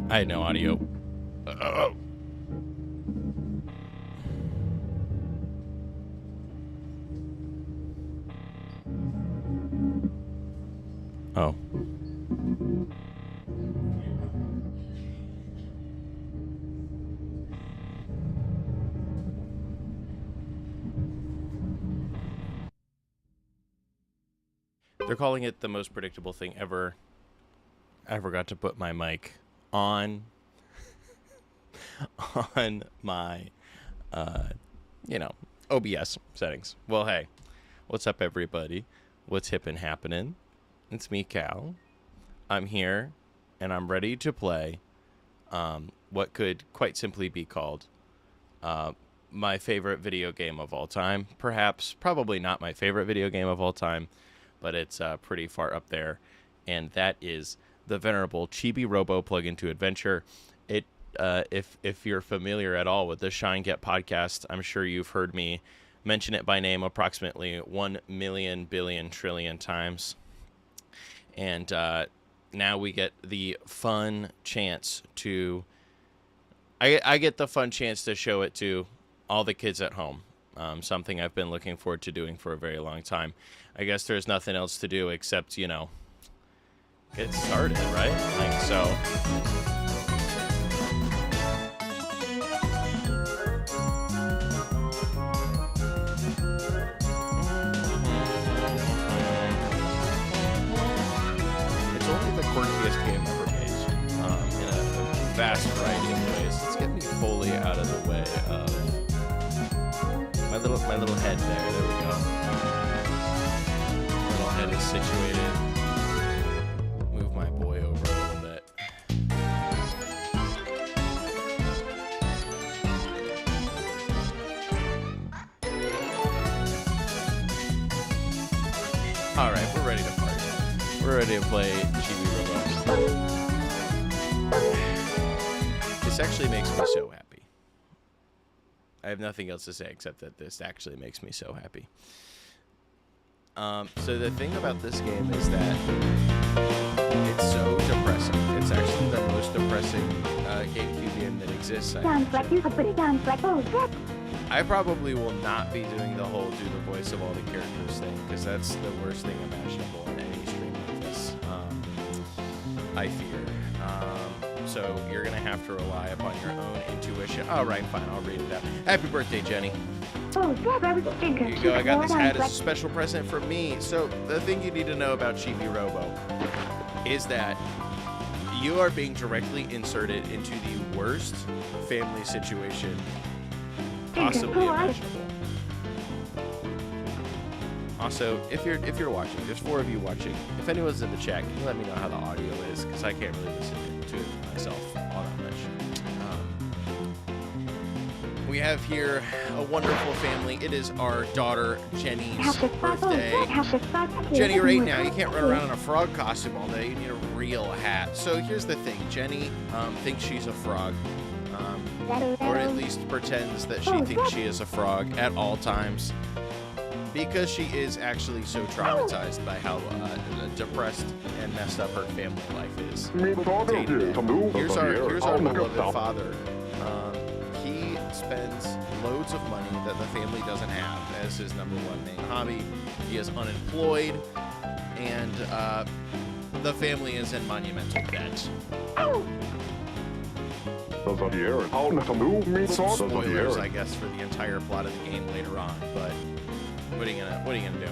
I had no audio. Oh. They're calling it the most predictable thing ever. I forgot to put my mic on my OBS settings. Well, hey, what's up, everybody? What's hip and happening? It's me, Cal. I'm here, and I'm ready to play what could quite simply be called my favorite video game of all time. Probably not my favorite video game of all time, but it's pretty far up there, and that is the venerable Chibi Robo Plug Into Adventure. It, if you're familiar at all with the Shine Get podcast, I'm sure you've heard me mention it by name approximately 1 million billion trillion times. And now we get the fun chance to... I get the fun chance to show it to all the kids at home. Something I've been looking forward to doing for a very long time. I guess there's nothing else to do except, get started, right? Like, so... It's only the quirkiest game ever made, in a vast variety of ways. Let's get me fully out of the way of my little head there. There we go. My little head is situated. Move my boy over a little bit. All right, we're ready to party. We're ready to play Chibi Robo. This actually makes me so happy. I have nothing else to say except that this actually makes me so happy. So the thing about this game is that it's so depressing. It's actually the most depressing Gamecube game that exists. I probably will not be doing the whole do the voice of all the characters thing, because that's the worst thing imaginable in any stream like this. I fear. So you're going to have to rely upon your own intuition. All right, fine. I'll read it out. Happy birthday, Jenny. Here you go. I got this hat as a special present from me. So the thing you need to know about Chibi Robo is that you are being directly inserted into the worst family situation possibly imaginable. Also, if you're watching, there's 4 of you watching. If anyone's in the chat, can you let me know how the audio is? Because I can't really listen to it myself all that much. We have here a wonderful family. It is our daughter Jenny's birthday. Jenny, right now, you can't run around in a frog costume all day. You need a real hat. So here's the thing. Jenny thinks she's a frog. Or at least pretends that she thinks she is a frog at all times. Because she is actually so traumatized by how depressed and messed up her family life is. Here's our beloved father. He spends loads of money that the family doesn't have as his #1 main hobby. He is unemployed, and the family is in monumental debt. Spoilers, I guess, for the entire plot of the game later on, but what are you gonna do?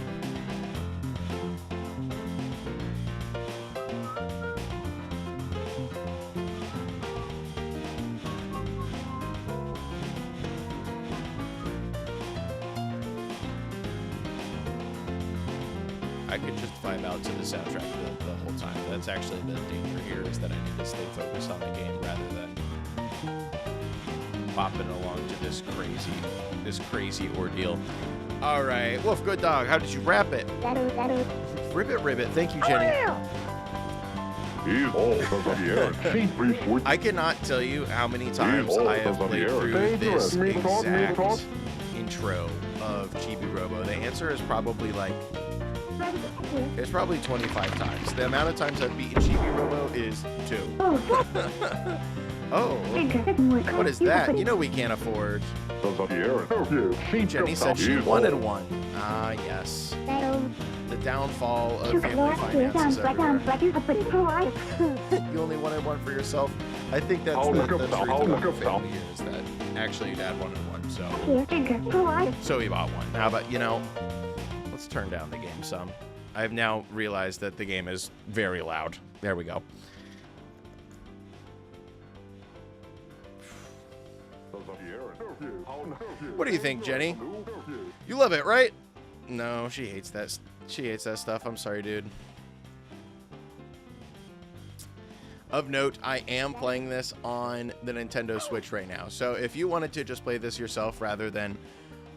I could just vibe out to the soundtrack the whole time. That's actually the danger here, is that I need to stay focused on the game rather than popping along to this crazy ordeal. All right, Wolf, good dog. How did you wrap it? Ribbit. Thank you, Jenny. I cannot tell you how many times I have played through this exact intro of Chibi Robo. The answer is probably it's probably 25 times. The amount of times I've beaten Chibi Robo is 2. Oh, what is that? You know we can't afford. Jenny said she wanted one. Ah, yes. The downfall of family finances everywhere. You only wanted one for yourself? I think that's the truth about the family here, is that actually your dad wanted one, so he bought one. How about, let's turn down the game some. I've now realized that the game is very loud. There we go. What do you think, Jenny? You love it, right? No, she hates that. She hates that stuff. I'm sorry, dude. Of note, I am playing this on the Nintendo Switch right now. So if you wanted to just play this yourself rather than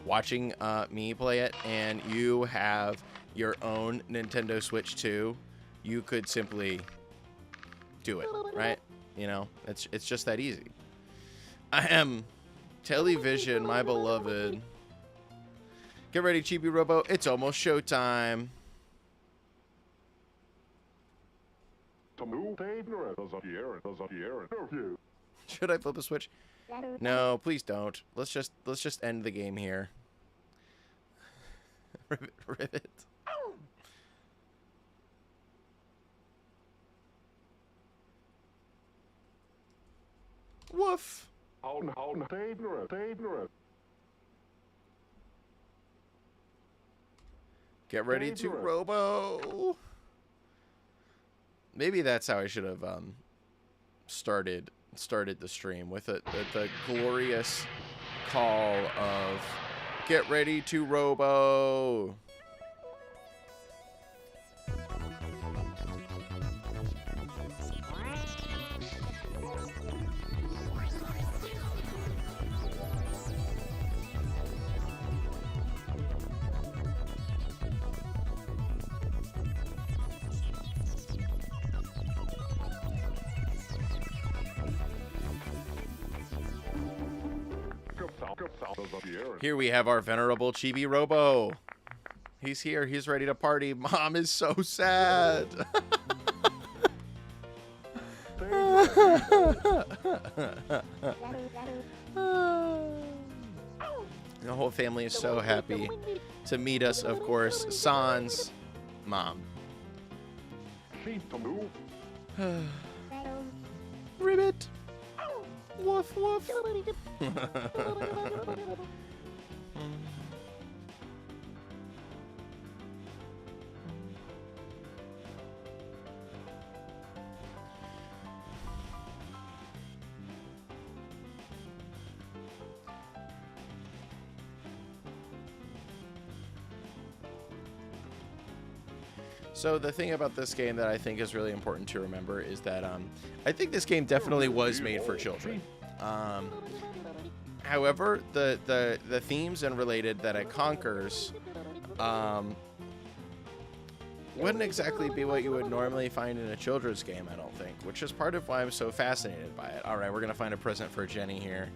watching me play it, and you have your own Nintendo Switch too, you could simply do it, right? It's just that easy. I am Television, my beloved. Get ready, Chibi Robo. It's almost showtime. Should I flip a switch? No, please don't. Let's just end the game here. Ribbit. Woof. Get ready to Robo. Maybe that's how I should have started the stream with it, the glorious call of get ready to Robo. Here we have our venerable Chibi Robo. He's here. He's ready to party. Mom is so sad. The whole family is so happy to meet us, of course. Sans mom. Ribbit. Woof, woof. So the thing about this game that I think is really important to remember is that I think this game definitely was made for children. However, the themes and related that it conquers wouldn't exactly be what you would normally find in a children's game, I don't think, which is part of why I'm so fascinated by it. All right, we're going to find a present for Jenny here.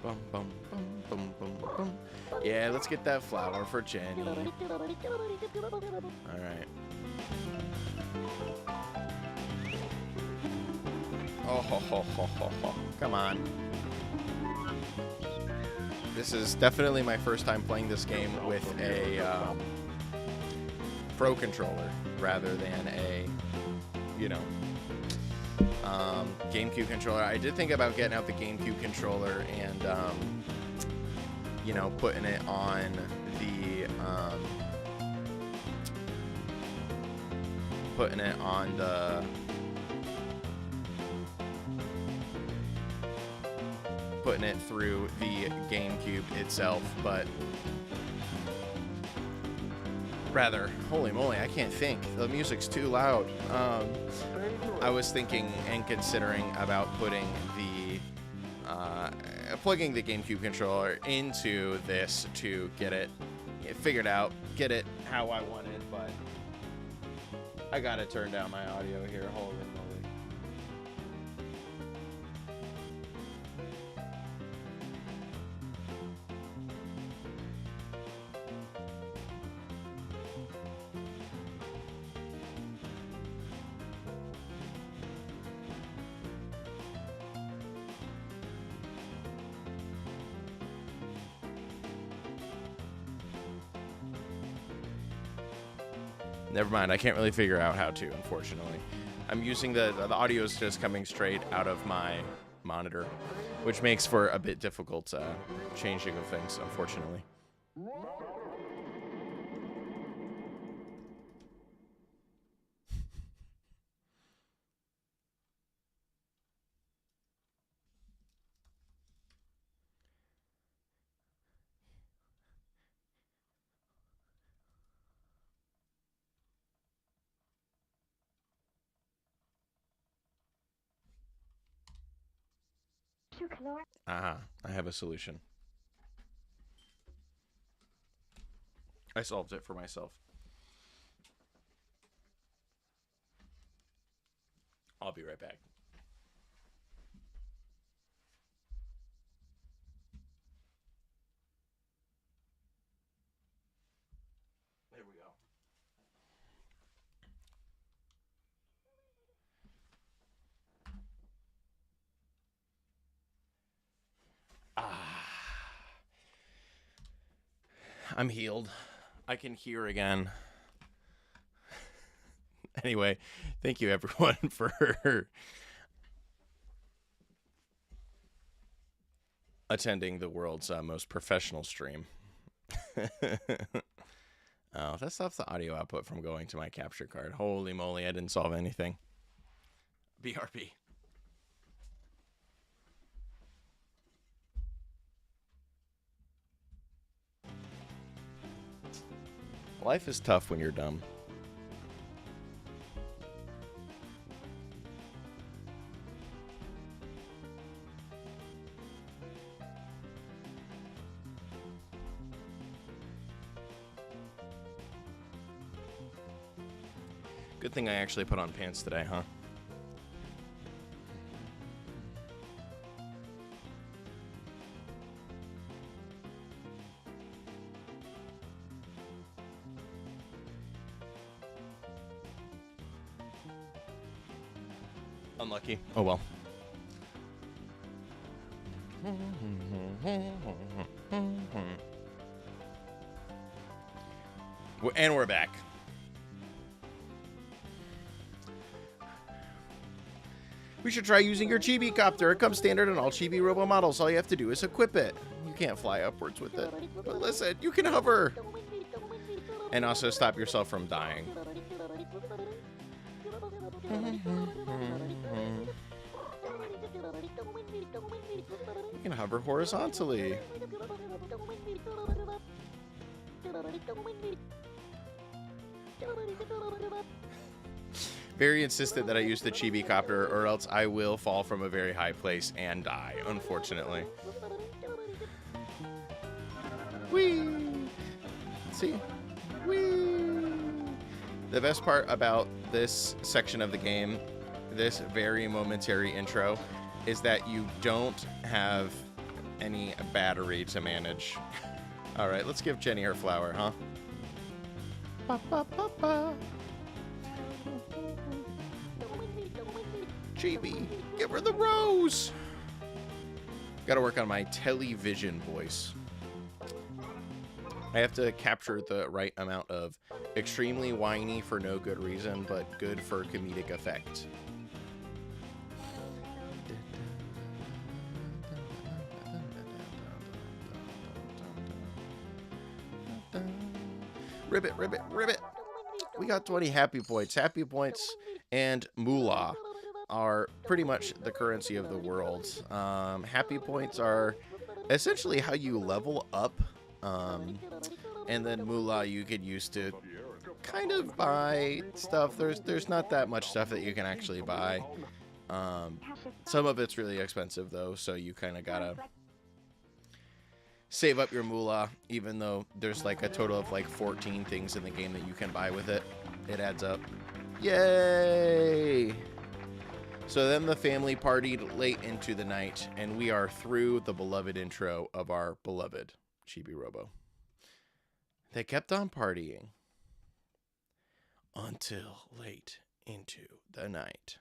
Bum, bum, bum, bum, bum, bum. Yeah, let's get that flower for Jenny. All right. Oh, ho, ho, ho, ho, ho. Come on. This is definitely my first time playing this game with a Pro controller rather than a, you know, GameCube controller. I did think about getting out the GameCube controller and, you know, putting it on the, putting it through the GameCube itself, but rather, holy moly, I can't think. The music's too loud. I was thinking and considering about putting the plugging the GameCube controller into this to get it figured out, get it how I wanted, but I gotta turn down my audio here. Holy moly. Never mind, I can't really figure out how to, unfortunately. I'm using the audio is just coming straight out of my monitor, which makes for a bit difficult changing of things, unfortunately. I have a solution. I solved it for myself. I'll be right back. There we go. I'm healed. I can hear again. Anyway, thank you everyone for attending the world's most professional stream. Oh, that stops the audio output from going to my capture card. Holy moly, I didn't solve anything. BRB. Life is tough when you're dumb. Good thing I actually put on pants today, huh? Unlucky. Oh well. And we're back. We should try using your Chibi Copter. It comes standard on all Chibi Robo models. All you have to do is equip it. You can't fly upwards with it. But listen, you can hover. And also stop yourself from dying. You can hover horizontally. very insistent that I use the Chibi Copter, or else I will fall from a very high place and die, unfortunately. Whee! See? Whee! The best part about this section of the game, this very momentary intro, is that you don't have any battery to manage. All right, let's give Jenny her flower, huh? Ba, ba, ba, ba. Chibi, give her the rose. Gotta work on my television voice. I have to capture the right amount of extremely whiny for no good reason, but good for comedic effect. Ribbit, ribbit, ribbit. We got 20 happy points. Happy points and moolah are pretty much the currency of the world. Happy points are essentially how you level up. And then moolah you could use to kind of buy stuff. There's not that much stuff that you can actually buy. Some of it's really expensive though, so you kind of gotta save up your moolah, even though there's like a total of like 14 things in the game that you can buy with it. It adds up. Yay! So then the family partied late into the night, and we are through the beloved intro of our beloved Chibi Robo. They kept on partying until late into the night.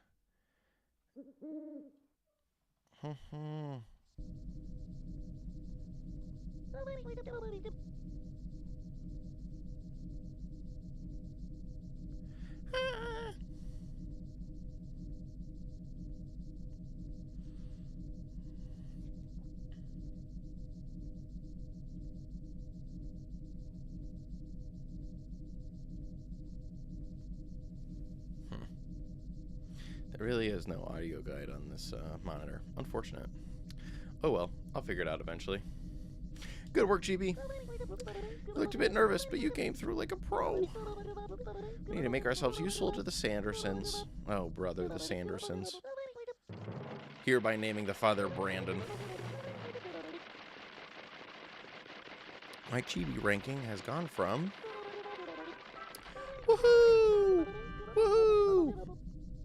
There really is no audio guide on this monitor. Unfortunate. Oh well, I'll figure it out eventually. Good work, Chibi. You looked a bit nervous, but you came through like a pro. We need to make ourselves useful to the Sandersons. Oh, brother, the Sandersons. Hereby naming the father Brandon. My Chibi ranking has gone from... Woohoo! Woohoo!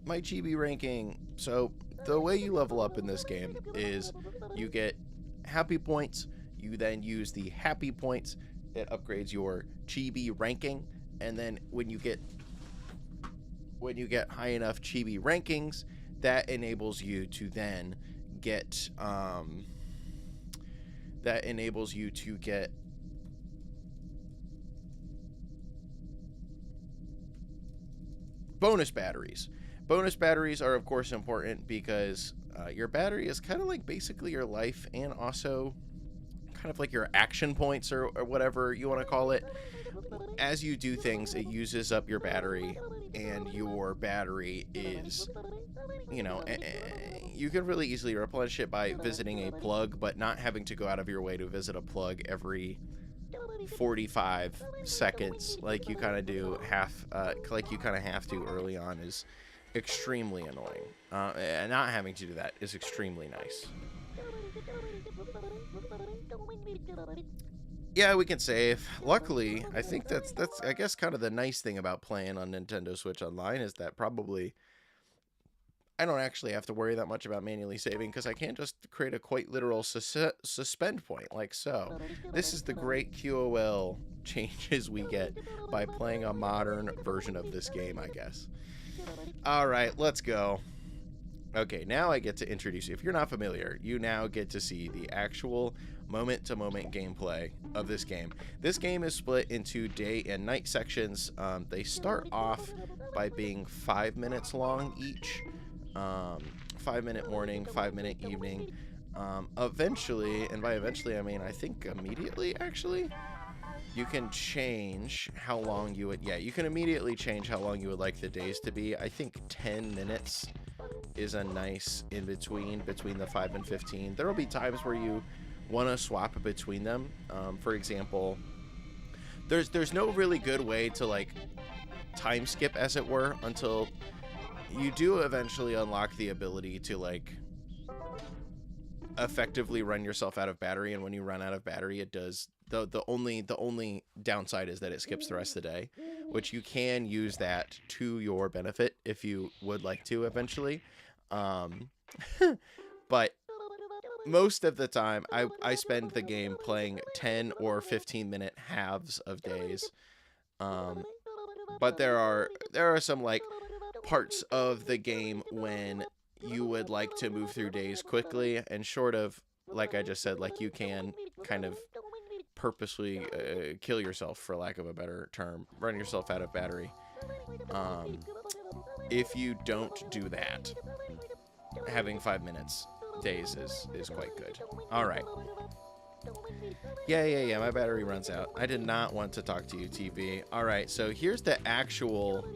My Chibi ranking. So, the way you level up in this game is you get happy points. You then use the happy points. It upgrades your Chibi ranking. And then when you get high enough Chibi rankings, that enables you to then get bonus batteries. Bonus batteries are of course important because your battery is kind of like basically your life, and also kind of like your action points or whatever you want to call it. As you do things, it uses up your battery, and your battery is, you know, you can really easily replenish it by visiting a plug, but not having to go out of your way to visit a plug every 45 seconds like you kind of do like you kind of have to early on is extremely annoying. And not having to do that is extremely nice. Yeah, we can save. Luckily, I think that's I guess kind of the nice thing about playing on Nintendo Switch Online is that probably I don't actually have to worry that much about manually saving, because I can't just create a quite literal suspend point like so. This is the great QOL changes we get by playing a modern version of this game, I guess. Alright, let's go. Okay, now I get to introduce you. If you're not familiar, you now get to see the actual moment-to-moment gameplay of this game. This game is split into day and night sections. They start off by being 5 minutes long each. 5-minute morning, 5-minute evening. Eventually, and by eventually I mean I think immediately actually, you can change how long you would, you can immediately change how long you would like the days to be. I think 10 minutes is a nice in between the 5 and 15. There will be times where you want to swap between them. For example, there's no really good way to like time skip, as it were, until you do eventually unlock the ability to like effectively run yourself out of battery, and when you run out of battery, it does the only downside is that it skips the rest of the day, which you can use that to your benefit if you would like to eventually. But most of the time I spend the game playing 10 or 15-minute halves of days. But there are some like parts of the game when you would like to move through days quickly, and short of, like I just said, like you can kind of purposely kill yourself, for lack of a better term, run yourself out of battery. If you don't do that, having 5 minutes days is quite good. All right. Yeah, my battery runs out. I did not want to talk to you, TV. All right, so here's the actual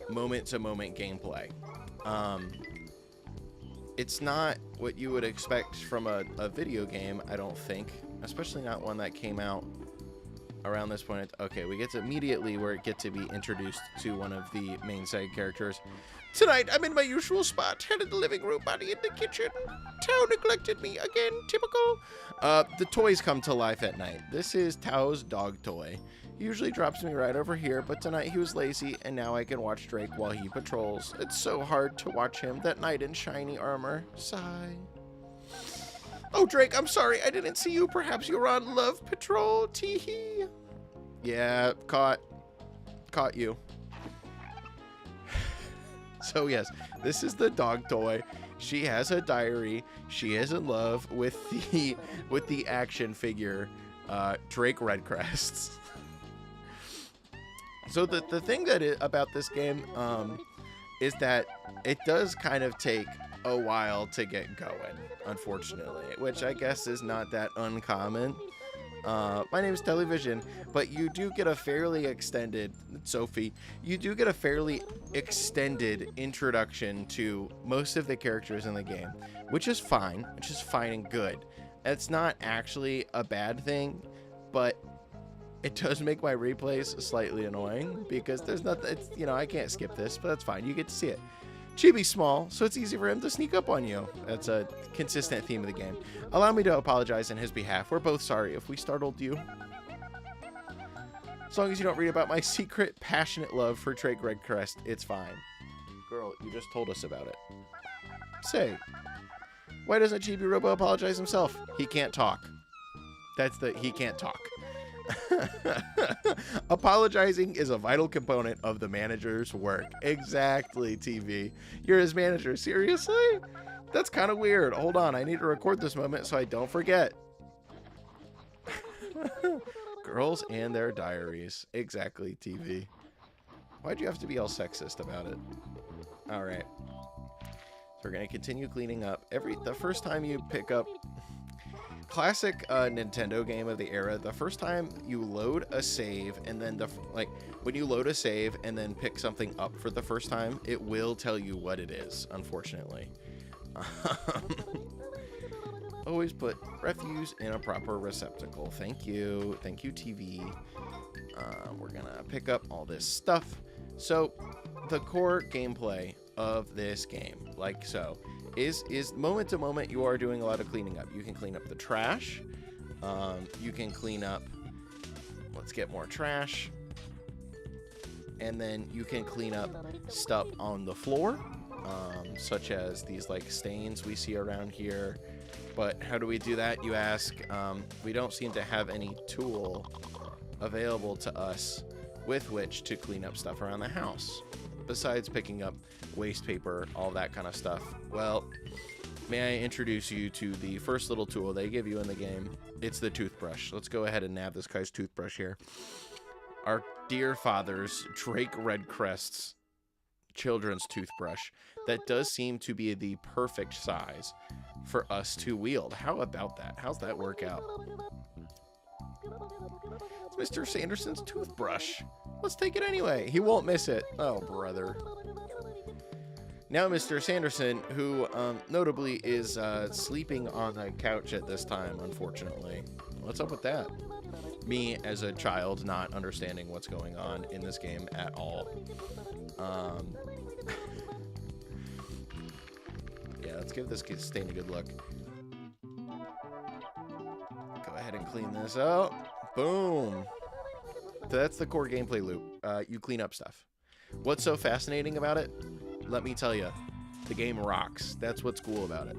moment-to-moment gameplay. It's not what you would expect from a video game, I don't think, especially not one that came out around this point. Okay, we get to immediately where it get to be introduced to one of the main side characters. Tonight, I'm in my usual spot, head in the living room, body in the kitchen. Tao neglected me again, typical. The toys come to life at night. This is Tao's dog toy. He usually drops me right over here, but tonight he was lazy, and now I can watch Drake while he patrols. It's so hard to watch him that night in shiny armor. Sigh. Oh, Drake, I'm sorry, I didn't see you. Perhaps you were on Love Patrol, teehee. Yeah, caught you. So yes, this is the dog toy. She has a diary. She is in love with the action figure, Drake Redcrests. So the thing about this game is that it does kind of take a while to get going, unfortunately, which I guess is not that uncommon. My name is Television, but you do get a fairly extended, Sophie, you do get a fairly extended introduction to most of the characters in the game, which is fine and good. It's not actually a bad thing, but it does make my replays slightly annoying because there's nothing, it's, you know, I can't skip this, but that's fine. You get to see it. Chibi's small, so it's easy for him to sneak up on you. That's a consistent theme of the game. Allow me to apologize on his behalf. We're both sorry if we startled you. As long as you don't read about my secret, passionate love for Drake Redcrest, it's fine. Girl, you just told us about it. Say, why doesn't Chibi Robo apologize himself? He can't talk. He can't talk. Apologizing is a vital component of the manager's work. Exactly, TV. You're his manager. Seriously? That's kind of weird. Hold on, I need to record this moment so I don't forget. Girls and their diaries. Exactly, TV. Why'd you have to be all sexist about it? Alright. So we're going to continue cleaning up. The first time you pick up... Classic Nintendo game of the era, the first time you load a save and then when you load a save and then pick something up for the first time, it will tell you what it is, unfortunately. Always put refuse in a proper receptacle. Thank you, TV. We're gonna pick up all this stuff. So the core gameplay of this game, like so, is moment to moment you are doing a lot of cleaning up. You can clean up the trash. You can clean up, let's get more trash. And then you can clean up stuff on the floor, such as these like stains we see around here. But how do we do that, you ask? We don't seem to have any tool available to us with which to clean up stuff around the house, besides picking up waste paper, all that kind of stuff. Well, may I introduce you to the first little tool they give you in the game. It's the toothbrush. Let's go ahead and nab this guy's toothbrush here. Our dear father's Drake Redcrest's children's toothbrush that does seem to be the perfect size for us to wield. How about that? How's that work out? It's Mr. Sanderson's toothbrush. Let's take it anyway. He won't miss it. Oh, brother. Now Mr. Sanderson, who notably is sleeping on a couch at this time, unfortunately. What's up with that? Me, as a child, not understanding what's going on in this game at all. Let's give this stain a good look. Go ahead and clean this out. Boom. So that's the core gameplay loop. You clean up stuff. What's so fascinating about it? Let me tell you, the game rocks. That's what's cool about it.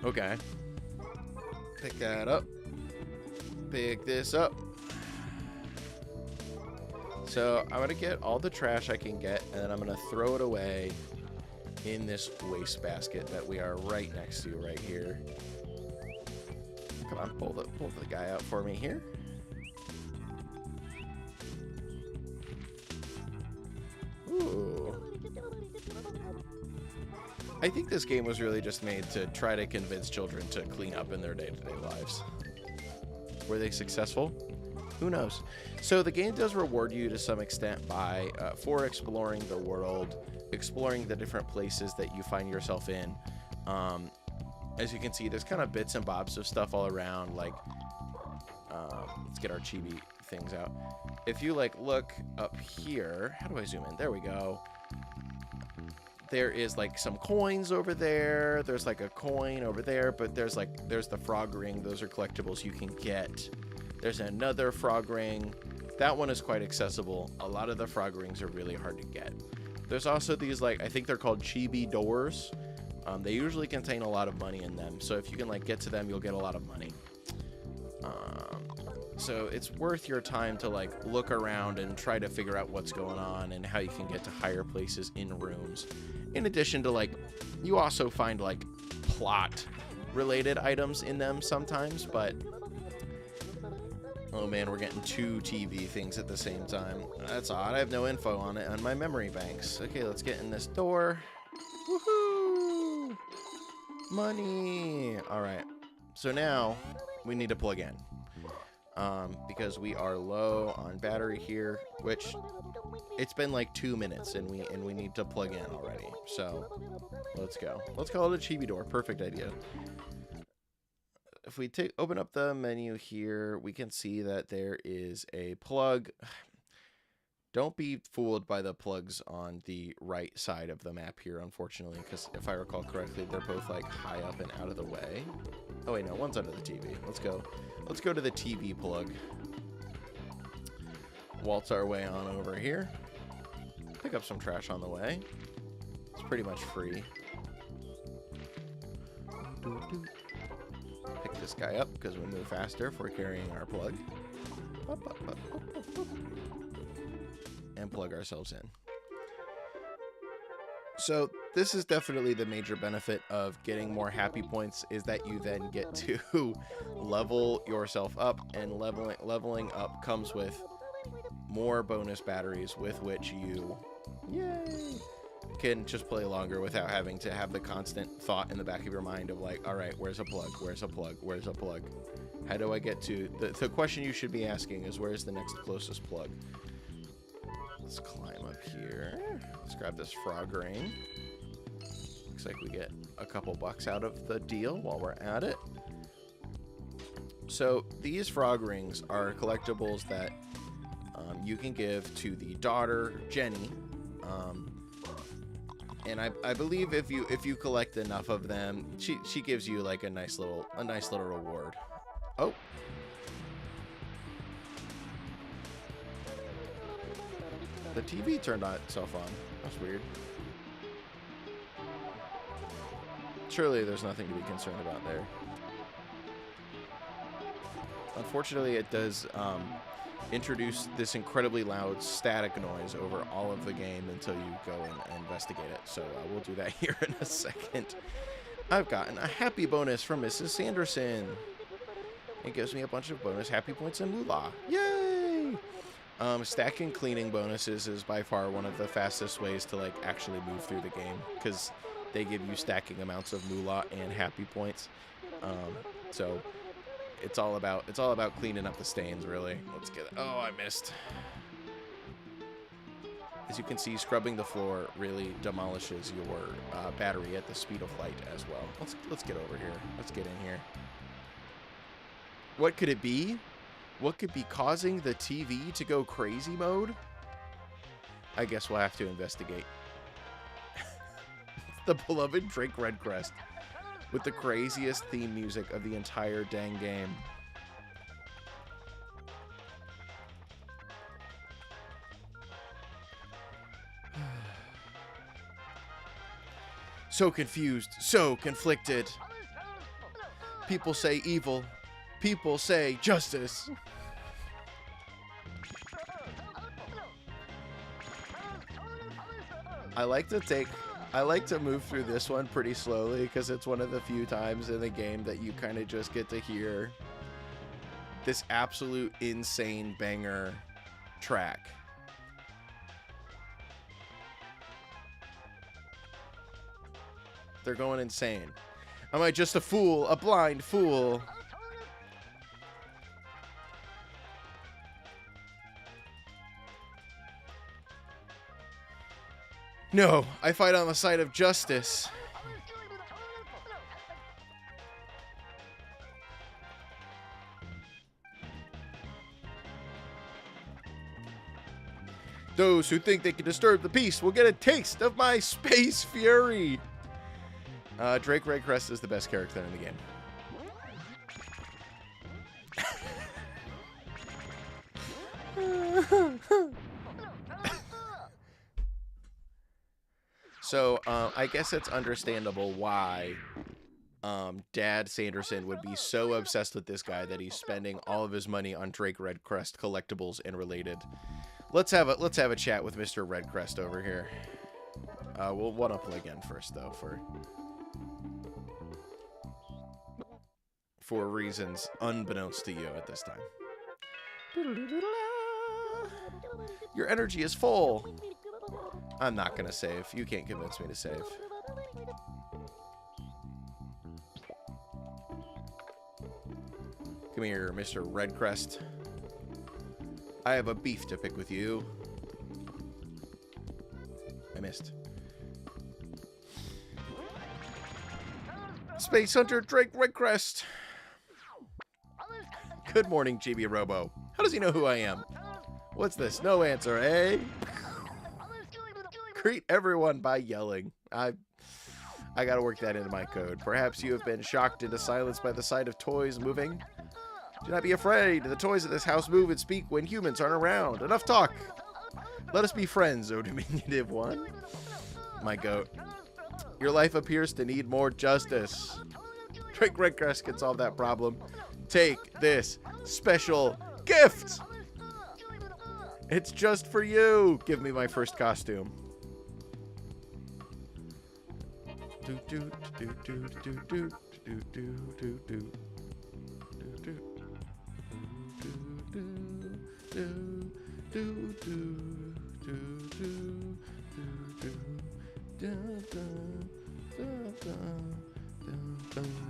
Okay. Pick that up. Pick this up. So I'm going to get all the trash I can get, and then I'm going to throw it away in this waste basket that we are right next to right here. Come on, pull the guy out for me here. Ooh. I think this game was really just made to try to convince children to clean up in their day-to-day lives. Were they successful? Who knows? So the game does reward you to some extent by for exploring the world, exploring the different places that you find yourself in. As you can see, there's kind of bits and bobs of stuff all around. Like, let's get our chibi things out. If you like look up here, how do I zoom in? There we go. There is like some coins over there. There's like a coin over there, but there's the frog ring. Those are collectibles you can get. There's another frog ring. That one is quite accessible. A lot of the frog rings are really hard to get. There's also these, like, I think they're called chibi doors. They usually contain a lot of money in them. So if you can like get to them, you'll get a lot of money. So it's worth your time to like look around and try to figure out what's going on and how you can get to higher places in rooms. In addition to, like, you also find like plot related items in them sometimes, but oh man, we're getting 2 TV things at the same time. That's odd. I have no info on it on my memory banks. Okay, let's get in this door. Woohoo! Money! Alright, so now we need to plug in. Because we are low on battery here, which it's been like 2 minutes and we need to plug in already. So let's go. Let's call it a chibi door. Perfect idea. If we open up the menu here, we can see that there is a plug. Don't be fooled by the plugs on the right side of the map here, unfortunately, because if I recall correctly, they're both like high up and out of the way. Oh wait, no, one's under the TV. Let's go. Let's go to the TV plug. Waltz our way on over here. Pick up some trash on the way. It's pretty much free. Pick this guy up because we move faster if we're carrying our plug. And plug ourselves in. So this is definitely the major benefit of getting more happy points, is that you then get to level yourself up, and leveling up comes with more bonus batteries with which you can just play longer without having to have the constant thought in the back of your mind of like, all right, where's a plug? Where's a plug? Where's a plug? How do I get to the question you should be asking is, where's the next closest plug? Let's climb up here. Let's grab this frog ring. Looks like we get a couple bucks out of the deal while we're at it. So these frog rings are collectibles that you can give to the daughter, Jenny. And I believe if you collect enough of them, she gives you like a nice little reward. Oh. The TV turned itself on. That's weird. Surely there's nothing to be concerned about there. Unfortunately, it does introduce this incredibly loud static noise over all of the game until you go and investigate it. So we'll do that here in a second. I've gotten a happy bonus from Mrs. Sanderson. It gives me a bunch of bonus happy points and moolah. Yay! Stacking cleaning bonuses is by far one of the fastest ways to like actually move through the game, because they give you stacking amounts of moolah and happy points. So it's all about cleaning up the stains, really. Let's get it. Oh, I missed. As you can see, scrubbing the floor really demolishes your battery at the speed of light as well. Let's get over here. Let's get in here. What could it be? What could be causing the TV to go crazy mode? I guess we'll have to investigate. the beloved Drake Redcrest with the craziest theme music of the entire dang game. So confused, so conflicted. People say evil, people say justice. I like to move through this one pretty slowly because it's one of the few times in the game that you kind of just get to hear this absolute insane banger track. They're going insane. Am I just a fool? A blind fool? No, I fight on the side of justice. Those who think they can disturb the peace will get a taste of my space fury. Drake Redcrest is the best character in the game. So, I guess it's understandable why Dad Sanderson would be so obsessed with this guy that he's spending all of his money on Drake Redcrest collectibles and related. Let's have a chat with Mr. Redcrest over here. We'll one-up him again first, though, for reasons unbeknownst to you at this time. Your energy is full. I'm not gonna save. You can't convince me to save. Come here, Mr. Redcrest. I have a beef to pick with you. I missed. Space Hunter Drake Redcrest. Good morning, Chibi Robo. How does he know who I am? What's this? No answer, eh? Greet everyone by yelling. I gotta work that into my code. Perhaps you have been shocked into silence by the sight of toys moving. Do not be afraid. The toys of this house move and speak when humans aren't around. Enough talk. Let us be friends, O diminutive one. My goat. Your life appears to need more justice. Drake Redcrest can solve that problem. Take this special gift. It's just for you. Give me my first costume.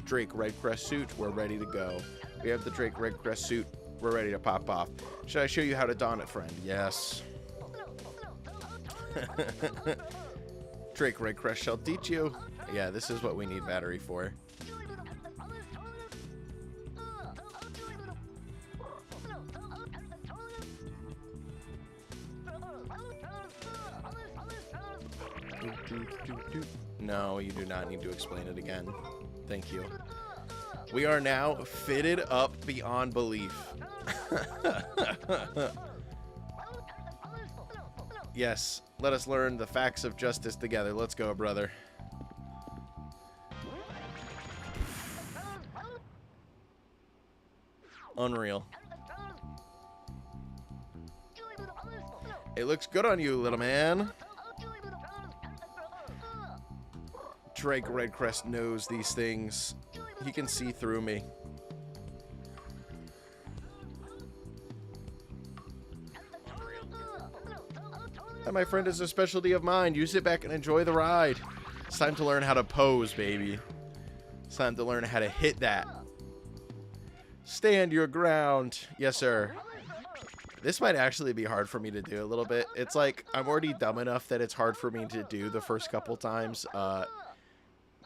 Drake Redcrest suit, we're ready to go. We have the Drake Redcrest suit, we're ready to pop off. Should I show you how to don it, friend? Yes. Drake Redcrest shall teach you. Yeah, this is what we need battery for. No, you do not need to explain it again. Thank you. We are now fitted up beyond belief. Yes, let us learn the facts of justice together. Let's go, brother. Unreal. It looks good on you, little man. Drake Redcrest knows these things. He can see through me. That, my friend, is a specialty of mine. You sit back and enjoy the ride. It's time to learn how to pose, baby. It's time to learn how to hit that. Stand your ground. Yes, sir. This might actually be hard for me to do a little bit. It's like I'm already dumb enough that it's hard for me to do the first couple times,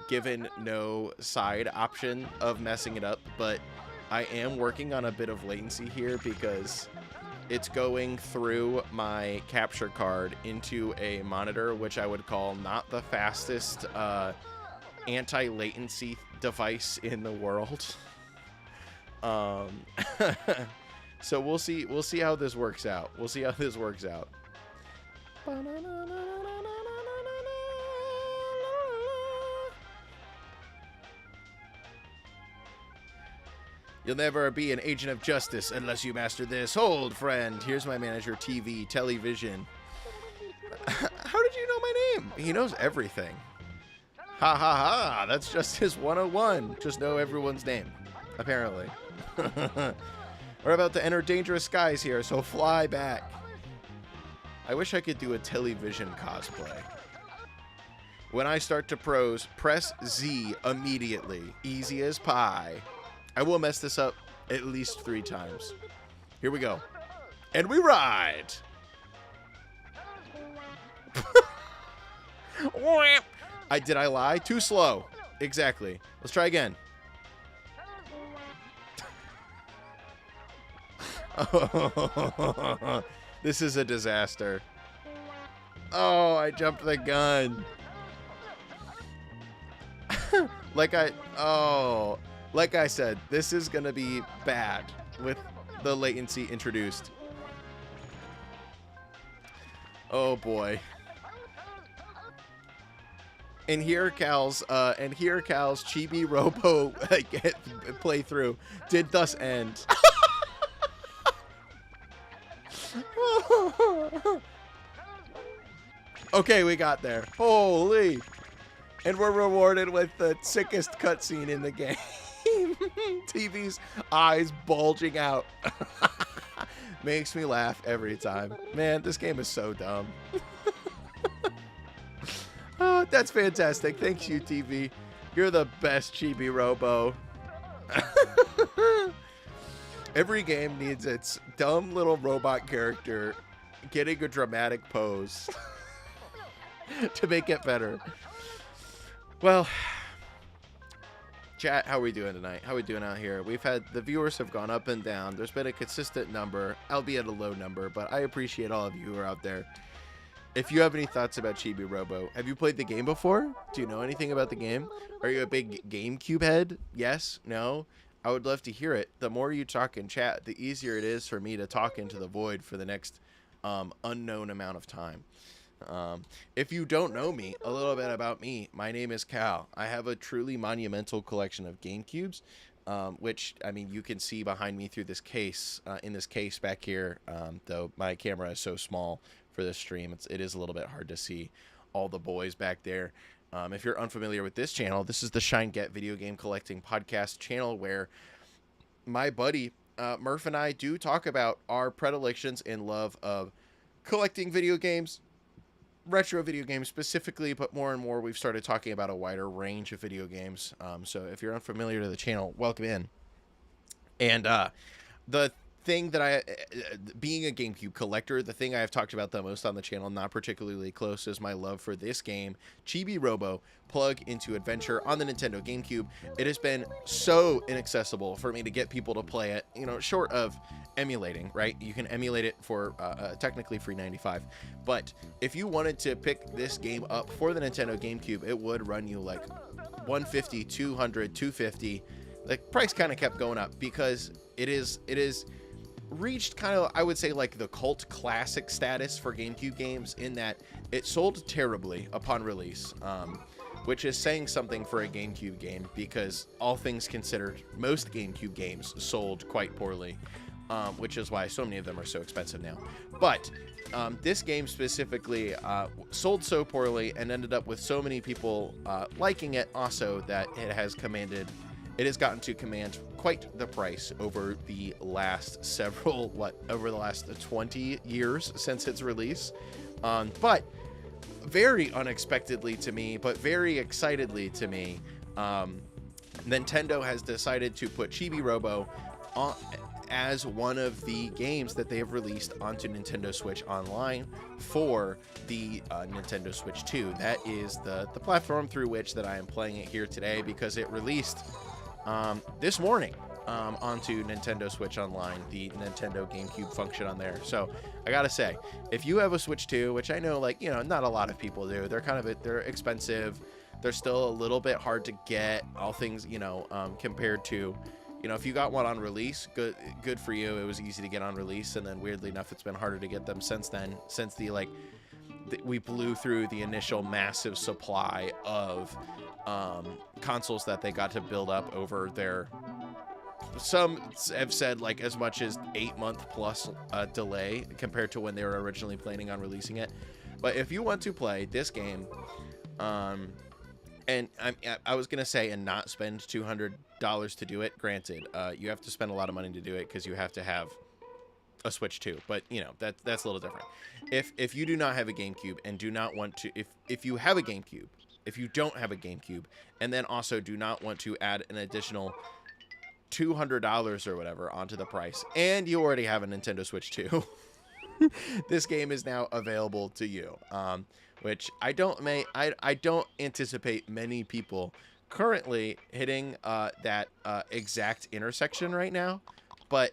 given no side option of messing it up. But I am working on a bit of latency here because it's going through my capture card into a monitor, which I would call not the fastest anti-latency device in the world. So we'll see how this works out. We'll see how this works out. You'll never be an agent of justice unless you master this. Hold, friend. Here's my manager, TV, television. How did you know my name? He knows everything. Ha ha ha. That's Justice 101. Just know everyone's name, apparently. We're about to enter dangerous skies here, so fly back. I wish I could do a television cosplay. When I start to prose, press Z immediately. Easy as pie. I will mess this up at least 3 times. Here we go. And we ride! Did I lie? Too slow. Exactly. Let's try again. This is a disaster. Oh, I jumped the gun. Like I said, this is gonna be bad with the latency introduced. Oh boy. And here Cal's Chibi Robo playthrough did thus end. Okay, we got there. Holy. And we're rewarded with the sickest cutscene in the game. TV's eyes bulging out. Makes me laugh every time. Man, this game is so dumb. Oh, that's fantastic. Thanks, you, TV. You're the best, Chibi Robo. Every game needs its dumb little robot character getting a dramatic pose to make it better. Well, chat, how are we doing tonight? How are we doing out here? We've had, the viewers have gone up and down. There's been a consistent number, albeit a low number, but I appreciate all of you who are out there. If you have any thoughts about Chibi Robo, have you played the game before? Do you know anything about the game? Are you a big GameCube head? Yes? No? I would love to hear it. The more you talk in chat, the easier it is for me to talk into the void for the next unknown amount of time. If you don't know me, a little bit about me, my name is Cal. I have a truly monumental collection of GameCubes, which, I mean, you can see behind me through this case, in this case back here, though my camera is so small for this stream, it is a little bit hard to see all the boys back there. If you're unfamiliar with this channel, this is the Shine Get Video Game Collecting Podcast channel where my buddy Murph and I do talk about our predilections and love of collecting video games, retro video games specifically, but more and more we've started talking about a wider range of video games. So if you're unfamiliar to the channel, welcome in. And the thing that being a GameCube collector, the thing I have talked about the most on the channel, not particularly close, is my love for this game, Chibi Robo, plug into adventure on the Nintendo GameCube. It has been so inaccessible for me to get people to play it, you know, short of emulating, right? You can emulate it for technically free $95, but if you wanted to pick this game up for the Nintendo GameCube, it would run you like $150, $200, $250. The price kind of kept going up because it is reached kind of, I would say, like the cult classic status for GameCube games, in that it sold terribly upon release, which is saying something for a GameCube game, because all things considered, most GameCube games sold quite poorly, which is why so many of them are so expensive now. But this game specifically sold so poorly and ended up with so many people liking it also, that it has gotten to command quite the price over the last over the last 20 years since its release. But very unexpectedly to me, but very excitedly to me, Nintendo has decided to put Chibi Robo on as one of the games that they have released onto Nintendo Switch Online for the Nintendo Switch 2. That is the platform through which that I am playing it here today, because it released this morning. onto Nintendo Switch Online, the Nintendo GameCube function on there. So I gotta say, if you have a Switch 2, which I know, like, you know, not a lot of people do, they're expensive, they're still a little bit hard to get, all things, you know, compared to, you know, if you got one on release, good for you. It was easy to get on release, and then weirdly enough, it's been harder to get them since then, since we blew through the initial massive supply of consoles that they got to build up over their, some have said, like, as much as 8-month plus delay compared to when they were originally planning on releasing it. But if you want to play this game, and I was gonna say, and not spend $200 to do it, granted, you have to spend a lot of money to do it because you have to have a Switch 2, but you know, that's a little different. If you do not have a GameCube and do not want to, if you have a GameCube, if you don't have a GameCube, and then also do not want to add an additional $200 or whatever onto the price, and you already have a Nintendo Switch 2, this game is now available to you, which I don't anticipate many people currently hitting that exact intersection right now, but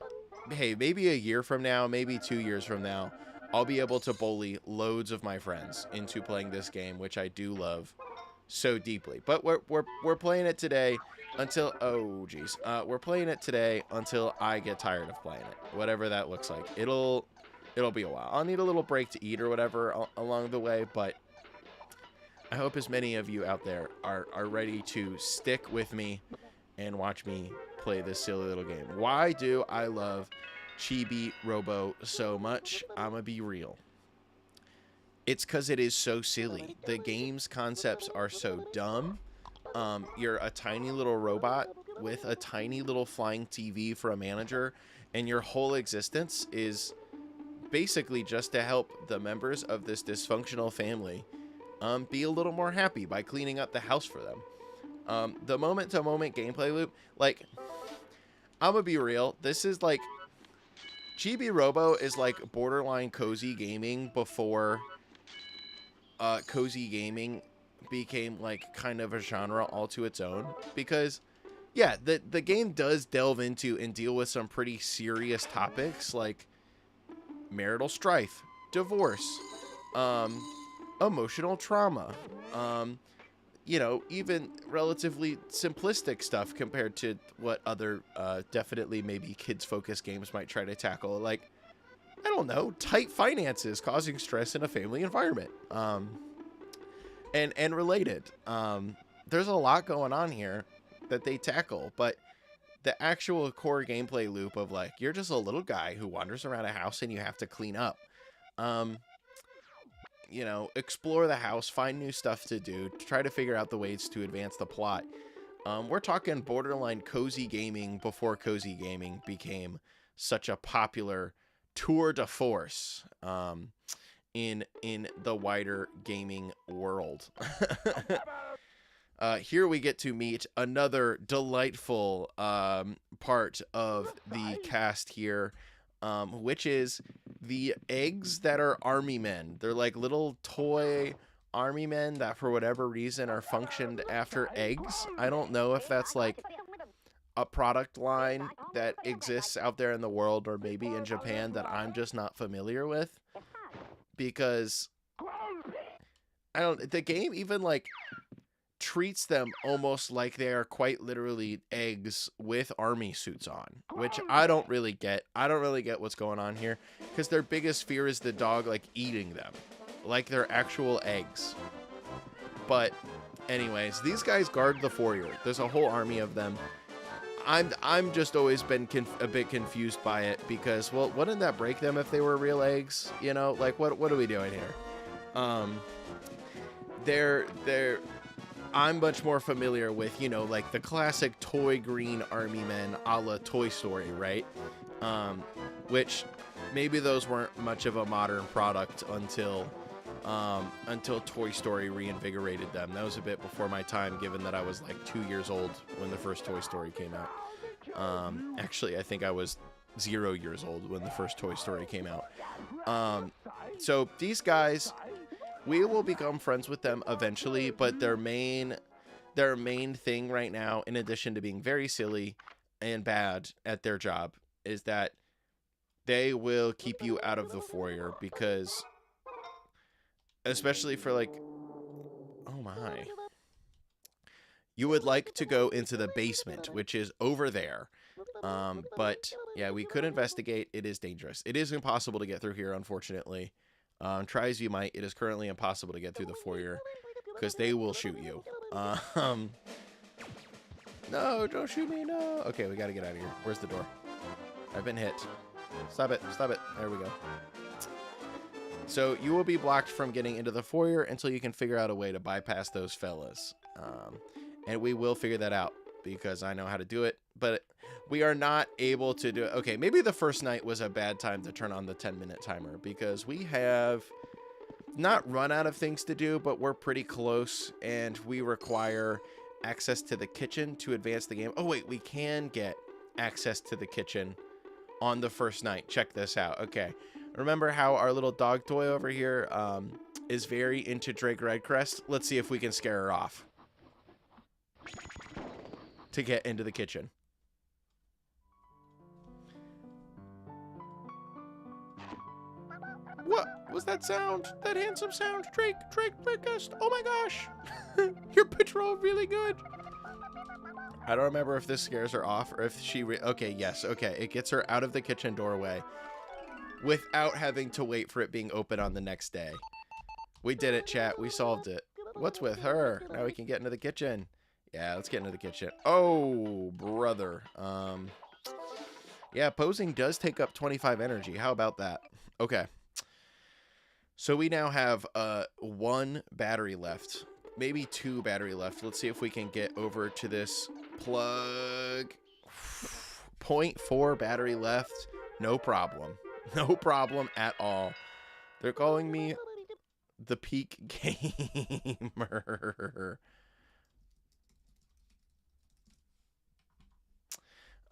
hey, maybe a year from now, maybe 2 years from now, I'll be able to bully loads of my friends into playing this game, which I do love so deeply. But we're playing it today until, oh geez, we're playing it today until I get tired of playing it, whatever that looks like. It'll be a while. I'll need a little break to eat or whatever along the way, but I hope as many of you out there are ready to stick with me and watch me play this silly little game. Why do I love Chibi Robo so much? I'ma be real. It's because it is so silly. The game's concepts are so dumb. You're a tiny little robot with a tiny little flying TV for a manager, and your whole existence is basically just to help the members of this dysfunctional family be a little more happy by cleaning up the house for them. The moment-to-moment gameplay loop, like, I'm gonna be real, this is like, Chibi Robo is like borderline cozy gaming before cozy gaming became like kind of a genre all to its own, because yeah, the game does delve into and deal with some pretty serious topics like marital strife, divorce, emotional trauma, you know, even relatively simplistic stuff compared to what other definitely maybe kids-focused games might try to tackle, like, I don't know, tight finances causing stress in a family environment, and related. There's a lot going on here that they tackle, but the actual core gameplay loop of, like, you're just a little guy who wanders around a house and you have to clean up. You know, explore the house, find new stuff to do, try to figure out the ways to advance the plot. We're talking borderline cozy gaming before cozy gaming became such a popular tour de force in the wider gaming world. Here we get to meet another delightful part of the cast here, which is the eggs that are army men. They're like little toy army men that for whatever reason are functioned after eggs. I don't know if that's like a product line that exists out there in the world or maybe in Japan that I'm just not familiar with, because the game even like treats them almost like they are quite literally eggs with army suits on, which I don't really get. I don't really get what's going on here, because their biggest fear is the dog like eating them like they're actual eggs. But anyways, these guys guard the foyer. There's a whole army of them. I'm just always been a bit confused by it, because, well, wouldn't that break them if they were real eggs? You know, like, what are we doing here? I'm much more familiar with, you know, like the classic toy green army men a la Toy Story, right? Which maybe those weren't much of a modern product until Toy Story reinvigorated them. That was a bit before my time, given that I was like 2 years old when the first Toy Story came out. Actually, I think I was 0 years old when the first Toy Story came out. So these guys, we will become friends with them eventually, but their main thing right now, in addition to being very silly, and bad at their job is that they will keep you out of the foyer because, especially for like, oh my, you would like to go into the basement, which is over there. But yeah, we could investigate. It is dangerous. It is impossible to get through here, unfortunately. Try as you might, it is currently impossible to get through the foyer because they will shoot you. No, don't shoot me, no. Okay, we gotta get out of here. Where's the door? I've been hit. Stop it, stop it. There we go. So you will be blocked from getting into the foyer until you can figure out a way to bypass those fellas. And we will figure that out because I know how to do it, but we are not able to do it. Okay, maybe the first night was a bad time to turn on the 10-minute timer because we have not run out of things to do, but we're pretty close and we require access to the kitchen to advance the game. Oh wait, we can get access to the kitchen on the first night. Check this out. Okay, remember how our little dog toy over here is very into Drake Redcrest? Let's see if we can scare her off to get into the kitchen. What was that sound? That handsome sound? Drake Redcrest. Oh my gosh. Your patrol really good. I don't remember if this scares her off or if she... Okay, yes. Okay, it gets her out of the kitchen doorway without having to wait for it being open on the next day. We did it, chat. We solved it. What's with her? Now we can get into the kitchen. Yeah, let's get into the kitchen. Oh, brother. Yeah, posing does take up 25 energy. How about that? Okay. So we now have 1 battery left. Maybe 2 battery left. Let's see if we can get over to this plug. 0.4 battery left. No problem. No problem at all. They're calling me the peak gamer.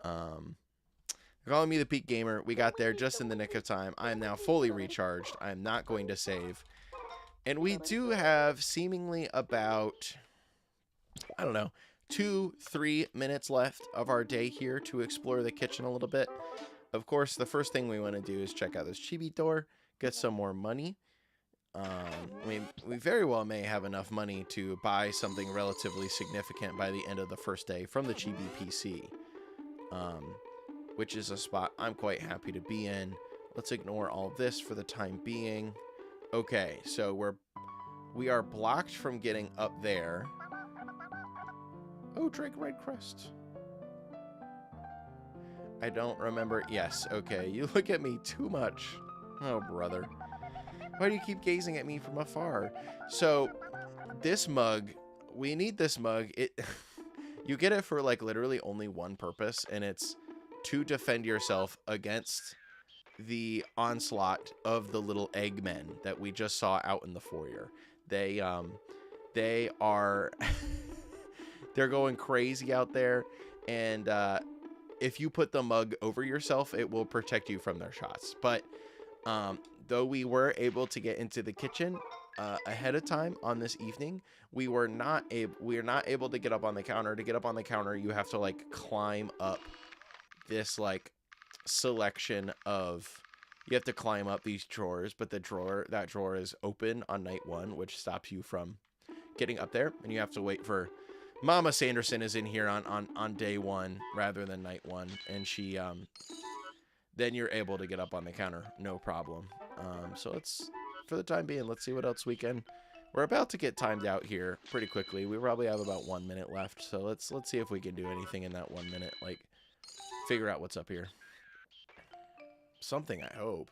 They're calling me the peak gamer. We got there just in the nick of time. I am now fully recharged. I am not going to save. And we do have seemingly about, I don't know, 2-3 minutes left of our day here to explore the kitchen a little bit. Of course, the first thing we want to do is check out this chibi door, get some more money. We very well may have enough money to buy something relatively significant by the end of the first day from the Chibi PC. Which is a spot I'm quite happy to be in. Let's ignore all this for the time being. Okay, so we are blocked from getting up there. Oh, Drake Redcrest. I don't remember. Yes, okay. You look at me too much. Oh, brother. Why do you keep gazing at me from afar? So, this mug, we need this mug. You get it for like literally only one purpose, and it's to defend yourself against the onslaught of the little eggmen that we just saw out in the foyer. They are they're going crazy out there, and if you put the mug over yourself, it will protect you from their shots. But though we were able to get into the kitchen ahead of time on this evening, we are not able to get up on the counter. To get up on the counter, you have to like climb up this like selection of, you have to climb up these drawers, but that drawer is open on night 1, which stops you from getting up there, and you have to wait for Mama Sanderson is in here on day 1 rather than night 1, and she then you're able to get up on the counter, no problem. So let's, for the time being, let's see what else we can. We're about to get timed out here pretty quickly. We probably have about 1 minute left, so let's see if we can do anything in that 1 minute, like figure out what's up here. Something, I hope.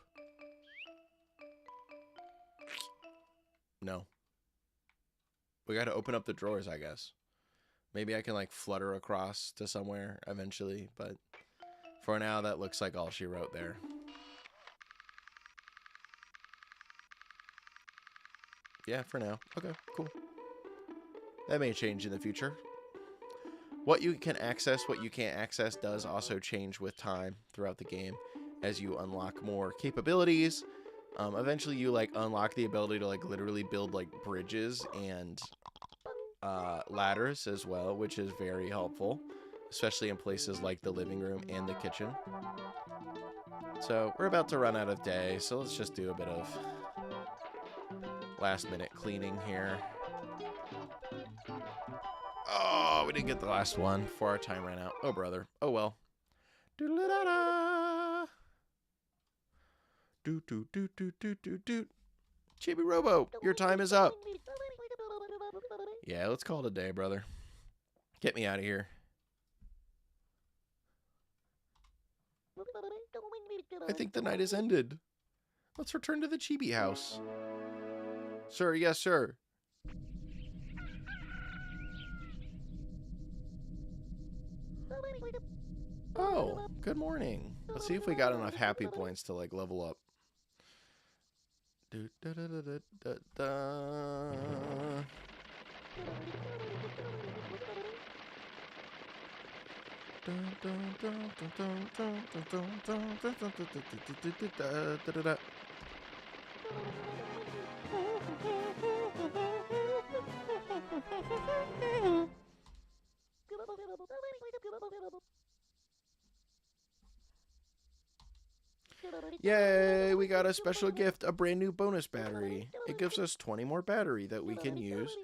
No. We got to open up the drawers, I guess. Maybe I can like flutter across to somewhere eventually, but for now, that looks like all she wrote there. Yeah, for now. Okay, cool. That may change in the future. What you can access, what you can't access does also change with time throughout the game as you unlock more capabilities. Eventually you like unlock the ability to like literally build like bridges and ladders as well, which is very helpful. especially in places like the living room and the kitchen. So we're about to run out of day, so let's just do a bit of last minute cleaning here. Oh, we didn't get the last one before our time ran out. Oh, brother. Oh, well. Doodle-da-da. Doot, doot, doot, doot, doot, doot, doot. Chibi Robo, your time is up. Yeah, let's call it a day, brother. Get me out of here. I think the night has ended. Let's return to the Chibi house. Sir, yes, sir. Oh, good morning. Let's see if we got enough happy points to, like, level up. Yay, we got a special gift, a brand new bonus battery. It gives us 20 more battery that we can use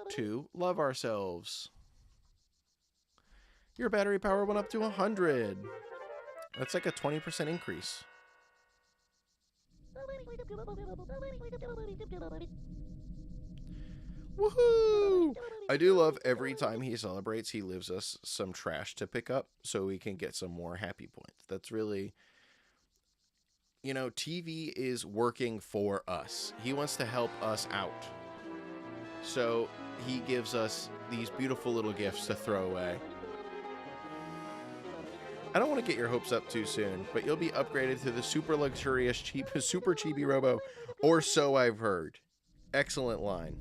to love ourselves. Your battery power went up to 100. That's like a 20% increase. Woohoo! I do love every time he celebrates, he leaves us some trash to pick up so we can get some more happy points. That's really, you know, TV is working for us. He wants to help us out. So he gives us these beautiful little gifts to throw away. I don't want to get your hopes up too soon, but you'll be upgraded to the super luxurious Super Chibi Robo, or so I've heard. Excellent line.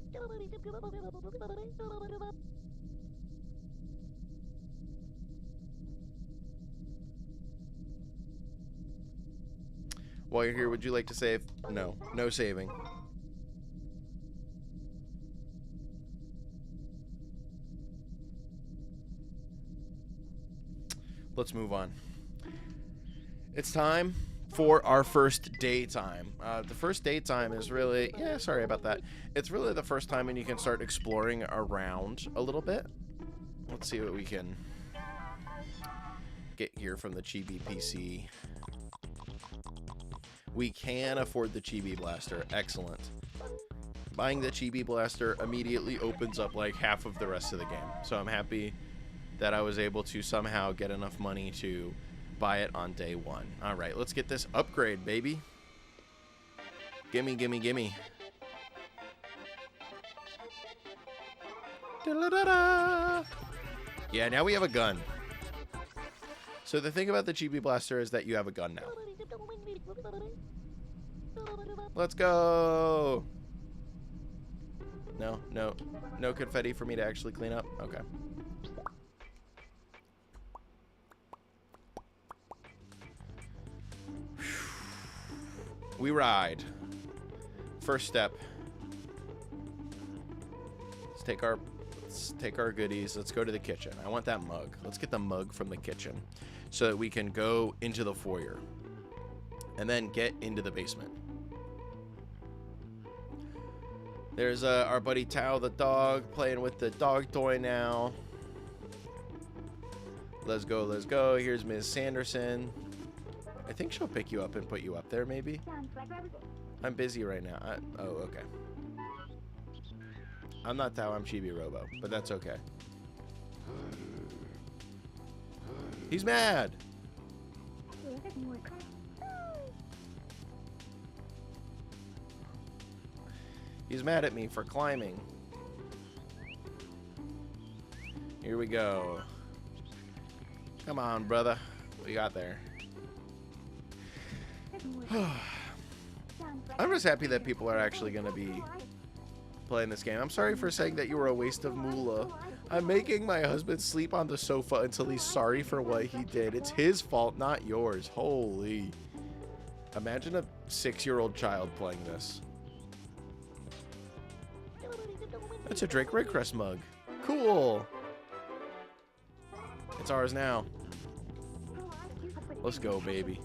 While you're here, would you like to save? No, no saving. Let's move on. It's time for our first daytime. The first daytime is really, yeah, sorry about that. It's really the first time when you can start exploring around a little bit. Let's see what we can get here from the Chibi PC. We can afford the Chibi Blaster. Excellent. Buying the Chibi Blaster immediately opens up like half of the rest of the game. So I'm happy that I was able to somehow get enough money to buy it on day one. All right, let's get this upgrade, baby. Gimme, gimme, gimme. Da-da-da-da. Yeah, now we have a gun. So the thing about the Chibi Blaster is that you have a gun now. Let's go. No confetti for me to actually clean up. Okay. We ride. First step. Let's take our goodies. Let's go to the kitchen. I want that mug. Let's get the mug from the kitchen so that we can go into the foyer and then get into the basement. There's our buddy Tao the dog playing with the dog toy now. Let's go, let's go. Here's Ms. Sanderson. I think she'll pick you up and put you up there, maybe. I'm busy right now. Oh, okay. I'm not Tao, I'm Chibi Robo, but that's okay. He's mad! He's mad at me for climbing. Here we go. Come on, brother. What you got there? I'm just happy that people are actually going to be playing this game. I'm sorry for saying that you were a waste of moolah. I'm making my husband sleep on the sofa until he's sorry for what he did. It's his fault, not yours. Holy. Imagine a 6-year-old child playing this. That's a Drake Raycrest mug. Cool. It's ours now. Let's go, baby.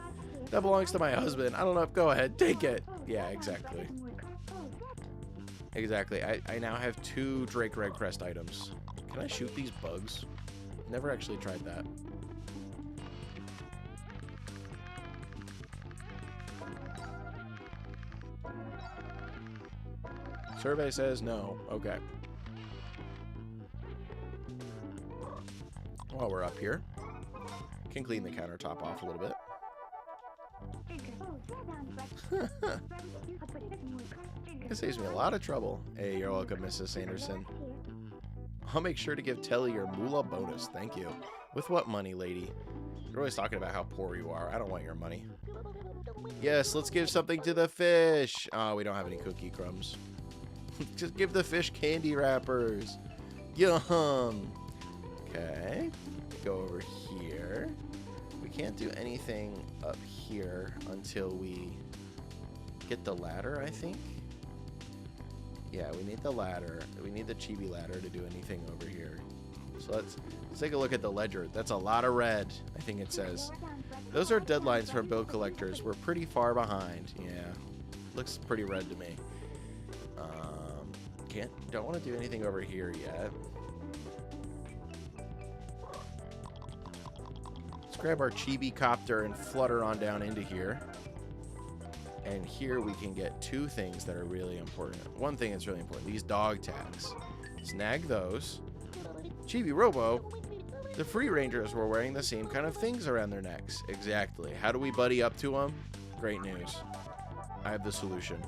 That belongs to my husband. I don't know. Go ahead. Take it. Yeah, exactly. Exactly. I now have 2 Drake Redcrest items. Can I shoot these bugs? Never actually tried that. Survey says no. Okay. While we're up here, can clean the countertop off a little bit. It saves me a lot of trouble. Hey, you're welcome, Mrs. Sanderson. I'll make sure to give Telly your moolah bonus. Thank you. With what money, lady? You're always talking about how poor you are. I don't want your money. Yes, let's give something to the fish. Oh, we don't have any cookie crumbs. Just give the fish candy wrappers. Yum. Okay. Go over here. We can't do anything up here until we get the ladder, I think. Yeah, we need the ladder. We need the chibi ladder to do anything over here. So let's take a look at the ledger. That's a lot of red, I think it says. Those are deadlines for bill collectors. We're pretty far behind. Yeah. Looks pretty red to me. Don't want to do anything over here yet. Let's grab our chibi copter and flutter on down into here. And here we can get 2 things that are really important. One thing that's really important, these dog tags. Snag those. Chibi Robo, the Free Rangers were wearing the same kind of things around their necks. Exactly. How do we buddy up to them? Great news. I have the solution.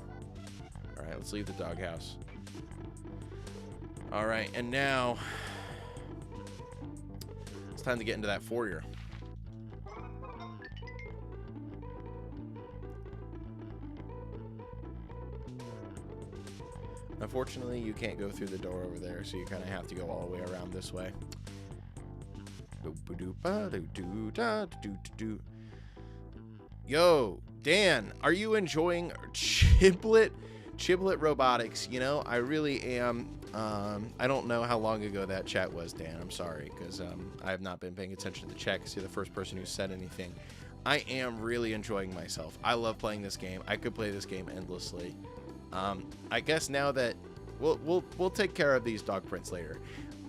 All right, let's leave the doghouse. All right, and now it's time to get into that foyer. Unfortunately, you can't go through the door over there, so you kind of have to go all the way around this way. Yo, Dan, are you enjoying Chiblet Robotics? You know, I really am. I don't know how long ago that chat was, Dan. I'm sorry, because I have not been paying attention to the chat because you're the first person who said anything. I am really enjoying myself. I love playing this game. I could play this game endlessly. I guess now that we'll take care of these dog prints later.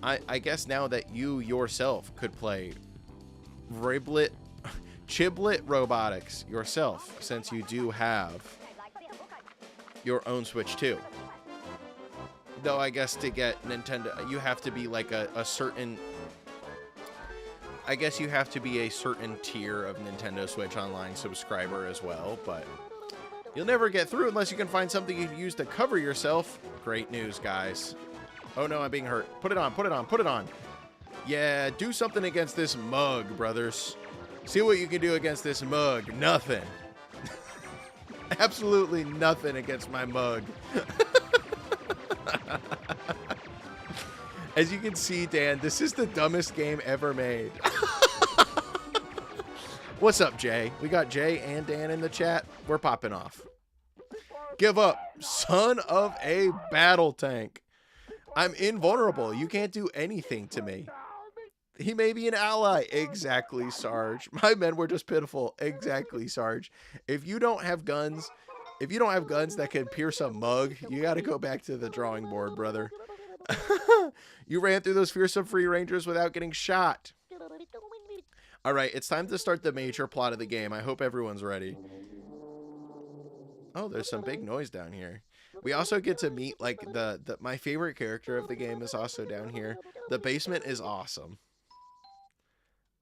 I guess now that you yourself could play Chiblet Robotics yourself, since you do have your own Switch too. Though I guess to get Nintendo, you have to be like a certain... I guess you have to be a certain tier of Nintendo Switch Online subscriber as well, but you'll never get through unless you can find something you can use to cover yourself. Great news, guys. Oh no, I'm being hurt. Put it on, put it on, put it on. Yeah, do something against this mug, brothers. See what you can do against this mug. Nothing. Absolutely nothing against my mug. As you can see, Dan, this is the dumbest game ever made. What's up, Jay? We got Jay and Dan in the chat. We're popping off. Give up. Son of a battle tank. I'm invulnerable. You can't do anything to me. He may be an ally. Exactly, Sarge. My men were just pitiful. Exactly, Sarge. If you don't have guns, that can pierce a mug, you got to go back to the drawing board, brother. You ran through those fearsome Free Rangers without getting shot. All right, it's time to start the major plot of the game. I hope everyone's ready. Oh, there's some big noise down here. We also get to meet, like, my favorite character of the game is also down here. The basement is awesome.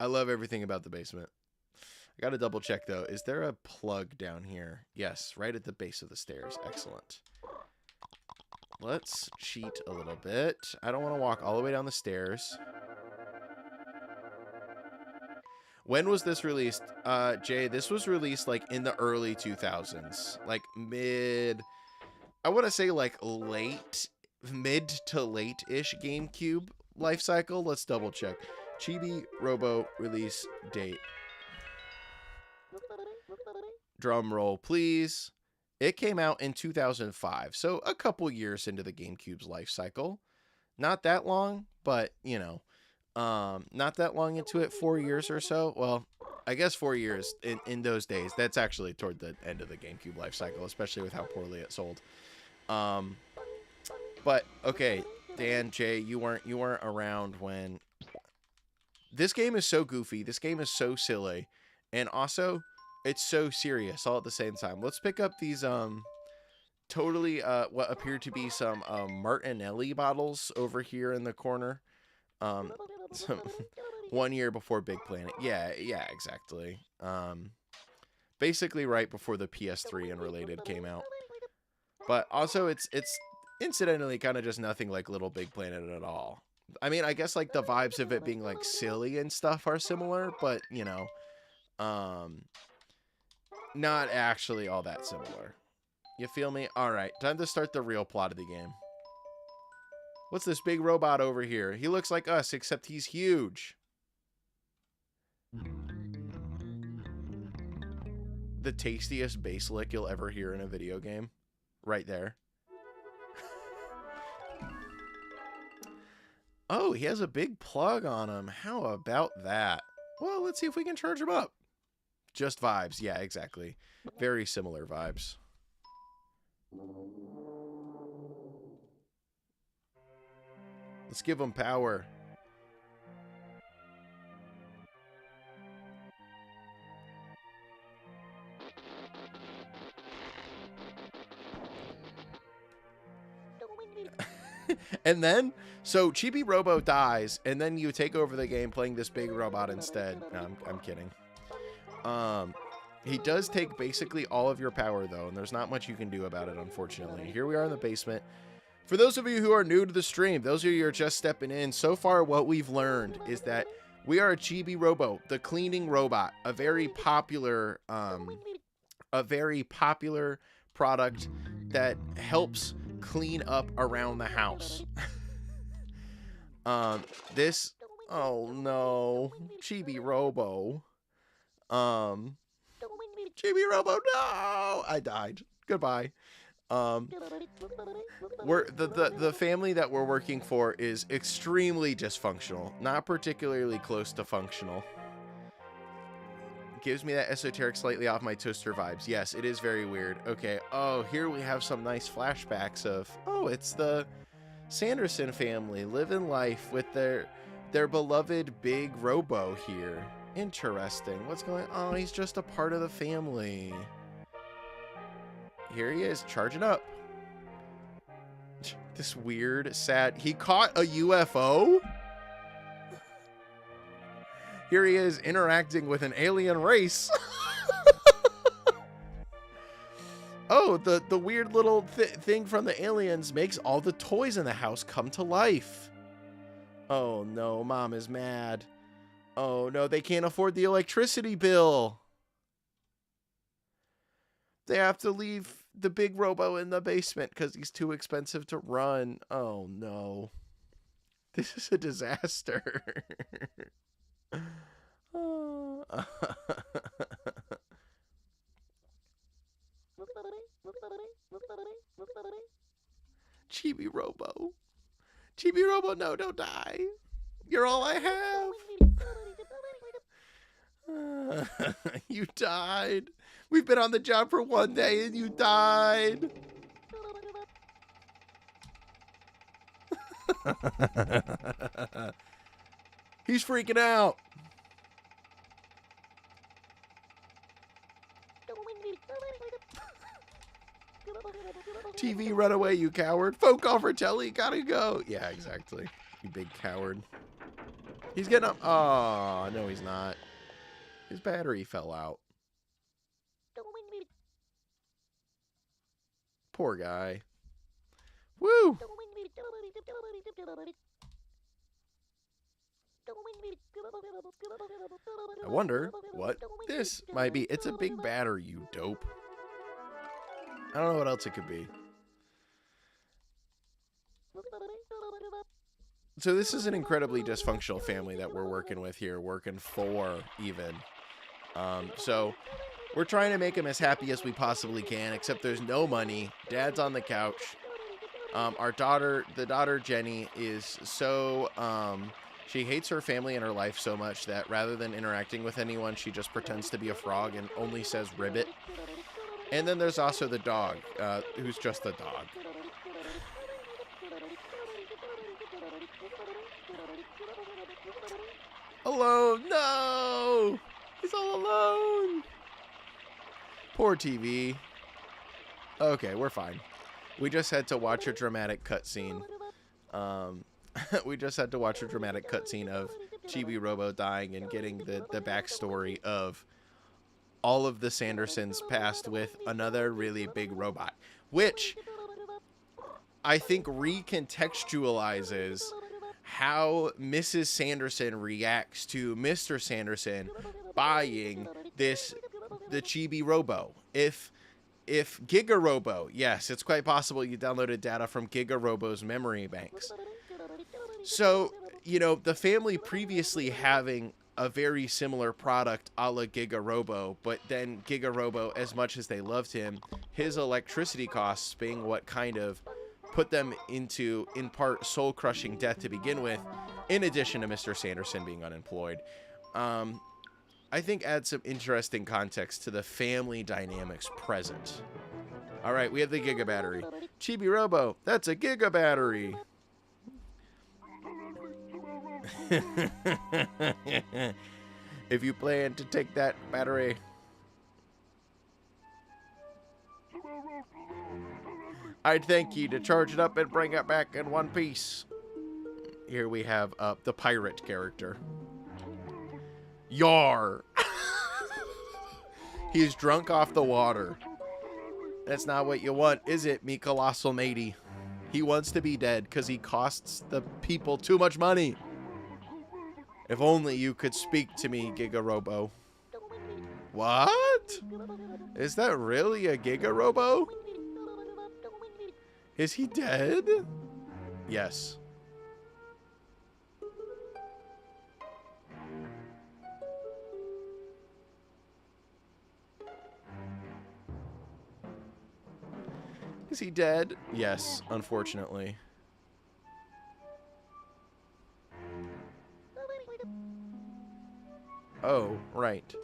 I love everything about the basement. I gotta double check, though. Is there a plug down here? Yes, right at the base of the stairs. Excellent. Let's cheat a little bit. I don't want to walk all the way down the stairs. When was this released? Jay, this was released, like, in the early 2000s. Like, I want to say, like, mid to late-ish GameCube life cycle. Let's double check. Chibi Robo release date. Drum roll, please. It came out in 2005, so a couple years into the GameCube's life cycle. Not that long, but, you know. Not that long into it, 4 years or so. Well, I guess 4 years in those days. That's actually toward the end of the GameCube life cycle, especially with how poorly it sold. But okay, Dan, Jay, you weren't around when this game is so goofy. This game is so silly, and also it's so serious all at the same time. Let's pick up these totally what appear to be some Martinelli bottles over here in the corner. Some 1 year before Big Planet. Yeah, exactly. Basically right before the PS3 and related came out. But also it's incidentally kind of just nothing like Little Big Planet at all. I mean, I guess like the vibes of it being like silly and stuff are similar, but you know, not actually all that similar. You feel me? All right, time to start the real plot of the game. What's this big robot over here? He looks like us, except he's huge. The tastiest bass lick you'll ever hear in a video game. Right there. Oh, he has a big plug on him. How about that? Well, let's see if we can charge him up. Just vibes. Yeah, exactly. Very similar vibes. Let's give him power. And then, so Chibi Robo dies, and then you take over the game playing this big robot instead. No, I'm kidding. He does take basically all of your power, though, and there's not much you can do about it, unfortunately. Here we are in the basement. For those of you who are new to the stream, those of you who are just stepping in, so far what we've learned is that we are a Chibi Robo, the cleaning robot, a very popular product that helps clean up around the house. Oh no, Chibi Robo. Chibi Robo, no! I died. Goodbye. The family that we're working for is extremely dysfunctional, not particularly close to functional. Gives me that esoteric, slightly off my toaster vibes. Yes, it is very weird. Okay. Oh, here we have some nice flashbacks of, oh, it's the Sanderson family living life with their beloved big robo here. Interesting. What's going on? Oh, he's just a part of the family. Here he is, charging up. This weird, sad... He caught a UFO? Here he is, interacting with an alien race. Oh, the weird little thing from the aliens makes all the toys in the house come to life. Oh, no, Mom is mad. Oh, no, they can't afford the electricity bill. They have to leave the big robo in the basement because he's too expensive to run. Oh, no. This is a disaster. Chibi Robo. Chibi Robo, no, don't die. You're all I have. You died. We've been on the job for 1 day and you died. He's freaking out. TV, run away, you coward. Phone call for Telly, gotta go. Yeah, exactly. You big coward. He's getting up. Oh, no, he's not. His battery fell out. Poor guy. Woo! I wonder what this might be. It's a big battery, you dope. I don't know what else it could be. So this is an incredibly dysfunctional family that we're working with here, working for even. So we're trying to make him as happy as we possibly can, except there's no money. Dad's on the couch. The daughter Jenny is so She hates her family and her life so much that rather than interacting with anyone, she just pretends to be a frog and only says ribbit. And then there's also the dog, who's just a dog. Alone! No! He's all alone! Poor TV. Okay, we're fine. We just had to watch a dramatic cutscene. We just had to watch a dramatic cutscene of Chibi Robo dying and getting the backstory of all of the Sandersons past with another really big robot, which I think recontextualizes how Mrs. Sanderson reacts to Mr. Sanderson buying the Chibi Robo. If Giga Robo, yes, it's quite possible you downloaded data from Giga Robo's memory banks. So, you know, the family previously having a very similar product a la Giga Robo, but then Giga Robo, as much as they loved him, his electricity costs being what kind of put them into, in part, soul-crushing death to begin with, in addition to Mr. Sanderson being unemployed, I think adds some interesting context to the family dynamics present. All right, we have the Giga Battery. Chibi Robo, that's a Giga Battery. If you plan to take that battery, I'd thank you to charge it up and bring it back in one piece. Here we have the pirate character. Yar! He's drunk off the water. That's not what you want, is it, me colossal matey? He wants to be dead because he costs the people too much money. If only you could speak to me, Giga Robo. What? Is that really a Giga Robo? Is he dead? Yes. Is he dead? Yes, unfortunately. Oh, right.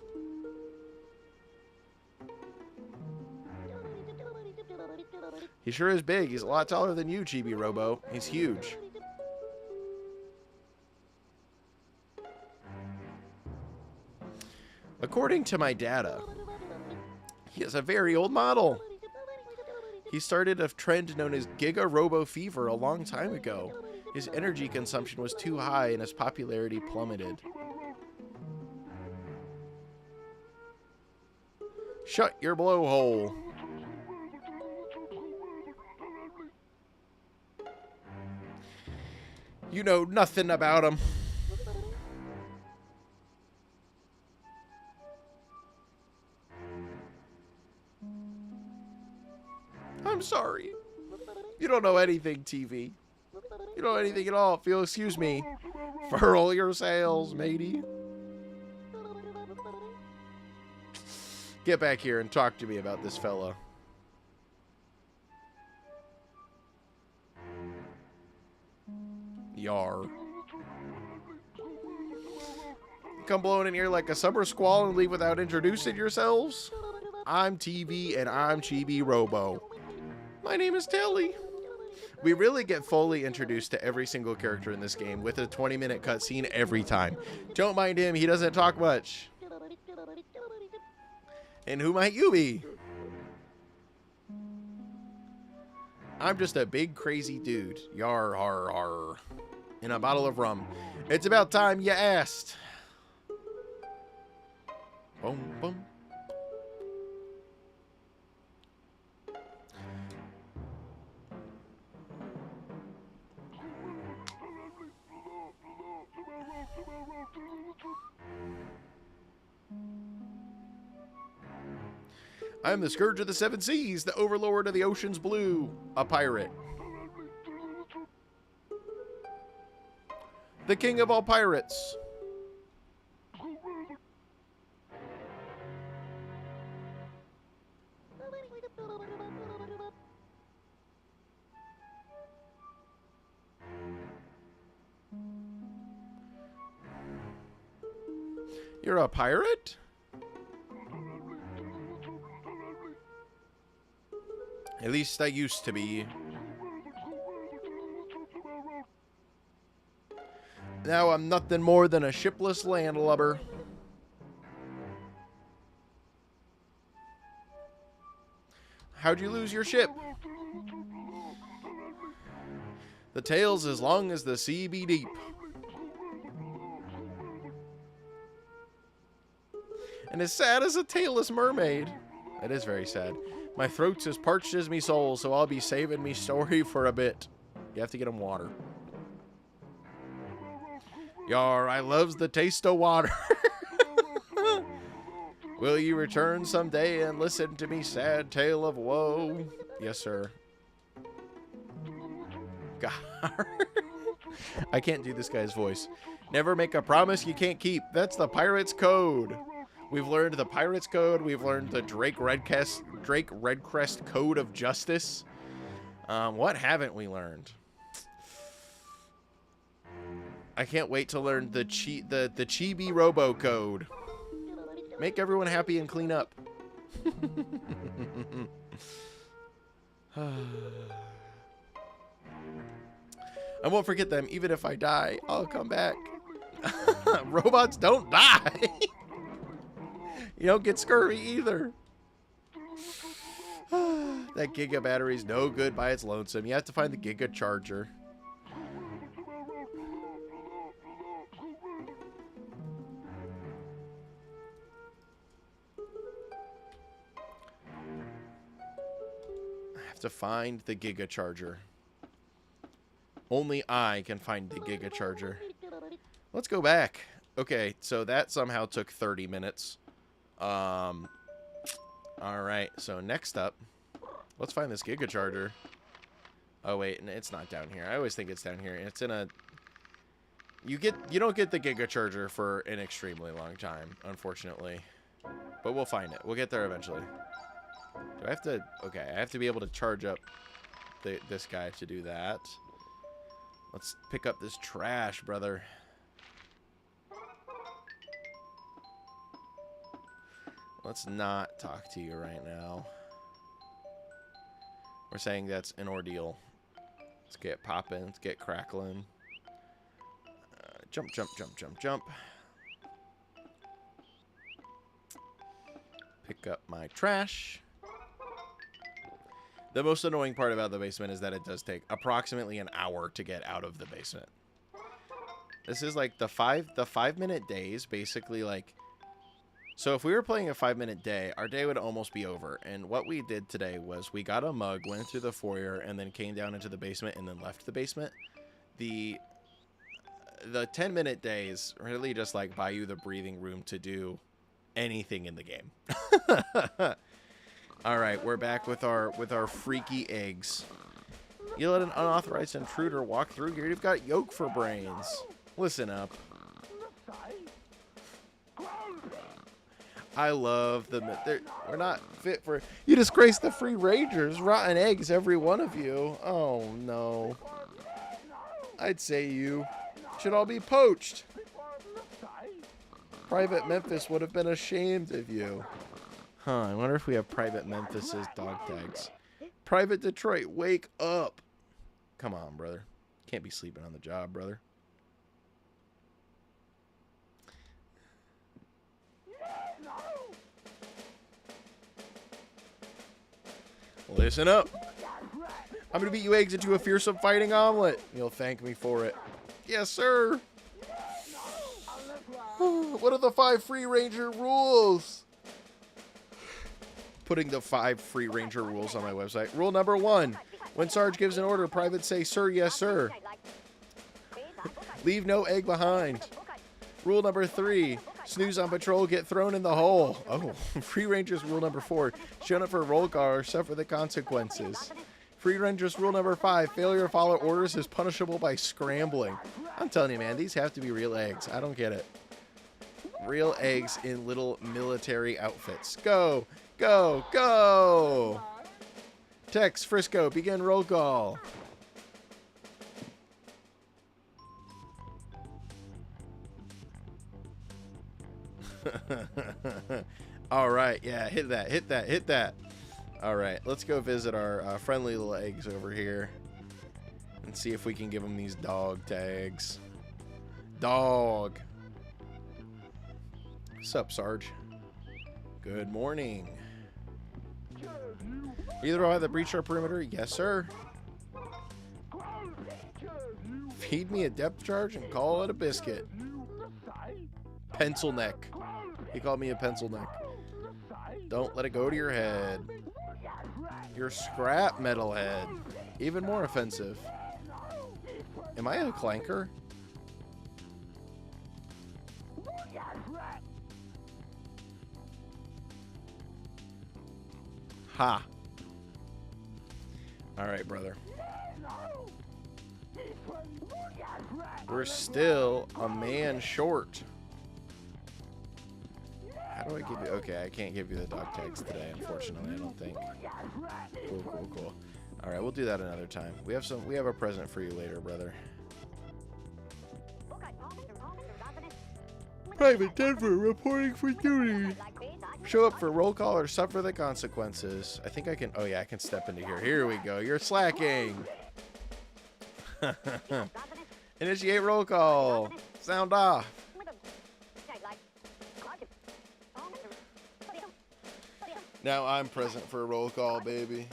He sure is big. He's a lot taller than you, Chibi Robo. He's huge. According to my data, he is a very old model. He started a trend known as Giga Robo Fever a long time ago. His energy consumption was too high and his popularity plummeted. Shut your blowhole. You know nothing about him. I'm sorry. You don't know anything, TV. You don't know anything at all. If you'll excuse me. Furl your sails, matey. Get back here and talk to me about this fella. Yar. Come blowing in here like a summer squall and leave without introducing yourselves? I'm TV and I'm Chibi Robo. My name is Telly. We really get fully introduced to every single character in this game with a 20-minute cutscene every time. Don't mind him, he doesn't talk much. And who might you be? I'm just a big crazy dude. Yar, har, har. In a bottle of rum. It's about time you asked. Boom, boom. I am the Scourge of the Seven Seas, the Overlord of the Ocean's Blue, a pirate. The King of all pirates. You're a pirate? At least I used to be. Now I'm nothing more than a shipless landlubber. How'd you lose your ship? The tale's as long as the sea be deep. And as sad as a tailless mermaid. That is very sad. My throat's as parched as me soul, so I'll be saving me story for a bit. You have to get him water. Yar, I loves the taste of water. Will you return someday and listen to me sad tale of woe? Yes, sir. God. I can't do this guy's voice. Never make a promise you can't keep. That's the pirate's code. We've learned the pirate's code. We've learned the Drake Redcrest code of justice. What haven't we learned? I can't wait to learn the Chibi Robo code. Make everyone happy and clean up. I won't forget them. Even if I die, I'll come back. Robots don't die. You don't get scurvy either. That Giga battery's no good by its lonesome. You have to find the Giga charger. I have to find the Giga charger. Only I can find the Giga charger. Let's go back. Okay, so that somehow took 30 minutes. Alright, so next up, let's find this Giga charger. Oh wait, it's not down here. I always think it's down here. It's in a... You don't get the Giga charger for an extremely long time, unfortunately. But we'll find it. We'll get there eventually. Do I have to... Okay, I have to be able to charge up this guy to do that. Let's pick up this trash, brother. Let's not talk to you right now. We're saying that's an ordeal. Let's get popping. Let's get crackling. Jump, jump, jump, jump, jump. Pick up my trash. The most annoying part about the basement is that it does take approximately an hour to get out of the basement. This is like the 5-minute days, basically like... So if we were playing a 5-minute day, our day would almost be over. And what we did today was we got a mug, went through the foyer, and then came down into the basement and then left the basement. The 10-minute days really just like buy you the breathing room to do anything in the game. All right, we're back with our freaky eggs. You let an unauthorized intruder walk through here. You've got yolk for brains. Listen up. I love them. We're not fit for... You disgrace the free rangers. Rotten eggs, every one of you. Oh, no. I'd say you should all be poached. Private Memphis would have been ashamed of you. Huh, I wonder if we have Private Memphis's dog tags. Private Detroit, wake up. Come on, brother. Can't be sleeping on the job, brother. Listen up. I'm going to beat you eggs into a fearsome fighting omelet. You'll thank me for it. Yes, sir. What are the 5 free ranger rules? Putting the 5 free ranger rules on my website. Rule number 1. When Sarge gives an order, privates say, sir, yes, sir. Leave no egg behind. Rule number 3. Snooze on patrol, get thrown in the hole. Oh, Free Rangers rule number 4. Shown up for roll call or suffer the consequences. Free Rangers rule number 5. Failure to follow orders is punishable by scrambling. I'm telling you, man, these have to be real eggs. I don't get it. Real eggs in little military outfits. Go, go, go! Tex, Frisco, begin roll call. All right, yeah, hit that, hit that, hit that. All right, let's go visit our friendly little eggs over here and see if we can give them these dog tags. Dog. Sup, Sarge? Good morning. Either will have the breach our perimeter? Yes, sir. Feed me a depth charge and call it a biscuit. Pencil neck. He called me a pencil neck. Don't let it go to your head. Your scrap metal head. Even more offensive. Am I a clanker? Ha. Alright, brother. We're still a man short. How do I give you... Okay, I can't give you the dog tags today, unfortunately, I don't think. Cool, cool, cool. Alright, we'll do that another time. We have a present for you later, brother. Private Denver reporting for duty. Show up for roll call or suffer the consequences. I think I can... Oh, yeah, I can step into here. Here we go. You're slacking. Initiate roll call. Sound off. Now I'm present for a roll call, baby.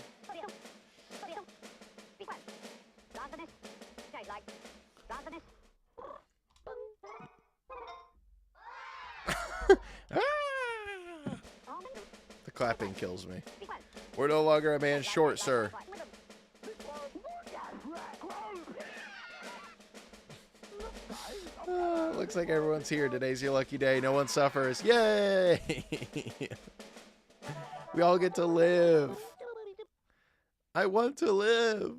The clapping kills me. We're no longer a man short, sir. Looks like everyone's here. Today's your lucky day. No one suffers. Yay! We all get to live. I want to live.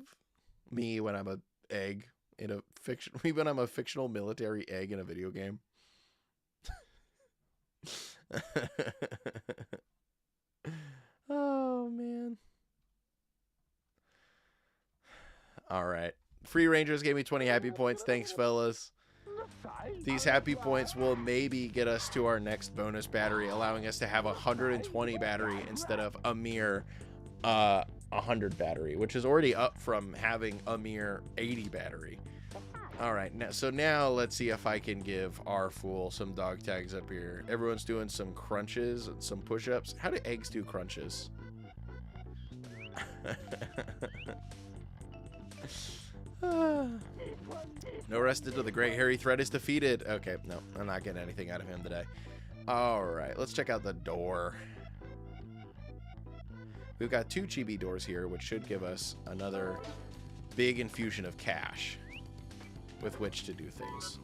Me when I'm a egg in a fiction. Me when I'm a fictional military egg in a video game. Oh man. All right. Free Rangers gave me 20 happy points. Thanks, fellas. These happy points will maybe get us to our next bonus battery, allowing us to have 120 battery instead of a mere 100 battery, which is already up from having a mere 80 battery. All right, so now let's see if I can give our fool some dog tags up here. Everyone's doing some crunches and some push-ups. How do eggs do crunches? No rest until the great hairy threat is defeated. Okay, no, I'm not getting anything out of him today. All right, let's check out the door. We've got 2 chibi doors here, which should give us another big infusion of cash with which to do things.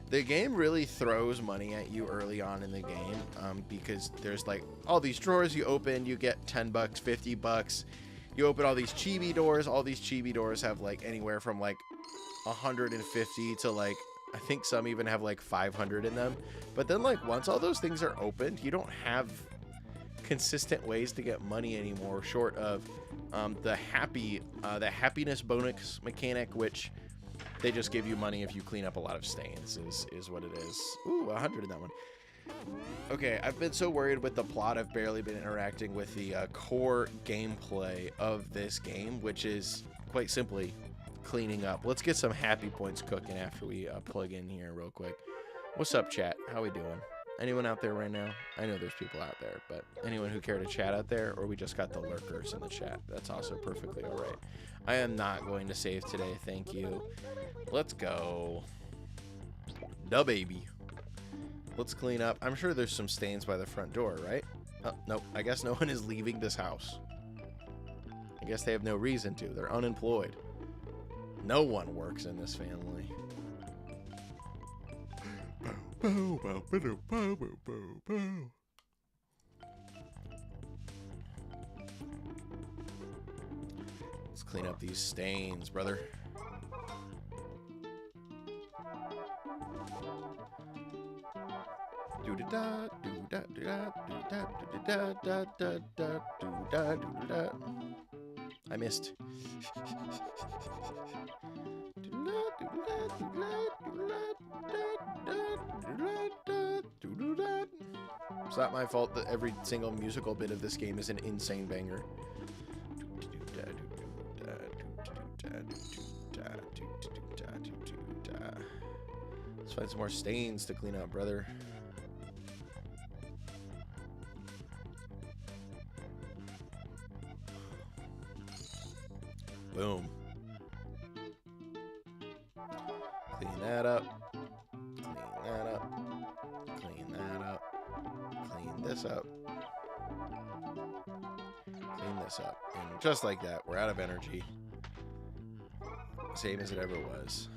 The game really throws money at you early on in the game because there's like all these drawers you open, you get 10 bucks, 50 bucks. You open all these chibi doors. All these chibi doors have like anywhere from like 150 to like, I think some even have like 500 in them. But then like once all those things are opened, you don't have consistent ways to get money anymore short of the happiness bonus mechanic, which they just give you money if you clean up a lot of stains is what it is. Ooh, 100 in that one. Okay, I've been so worried with the plot, I've barely been interacting with the core gameplay of this game, which is quite simply cleaning up. Let's get some happy points cooking after we plug in here real quick. What's up, chat? How we doing? Anyone out there right now? I know there's people out there, but anyone who care to chat out there, or we just got the lurkers in the chat, that's also perfectly all right. I am not going to save today, thank you. Let's go. Da baby. Let's clean up. I'm sure there's some stains by the front door, right? Oh, nope. I guess no one is leaving this house. I guess they have no reason to. They're unemployed. No one works in this family. Let's clean up these stains, brother. I missed. It's not my fault that every single musical bit of this game is an insane banger. Let's find some more stains to clean up, brother. Boom. Clean that up. Clean that up. Clean that up. Clean this up. Clean this up. And just like that, we're out of energy. Same as it ever was.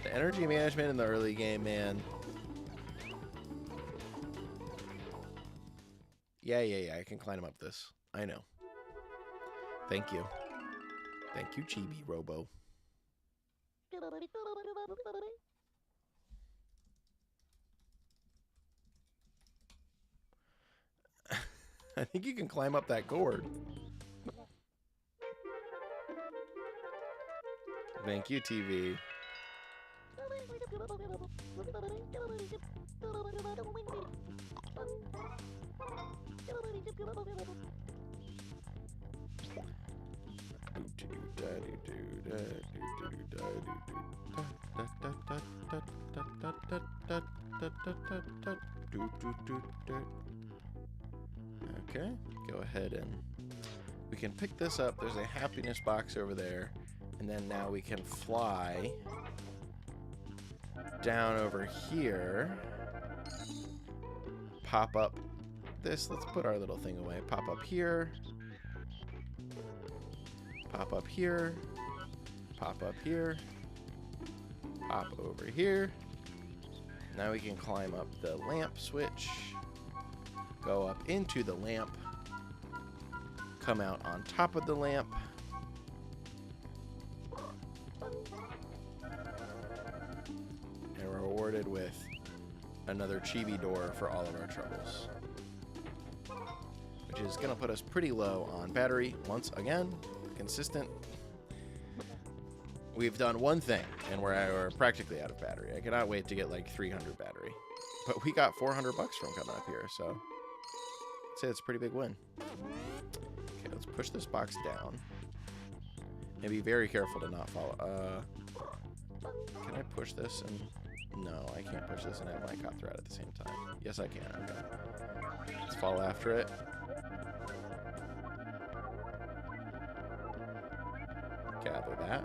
The energy management in the early game, man. Yeah, I can climb up this. I know. Thank you. Thank you, Chibi Robo. I think you can climb up that gourd. Thank you, TV. Okay, go ahead and we can pick this up. There's a happiness box over there. And then now we can fly down over here. Pop up this. Let's put our little thing away. Pop up here. Pop up here. Pop up here. Pop over here. Now we can climb up the lamp switch. Go up into the lamp. Come out on top of the lamp. And we're rewarded with another chibi door for all of our troubles. Which is going to put us pretty low on battery once again. Consistent. We've done one thing, and we're practically out of battery. I cannot wait to get like 300 battery. But we got 400 bucks from coming up here, so I'd say it's a pretty big win. Okay, let's push this box down. And be very careful to not fall. Can I push this and... No, I can't push this and have my cop thread at the same time. Yes, I can. Okay. Let's fall after it. Gather that.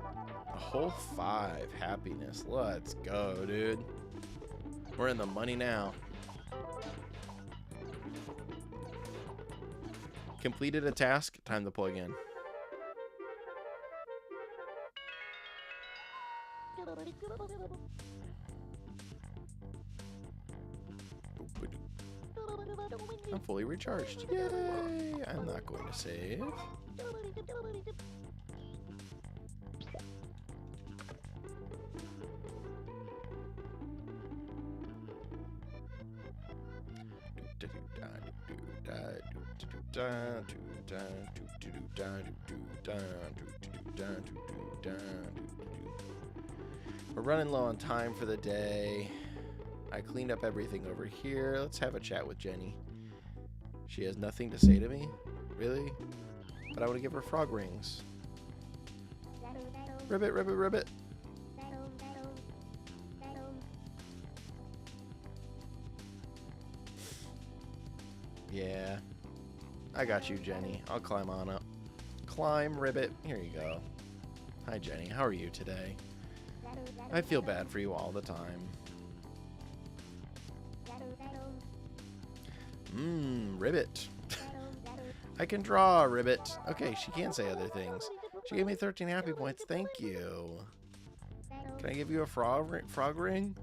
A whole 5 happiness. Let's go, dude. We're in the money now. Completed a task. Time to plug in. I'm fully recharged. Yay! I'm not going to save. We're running low on time for the day. I cleaned up everything over here. Let's have a chat with Jenny. She has nothing to say to me? Really? But I want to give her frog rings. Ribbit, ribbit, ribbit. Yeah. I got you, Jenny. I'll climb on up. Climb, ribbit. Here you go. Hi, Jenny. How are you today? I feel bad for you all the time. Ribbit. I can draw, Ribbit. Okay, she can say other things. She gave me 13 happy points. Thank you. Can I give you a frog ring?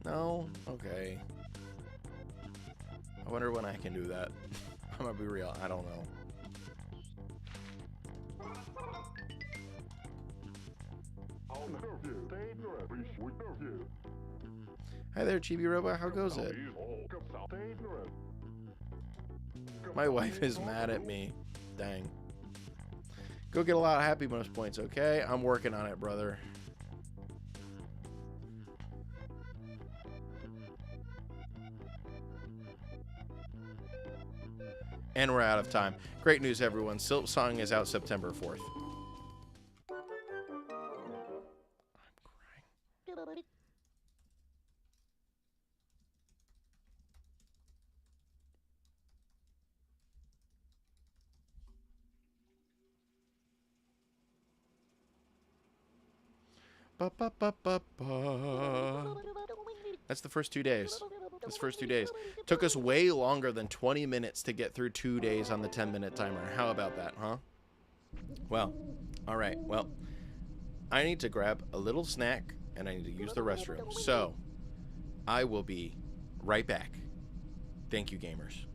No? Okay. I wonder when I can do that. I'm gonna be real. I don't know. Hi there, Chibi Robo. How goes it? My wife is mad at me. Dang. Go get a lot of happy bonus points, okay? I'm working on it, brother. And we're out of time. Great news, everyone. Silksong is out September 4th. I'm crying. Ba, ba, ba, ba, ba. That's the first 2 days. This first 2 days. Took us way longer than 20 minutes to get through 2 days on the 10-minute timer. How about that, huh? Well, all right. Well, I need to grab a little snack and I need to use the restroom. So, I will be right back. Thank you, gamers.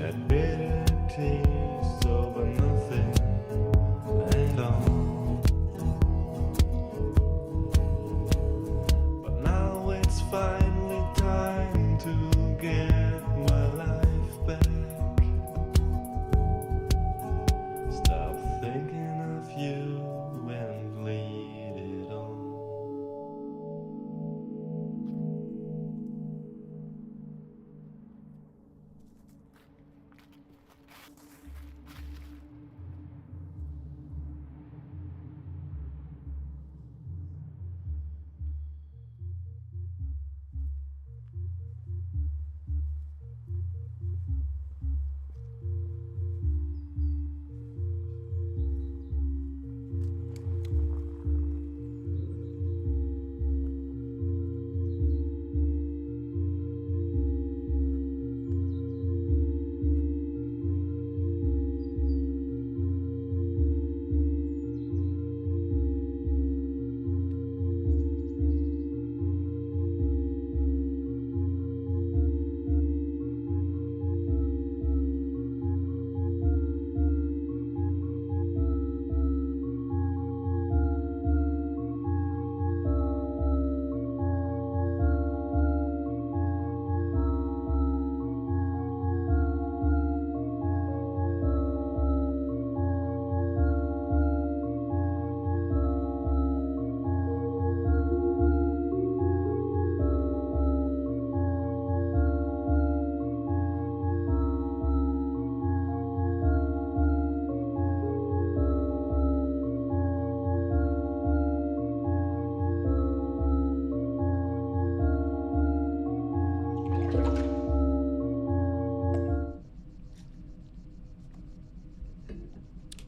That bitter taste over nothing at all. But now it's finally time to get my life back. Stop thinking of you and lead it on.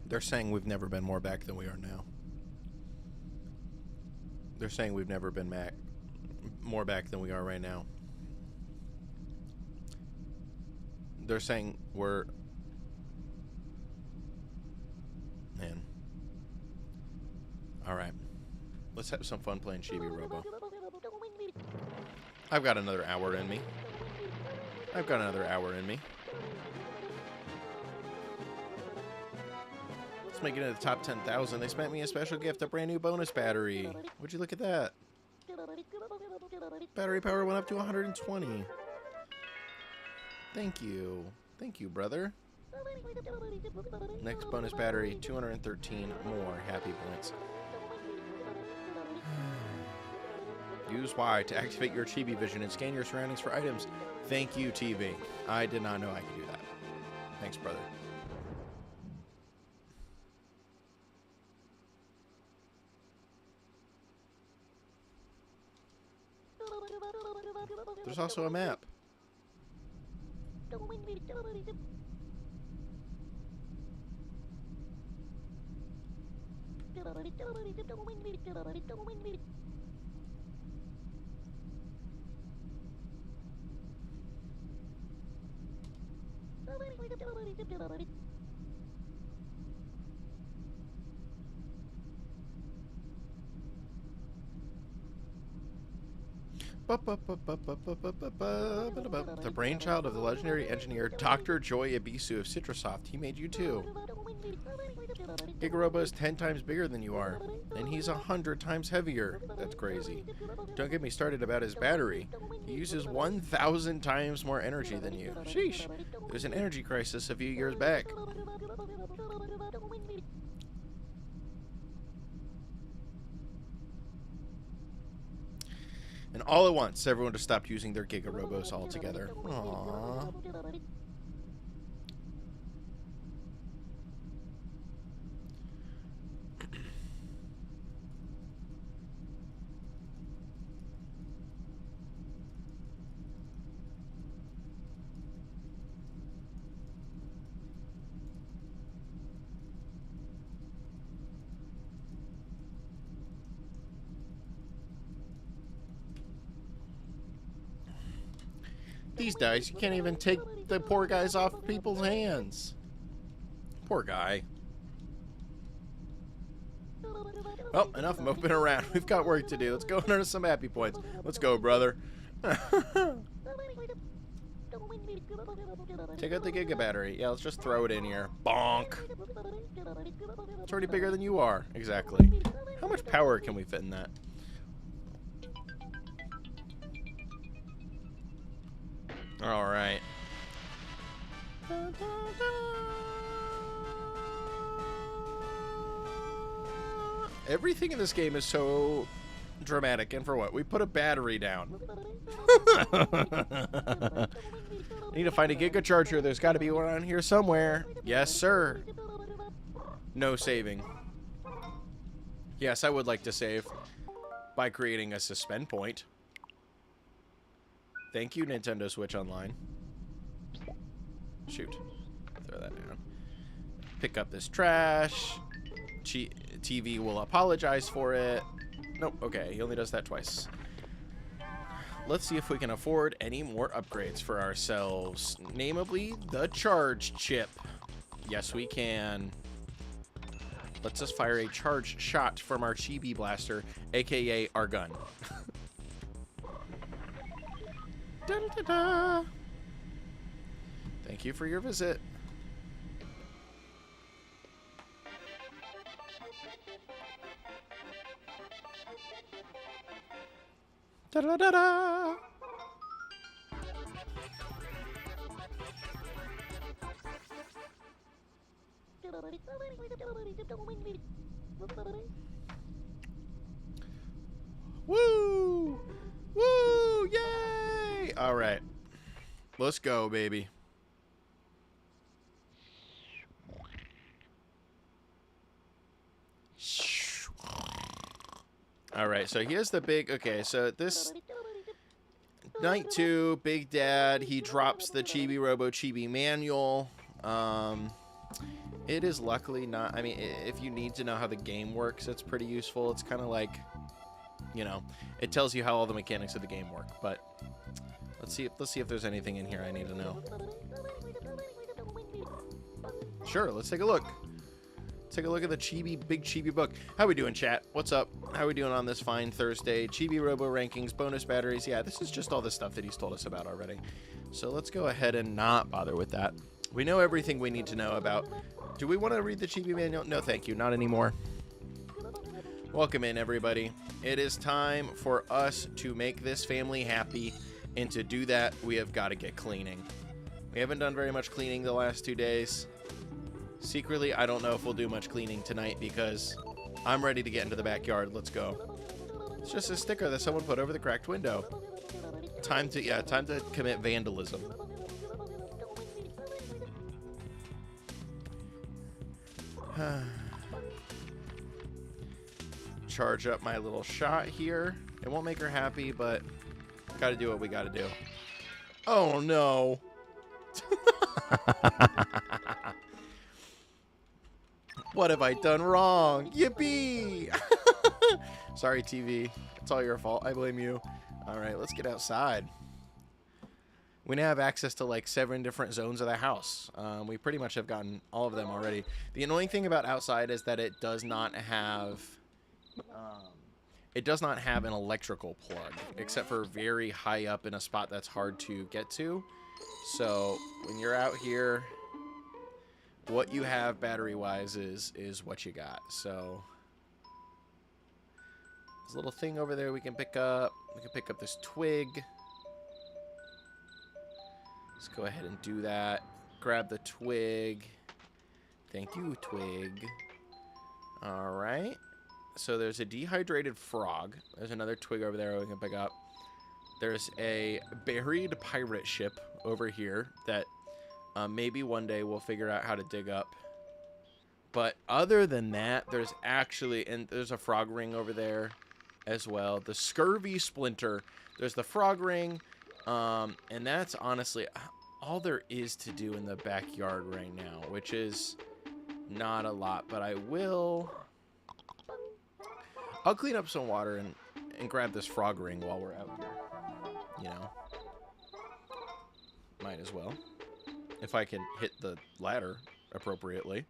They're saying we've never been more back than we are now. They're saying we've never been more back than we are right now. They're saying we're... Man. Alright. Let's have some fun playing Chibi Robo. I've got another hour in me. Let's make it into the top 10,000. They sent me a special gift, a brand new bonus battery. Would you look at that? Battery power went up to 120. Thank you. Thank you, brother. Next bonus battery, 213 more happy points. Use Y to activate your Chibi vision and scan your surroundings for items. Thank you, TV. I did not know I could do that. Thanks, brother. There's also a map. The brainchild of the legendary engineer Dr. Joy Abisu of Citrosoft. He made you too. Giga Robo is 10 times bigger than you are, and he's 100 times heavier. That's crazy. Don't get me started about his battery. He uses 1,000 times more energy than you. Sheesh. There was an energy crisis a few years back. And all at once, everyone just stopped using their Giga Robos altogether. Aww. These dice, you can't even take the poor guys off people's hands. Poor guy. Well, enough moping around. We've got work to do. Let's go and earn some happy points. Let's go, brother. Take out the Giga battery. Yeah, let's just throw it in here. Bonk. It's already bigger than you are. Exactly. How much power can we fit in that? All right. Everything in this game is so dramatic. And for what? We put a battery down. I need to find a Giga charger. There's got to be one around here somewhere. Yes, sir. No saving. Yes, I would like to save by creating a suspend point. Thank you, Nintendo Switch Online. Shoot. Throw that down. Pick up this trash. TV will apologize for it. Nope, okay, he only does that twice. Let's see if we can afford any more upgrades for ourselves. Namely, the charge chip. Yes, we can. Let's just fire a charge shot from our Chibi Blaster, aka our gun. Da -da -da -da. Thank you for your visit. Da -da -da -da. Woo! Woo! Yay! All right. Let's go, baby. All right, so here's the big... Okay, so this... Night 2, Big Dad, he drops the Chibi Robo Chibi manual. It is luckily not... I mean, if you need to know how the game works, it's pretty useful. It's kind of like, you know, it tells you how all the mechanics of the game work. But let's see if there's anything in here I need to know. Sure, let's take a look. Take a look at the big Chibi book. How we doing, chat? What's up? How we doing on this fine Thursday? Chibi Robo rankings, bonus batteries. Yeah, this is just all the stuff that he's told us about already. So let's go ahead and not bother with that. We know everything we need to know about. Do we want to read the Chibi manual? No, thank you. Not anymore. Welcome in, everybody. It is time for us to make this family happy. And to do that, we have got to get cleaning. We haven't done very much cleaning the last 2 days. Secretly, I don't know if we'll do much cleaning tonight because I'm ready to get into the backyard. Let's go. It's just a sticker that someone put over the cracked window. Time to commit vandalism. Charge up my little shot here. It won't make her happy, but gotta do what we gotta do. Oh no. What have I done wrong? Yippee! Sorry, TV. It's all your fault. I blame you. All right, let's get outside. We now have access to like 7 different zones of the house. We pretty much have gotten all of them already. The annoying thing about outside is that it does not have an electrical plug, except for very high up in a spot that's hard to get to. So when you're out here, what you have battery-wise is what you got. So there's a little thing over there we can pick up. We can pick up this twig. Let's go ahead and do that. Grab the twig. Thank you, twig. All right. So there's a dehydrated frog. There's another twig over there we can pick up. There's a buried pirate ship over here that maybe one day we'll figure out how to dig up. But other than that, there's a frog ring over there as well. The scurvy splinter. There's the frog ring. And that's honestly all there is to do in the backyard right now, which is not a lot. But I'll clean up some water and grab this frog ring while we're out here. You know. Might as well. If I can hit the ladder appropriately.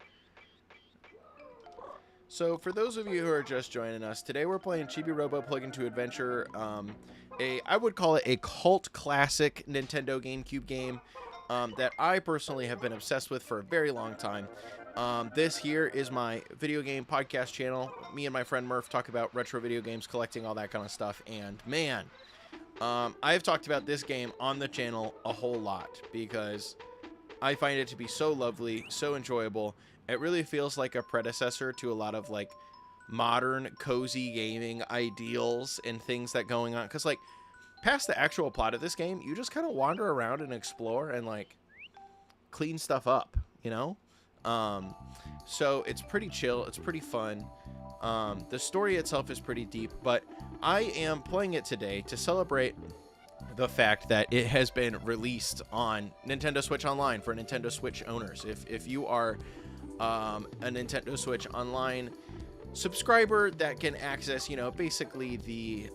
So, for those of you who are just joining us, today we're playing Chibi Robo Plug Into Adventure. I would call it a cult classic Nintendo GameCube game that I personally have been obsessed with for a very long time. This here is my video game podcast channel. Me and my friend Murph talk about retro video games, collecting, all that kind of stuff. And man, I've talked about this game on the channel a whole lot because I find it to be so lovely, so enjoyable. It really feels like a predecessor to a lot of like modern cozy gaming ideals and things that going on. Because like past the actual plot of this game, you just kind of wander around and explore and like clean stuff up, you know? So it's pretty chill. It's pretty fun. The story itself is pretty deep, but I am playing it today to celebrate the fact that it has been released on Nintendo Switch Online for Nintendo Switch owners. If you are a Nintendo Switch Online subscriber that can access, you know, basically the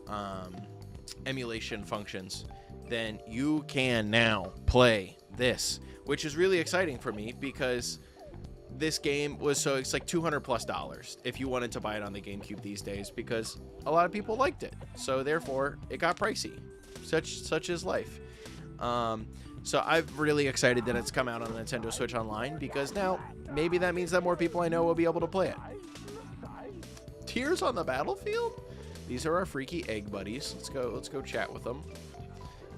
emulation functions, then you can now play this, which is really exciting for me because this game was it's like $200+ if you wanted to buy it on the GameCube these days, because a lot of people liked it, so therefore it got pricey. Such is life. So I'm really excited that it's come out on Nintendo Switch Online, because now maybe that means that more people I know will be able to play it. Tears on the Battlefield? These are our freaky egg buddies. Let's go chat with them.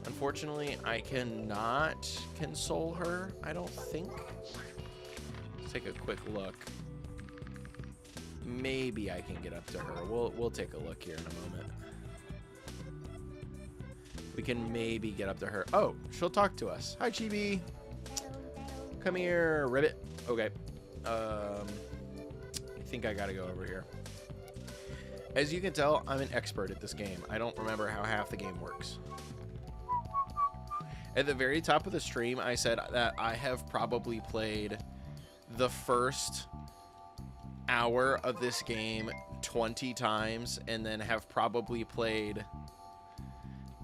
Unfortunately, I cannot console her, I don't think. Let's take a quick look. Maybe I can get up to her. We'll take a look here in a moment. We can maybe get up to her. Oh, she'll talk to us. Hi, Chibi. Come here, Ribbit. Okay. I think I gotta go over here. As you can tell, I'm an expert at this game. I don't remember how half the game works. At the very top of the stream, I said that I have probably played the first hour of this game 20 times, and then have probably played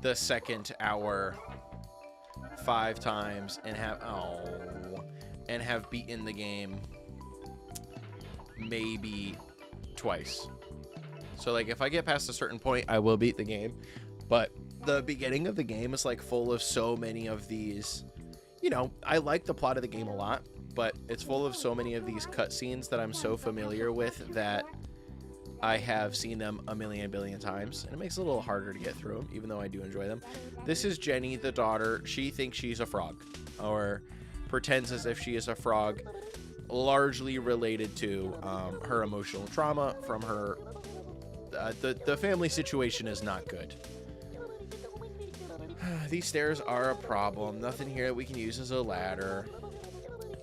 the second hour 5 times, and have beaten the game maybe twice. So like if I get past a certain point, I will beat the game, but the beginning of the game is like full of so many of these, you know, I like the plot of the game a lot, but it's full of so many of these cutscenes that I'm so familiar with that I have seen them a million billion times, and it makes it a little harder to get through them, even though I do enjoy them. This is Jenny, the daughter. She thinks she's a frog, or pretends as if she is a frog, largely related to her emotional trauma from her. The family situation is not good. These stairs are a problem. Nothing here that we can use as a ladder.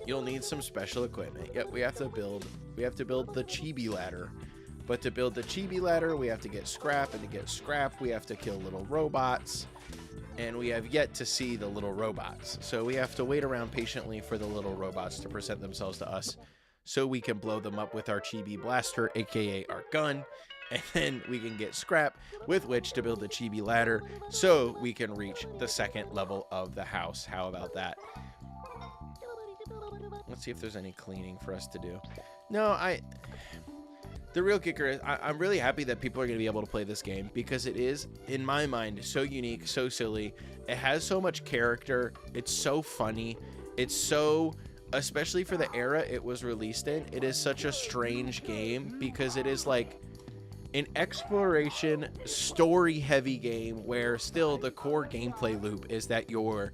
You'll need some special equipment. Yep, we have to build the Chibi ladder. But to build the Chibi ladder, we have to get scrap, and to get scrap, we have to kill little robots. And we have yet to see the little robots. So we have to wait around patiently for the little robots to present themselves to us, so we can blow them up with our Chibi blaster, aka our gun. And then we can get scrap with which to build the Chibi ladder, so we can reach the second level of the house. How about that? Let's see if there's any cleaning for us to do. No, the real kicker is I'm really happy that people are going to be able to play this game, because it is, in my mind, so unique, so silly. It has so much character. It's so funny. It's so, especially for the era it was released in, it is such a strange game, because it is like an exploration, story-heavy game where still the core gameplay loop is that you're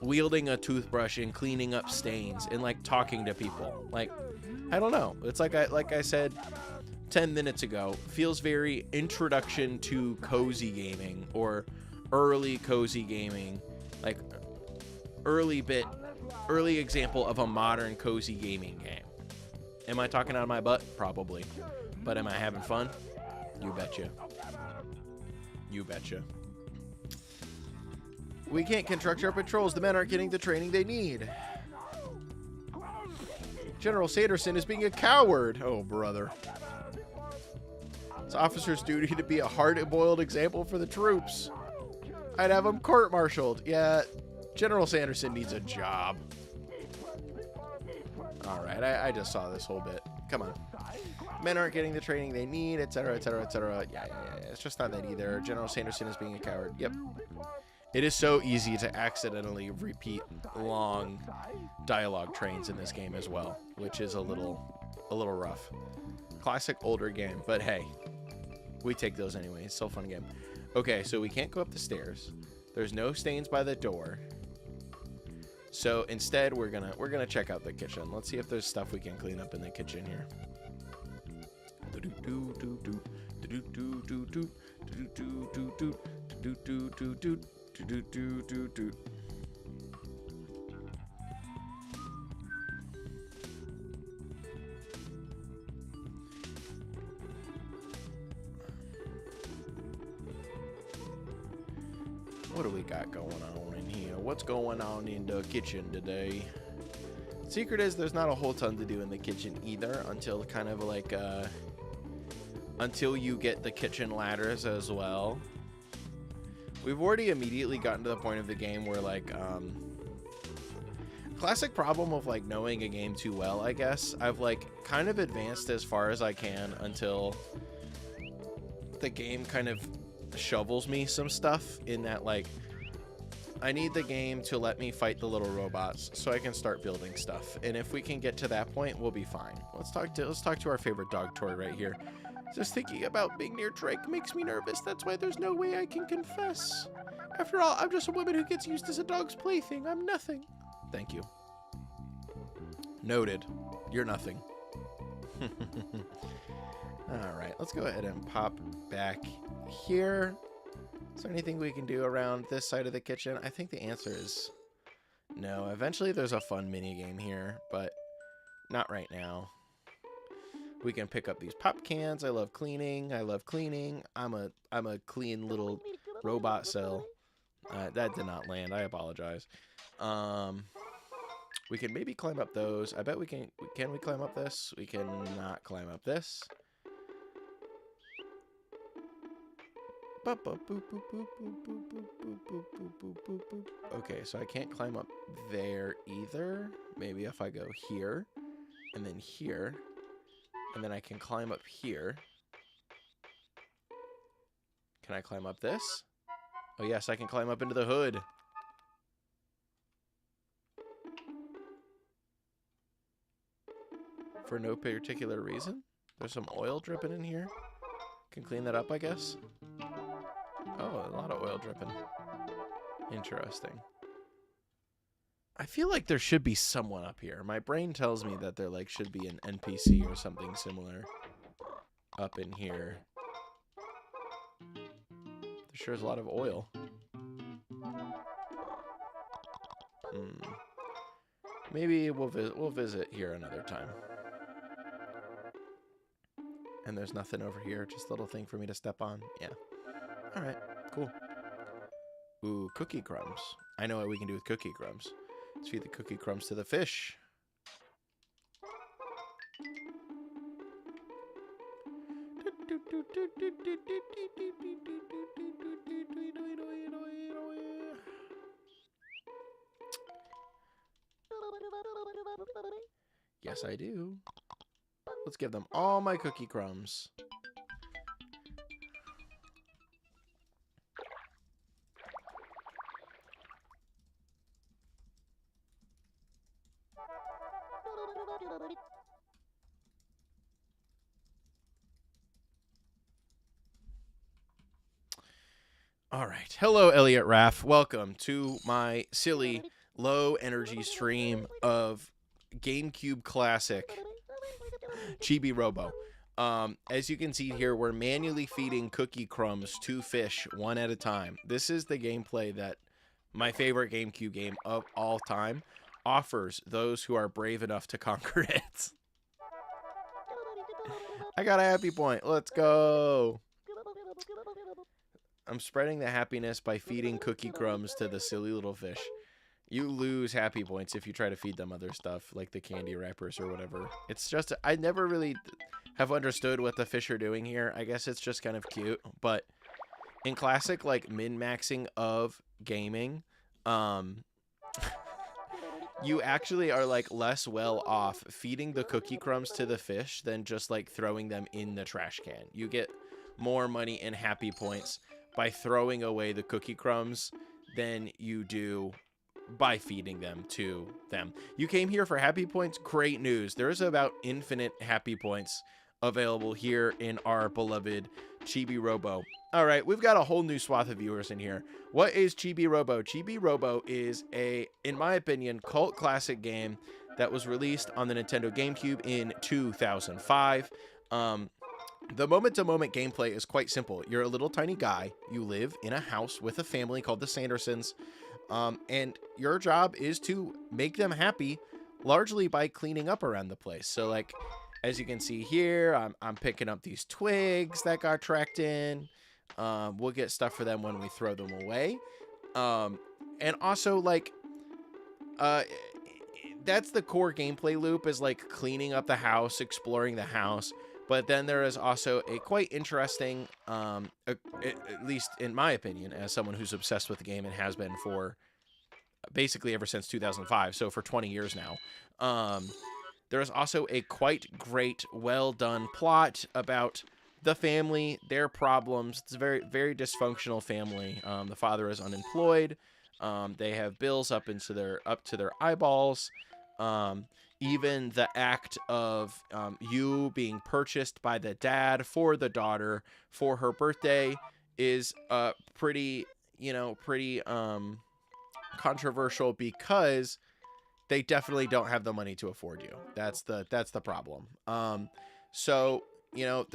wielding a toothbrush and cleaning up stains and like talking to people. Like, I don't know. It's like I said 10 minutes ago, feels very introduction to cozy gaming, or early cozy gaming, like early example of a modern cozy gaming game. Am I talking out of my butt? Probably. But am I having fun? You betcha. You betcha. We can't construct our patrols. The men aren't getting the training they need. General Sanderson is being a coward. Oh, brother. It's officer's duty to be a hard-boiled example for the troops. I'd have him court-martialed. Yeah, General Sanderson needs a job. All right, I just saw this whole bit. Come on. Men aren't getting the training they need, etc., etc., etc. Yeah. It's just not that either. General Sanderson is being a coward. Yep. It is so easy to accidentally repeat long dialogue trains in this game as well, which is a little rough. Classic older game, but hey, we take those anyway. It's still a fun game. Okay, so we can't go up the stairs. There's no stains by the door. So instead, we're gonna check out the kitchen. Let's see if there's stuff we can clean up in the kitchen here. What do we got going on in here? What's going on in the kitchen today? Secret is there's not a whole ton to do in the kitchen either until kind of like until you get the kitchen ladders as well. We've already immediately gotten to the point of the game where like classic problem of like knowing a game too well, I guess. I've like kind of advanced as far as I can until the game kind of shovels me some stuff in that like I need the game to let me fight the little robots so I can start building stuff, and if we can get to that point, we'll be fine. Let's talk to our favorite dog toy right here. Just thinking about being near Drake makes me nervous. That's why there's no way I can confess. After all, I'm just a woman who gets used as a dog's plaything. I'm nothing. Thank you. Noted. You're nothing. Alright, let's go ahead and pop back here. Is there anything we can do around this side of the kitchen? I think the answer is no. Eventually there's a fun mini game here, but not right now. We can pick up these pop cans. I love cleaning. I'm a clean little robot cell. That did not land. I apologize. We can maybe climb up those. I bet we can. Can we climb up this? We cannot climb up this. Okay, so I can't climb up there either. Maybe if I go here, and then here, and then I can climb up here. Can I climb up this? Oh yes, I can climb up into the hood. For no particular reason. There's some oil dripping in here. Can clean that up, I guess. Oh, a lot of oil dripping. Interesting. I feel like there should be someone up here. My brain tells me that there like should be an NPC or something similar up in here. There sure is a lot of oil. Maybe we'll visit here another time. And there's nothing over here, just a little thing for me to step on. Yeah. Alright, cool. Ooh, cookie crumbs. I know what we can do with cookie crumbs. Let's feed the cookie crumbs to the fish. Yes, I do. Let's give them all my cookie crumbs. All right. Hello, Elliot Raff. Welcome to my silly, low-energy stream of GameCube classic Chibi Robo. As you can see here, we're manually feeding cookie crumbs to fish one at a time. This is the gameplay that my favorite GameCube game of all time offers those who are brave enough to conquer it. I got a happy point. Let's go. I'm spreading the happiness by feeding cookie crumbs to the silly little fish. You lose happy points if you try to feed them other stuff, like the candy wrappers or whatever. It's just, I never really have understood what the fish are doing here. I guess it's just kind of cute. But in classic, like, min-maxing of gaming, you actually are like less well off feeding the cookie crumbs to the fish than just like throwing them in the trash can. You get more money and happy points by throwing away the cookie crumbs than you do by feeding them to them. You came here for happy points. Great news. There's about infinite happy points available here in our beloved Chibi Robo. All right, we've got a whole new swath of viewers in here. What is Chibi Robo? Chibi Robo is a, in my opinion, cult classic game that was released on the Nintendo GameCube in 2005. The moment-to-moment gameplay is quite simple. You're a little tiny guy. You live in a house with a family called the Sandersons. And your job is to make them happy, largely by cleaning up around the place. So, like, as you can see here, I'm picking up these twigs that got tracked in. We'll get stuff for them when we throw them away. And also, like, that's the core gameplay loop, is like cleaning up the house, exploring the house. But then there is also a quite interesting, at least in my opinion, as someone who's obsessed with the game and has been for basically ever since 2005, so for 20 years now. There is also a quite great, well-done plot about the family, their problems. It's a very, very dysfunctional family. The father is unemployed. They have bills up to their eyeballs. Even the act of you being purchased by the dad for the daughter for her birthday is pretty controversial, because they definitely don't have the money to afford you. That's the problem. So, you know,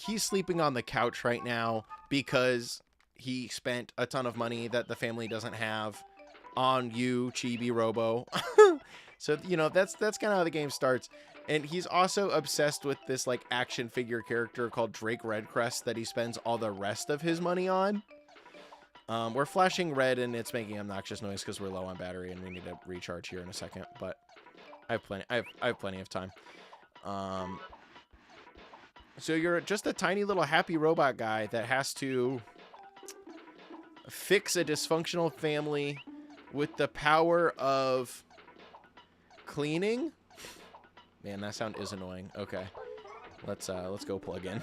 he's sleeping on the couch right now because he spent a ton of money that the family doesn't have on you, Chibi Robo. So, you know, that's kind of how the game starts. And he's also obsessed with this, like, action figure character called Drake Redcrest that he spends all the rest of his money on. We're flashing red and it's making obnoxious noise because we're low on battery and we need to recharge here in a second. But I have plenty of time. So you're just a tiny little happy robot guy that has to fix a dysfunctional family with the power of cleaning. Man, that sound is annoying. Okay, let's go plug in.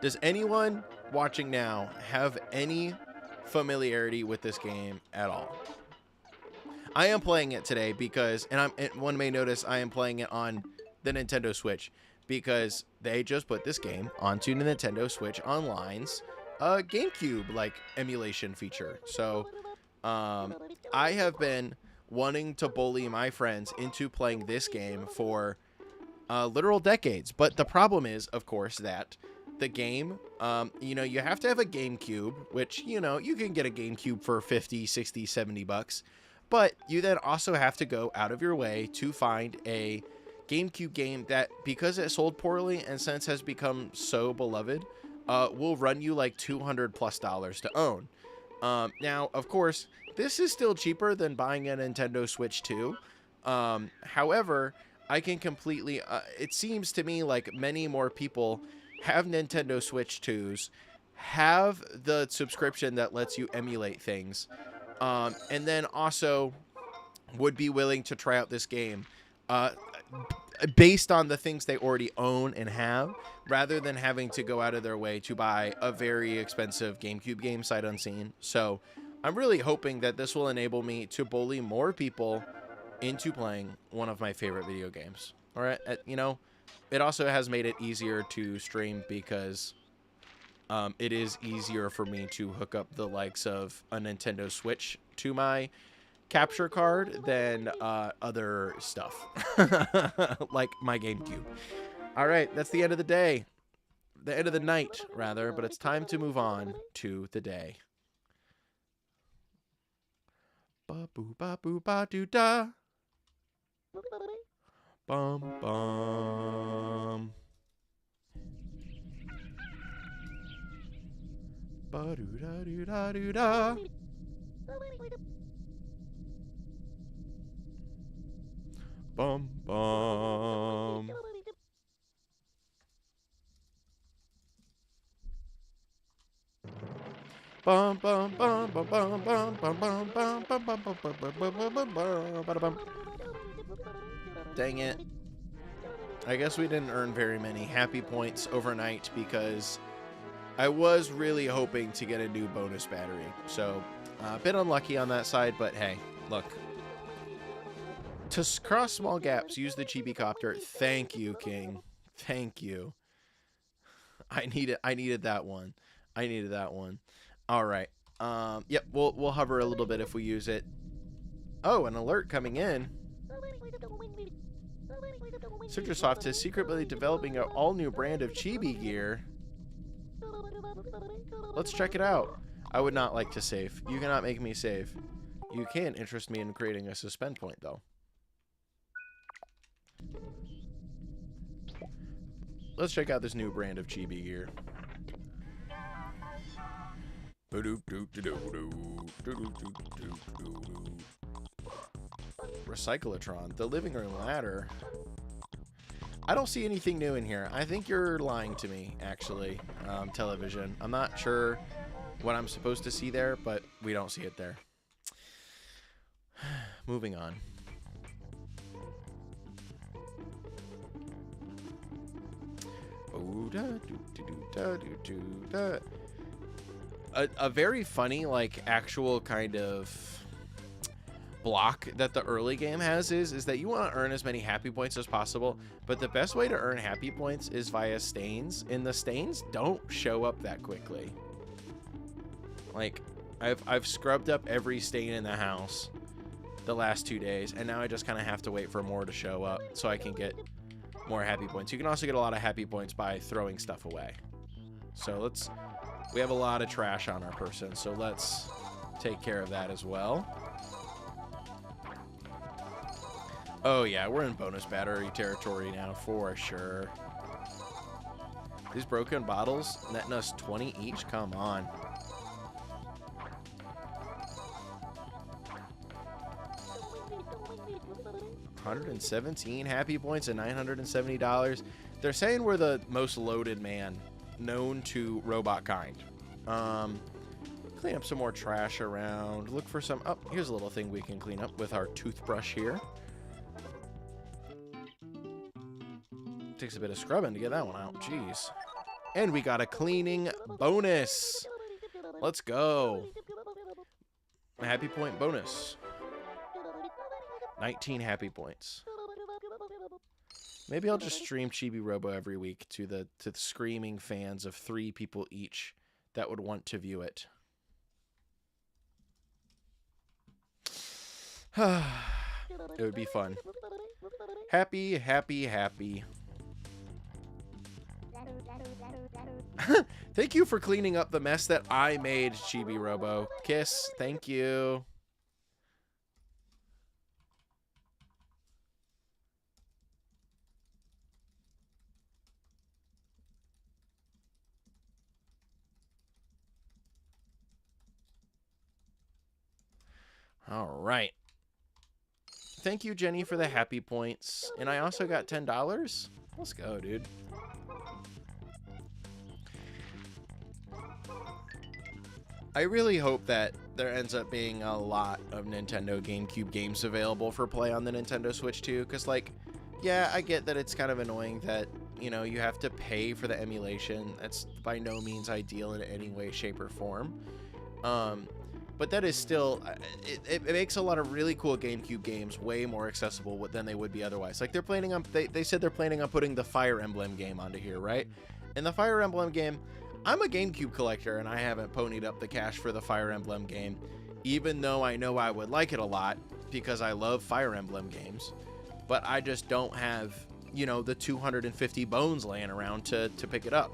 Does anyone watching now have any familiarity with this game at all? I am playing it today because, and one may notice I am playing it on the Nintendo Switch because they just put this game onto the Nintendo Switch Online's GameCube like emulation feature. So I have been wanting to bully my friends into playing this game for literal decades. But the problem is, of course, that the game, you know, you have to have a GameCube, which, you know, you can get a GameCube for 50, 60, 70 bucks. But you then also have to go out of your way to find a GameCube game that, because it sold poorly and since has become so beloved, will run you like $200+ to own. Now, of course, this is still cheaper than buying a Nintendo Switch 2. However, I can completely, it seems to me like many more people have Nintendo Switch 2s, have the subscription that lets you emulate things, and then also would be willing to try out this game based on the things they already own and have, rather than having to go out of their way to buy a very expensive GameCube game sight unseen. So I'm really hoping that this will enable me to bully more people into playing one of my favorite video games. All right, you know, it also has made it easier to stream because it is easier for me to hook up the likes of a Nintendo Switch to my capture card than other stuff like my GameCube. All right, that's the end of the day, the end of the night rather, but it's time to move on to the day. Ba boo ba boo ba doo da. Bum bum. Ba doo da doo da doo da. Bum bum. Bum bum bum bum bum bum bum bum bum bum bum bum bum bum bum bum bum. Dang it. I guess we didn't earn very many happy points overnight because I was really hoping to get a new bonus battery. So, a bit unlucky on that side, but hey, look. To cross small gaps, use the Chibi Copter. Thank you, King. Thank you. I needed that one. I needed that one. All right. Yep, we'll hover a little bit if we use it. Oh, an alert coming in. Citrosoft is secretly developing an all-new brand of Chibi gear. Let's check it out. I would not like to save. You cannot make me save. You can interest me in creating a suspend point, though. Let's check out this new brand of Chibi gear. Recyclotron, the living room ladder. I don't see anything new in here. I think you're lying to me, actually, television. I'm not sure what I'm supposed to see there, but we don't see it there. Moving on. A very funny, like, actual kind of block that the early game has is that you want to earn as many happy points as possible, but the best way to earn happy points is via stains, and the stains don't show up that quickly. Like, I've scrubbed up every stain in the house the last 2 days, and now I just kind of have to wait for more to show up so I can get more happy points. You can also get a lot of happy points by throwing stuff away. So we have a lot of trash on our person, so let's take care of that as well. Oh yeah, we're in bonus battery territory now for sure. These broken bottles netting us 20 each? Come on. $117 happy points and $970. They're saying we're the most loaded man known to robot kind. Clean up some more trash around. Look for some... Oh, here's a little thing we can clean up with our toothbrush here. Takes a bit of scrubbing to get that one out. Jeez. And we got a cleaning bonus. Let's go. A happy point bonus. 19 happy points. Maybe I'll just stream Chibi Robo every week to the screaming fans of 3 people each that would want to view it. It would be fun. Happy, happy, happy. Thank you for cleaning up the mess that I made, Chibi Robo. Kiss, thank you. All right. Thank you, Jenny, for the happy points. And I also got $10. Let's go, dude. I really hope that there ends up being a lot of Nintendo GameCube games available for play on the Nintendo Switch too, because, like, yeah, I get that it's kind of annoying that, you know, you have to pay for the emulation. That's by no means ideal in any way, shape, or form. But that is still, it makes a lot of really cool GameCube games way more accessible than they would be otherwise. Like, they're planning on, they said they're planning on putting the Fire Emblem game onto here, right? And the Fire Emblem game, I'm a GameCube collector, and I haven't ponied up the cash for the Fire Emblem game, even though I know I would like it a lot because I love Fire Emblem games. But I just don't have, you know, the 250 bones laying around to pick it up.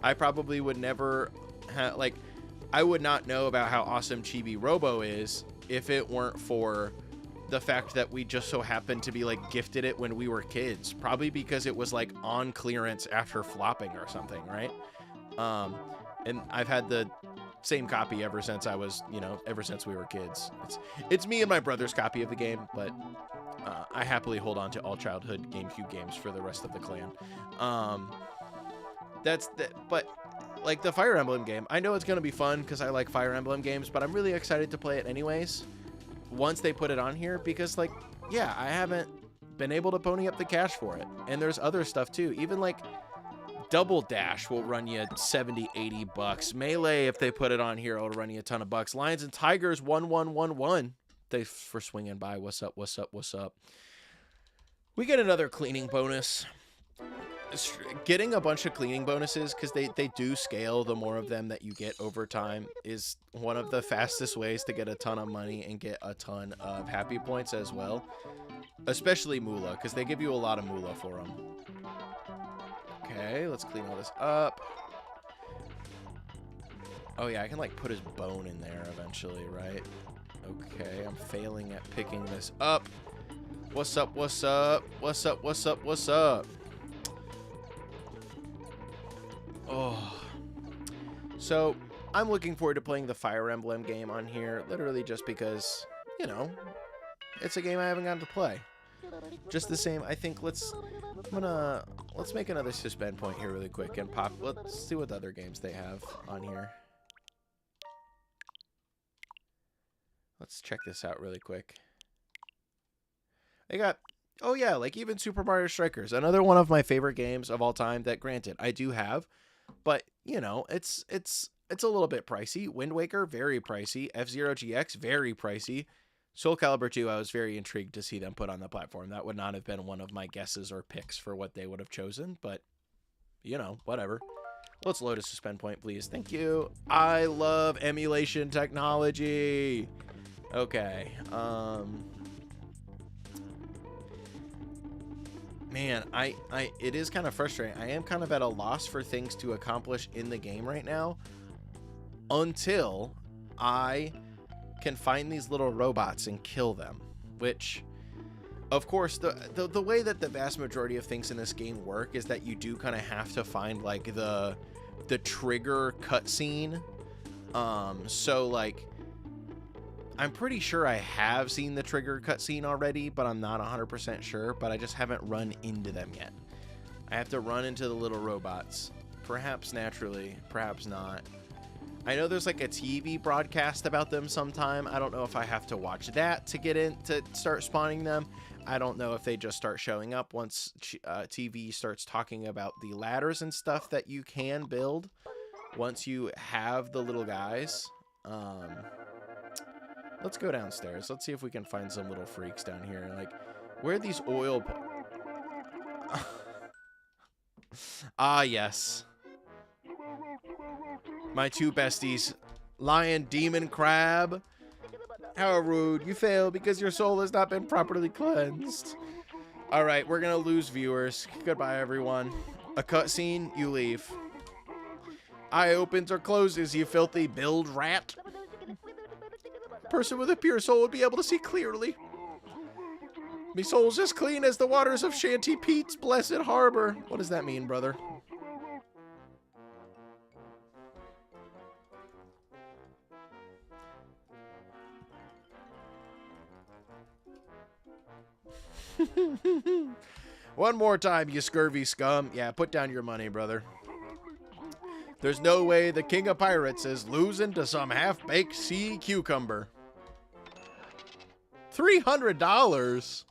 I probably would never have, like, I would not know about how awesome Chibi Robo is if it weren't for the fact that we just so happened to be, like, gifted it when we were kids. Probably because it was, like, on clearance after flopping or something, right? And I've had the same copy ever since I was, you know, ever since we were kids. It's me and my brother's copy of the game, but I happily hold on to all childhood GameCube games for the rest of the clan. But like the Fire Emblem game. I know it's going to be fun because I like Fire Emblem games, but I'm really excited to play it anyways once they put it on here because, like, yeah, I haven't been able to pony up the cash for it. And there's other stuff too. Even like Double Dash will run you 70, 80 bucks. Melee, if they put it on here, it'll run you a ton of bucks. Lions and Tigers, 1111. Thanks for swinging by. What's up? What's up? What's up? We get another cleaning bonus. Getting a bunch of cleaning bonuses, because they do scale, the more of them that you get over time, is one of the fastest ways to get a ton of money and get a ton of happy points as well. Especially moolah, because they give you a lot of moolah for them. Okay, let's clean all this up. Oh yeah, I can like put his bone in there eventually, right? Okay, I'm failing at picking this up. What's up, what's up? What's up, what's up, what's up? Oh. So, I'm looking forward to playing the Fire Emblem game on here, literally just because, you know, it's a game I haven't gotten to play. Just the same, I think let's make another suspend point here really quick and pop. Let's see what other games they have on here. Let's check this out really quick. They got, oh yeah, like even Super Mario Strikers, another one of my favorite games of all time that, granted, I do have, but you know, it's a little bit pricey. Wind Waker, very pricey. F-Zero GX, very pricey. Soul Calibur 2, I was very intrigued to see them put on the platform. That would not have been one of my guesses or picks for what they would have chosen, but, you know, whatever. Let's load a suspend point, please. Thank you. I love emulation technology. Okay. Man, it is kind of frustrating. I am kind of at a loss for things to accomplish in the game right now until I can find these little robots and kill them, which, of course, the way that the vast majority of things in this game work is that you do kind of have to find like the trigger cutscene. So like, I'm pretty sure I have seen the trigger cutscene already, but I'm not 100% sure, but I just haven't run into them yet. I have to run into the little robots, perhaps naturally, perhaps not. I know there's like a TV broadcast about them sometime. I don't know if I have to watch that to get in to start spawning them. I don't know if they just start showing up once TV starts talking about the ladders and stuff that you can build once you have the little guys. Let's go downstairs. Let's see if we can find some little freaks down here. Like, where are these oil... Ah, yes. My two besties, Lion, Demon, Crab. How rude. You fail because your soul has not been properly cleansed. Alright, we're gonna lose viewers. Goodbye, everyone. A cutscene, you leave. Eye opens or closes, you filthy build rat. Person with a pure soul would be able to see clearly. Me soul's as clean as the waters of Shanty Pete's blessed harbor. What does that mean, brother? One more time, you scurvy scum. Yeah, put down your money, brother. There's no way the king of pirates is losing to some half-baked sea cucumber. $300?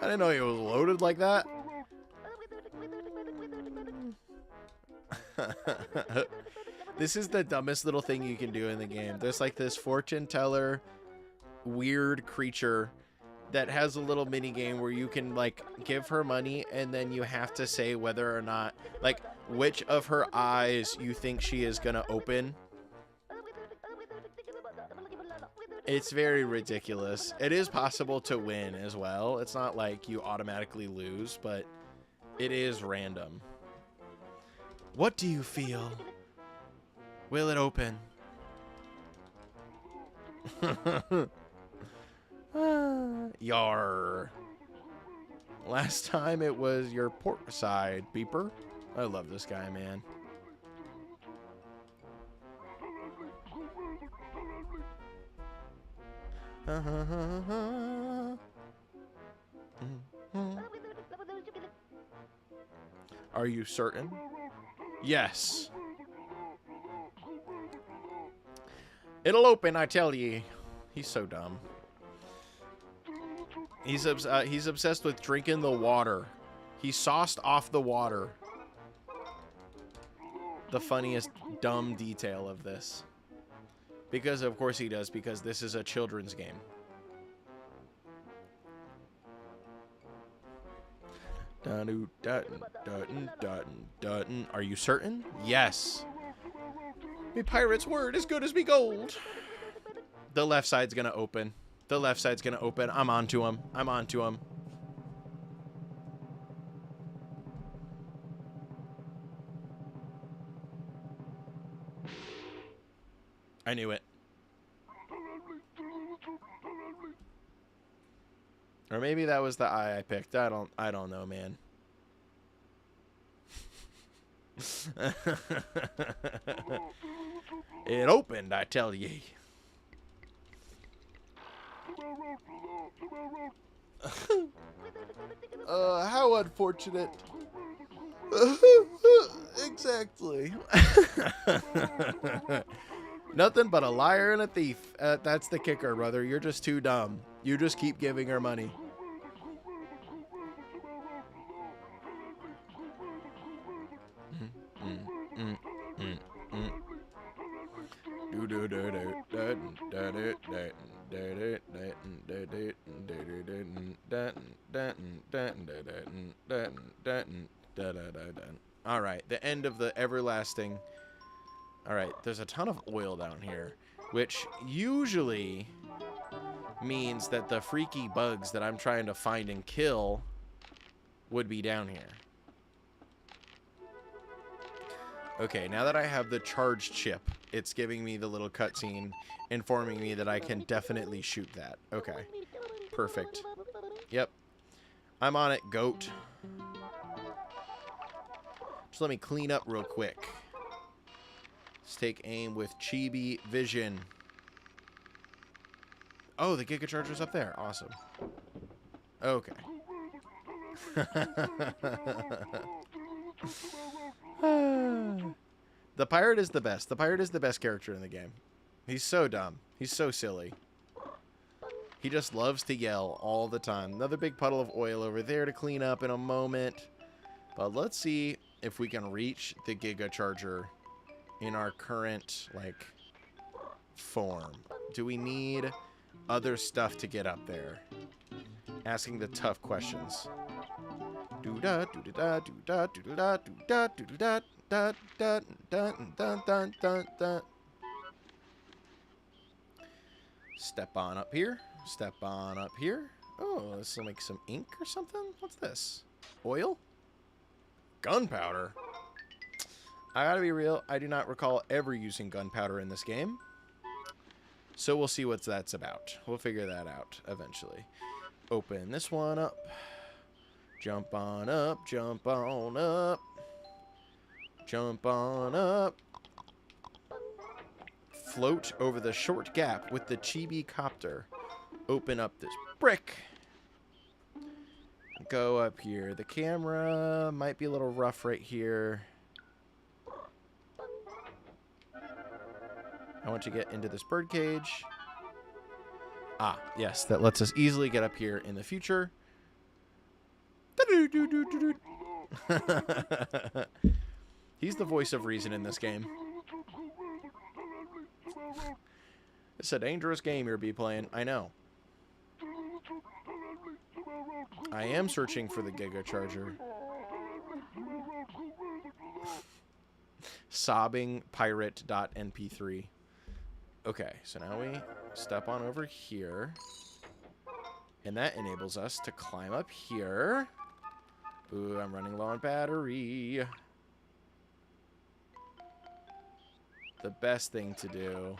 I didn't know he was loaded like that. This is the dumbest little thing you can do in the game. There's like this fortune teller weird creature that has a little mini game where you can like give her money and then you have to say whether or not, like, which of her eyes you think she is gonna open. It's very ridiculous. It is possible to win as well. It's not like you automatically lose, but it is random. What do you feel? Will it open? Yar. Last time it was your port side, beeper. I love this guy, man. Are you certain? Yes. It'll open, I tell ye. He's so dumb. He's obsessed with drinking the water. He sauced off the water. The funniest dumb detail of this. Because of course he does, because this is a children's game. Are you certain? Yes. Me pirate's word as good as me gold. The left side's gonna open. The left side's gonna open. I'm onto him. I'm onto him. I knew it. Or maybe that was the eye I picked. I don't know, man. It opened, I tell ye. How unfortunate. Exactly. Nothing but a liar and a thief. That's the kicker, brother. You're just too dumb. You just keep giving her money. All right, the end of the everlasting. All right, there's a ton of oil down here, which usually means that the freaky bugs that I'm trying to find and kill would be down here. Okay, now that I have the charged chip, it's giving me the little cutscene informing me that I can definitely shoot that. Okay, perfect. Yep, I'm on it, goat. Just let me clean up real quick. Let's take aim with Chibi Vision. Oh, the Giga Charger's up there. Awesome. Okay. The pirate is the best. The pirate is the best character in the game. He's so dumb. He's so silly. He just loves to yell all the time. Another big puddle of oil over there to clean up in a moment. But let's see if we can reach the Giga Charger in our current, like, form. Do we need other stuff to get up there? Asking the tough questions. Do-da, do-da, do-da, do-da, do-da, do-da, da, da, da, da, da, da, da. Step on up here. Step on up here. Oh, this will make some ink or something? What's this? Oil? Gunpowder? I gotta be real, I do not recall ever using gunpowder in this game. So we'll see what that's about. We'll figure that out eventually. Open this one up. Jump on up, jump on up. Jump on up. Float over the short gap with the Chibi Copter. Open up this brick. Go up here. The camera might be a little rough right here. I want to get into this birdcage. Ah, yes, that lets us easily get up here in the future. He's the voice of reason in this game. It's a dangerous game you'll be playing. I know. I am searching for the Giga Charger. Sobbing pirate.mp3. Okay, so now we step on over here. And that enables us to climb up here. Ooh, I'm running low on battery. The best thing to do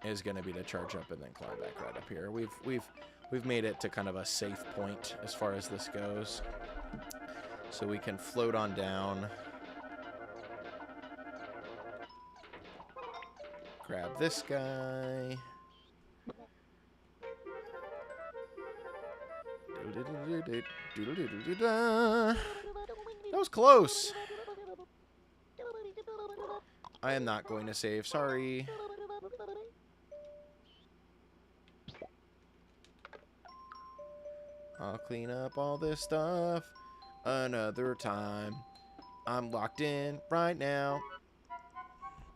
is going to be to charge up and then climb back right up here. We've made it to kind of a safe point as far as this goes. So we can float on down. Grab this guy. That was close. I am not going to save. Sorry. I'll clean up all this stuff another time. I'm locked in right now.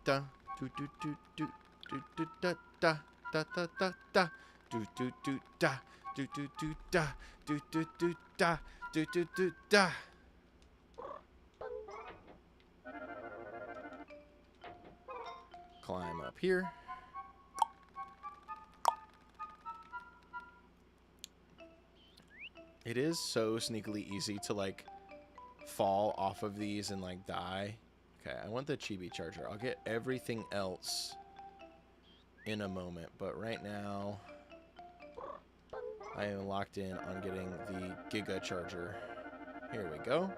Da do do do do do do da da da da da da do do do da do do do da do do do da do do do da. Climb up here. It is so sneakily easy to like fall off of these and like die. Okay, I want the Chibi charger. I'll get everything else in a moment, but right now I am locked in on getting the Giga charger. Here we go.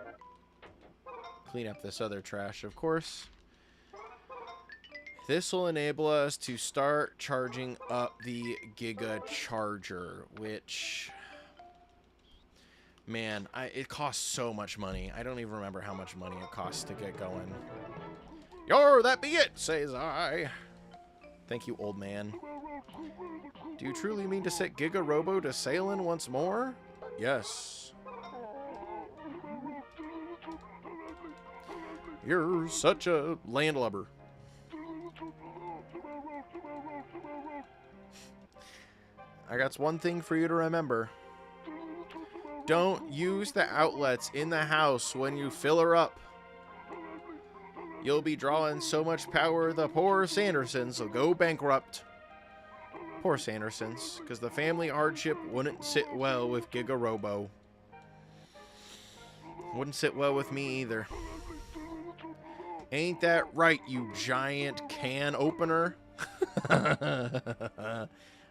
Clean up this other trash, of course. This will enable us to start charging up the Giga charger, which, man, it costs so much money. I don't even remember how much money it costs to get going. Yar, that be it, says I. Thank you, old man. Do you truly mean to set Giga Robo to sailing once more? Yes. You're such a landlubber. I got one thing for you to remember. Don't use the outlets in the house when you fill her up. You'll be drawing so much power the poor Sandersons will go bankrupt. Poor Sandersons, because the family hardship wouldn't sit well with Giga Robo. Wouldn't sit well with me either. Ain't that right, you giant can opener?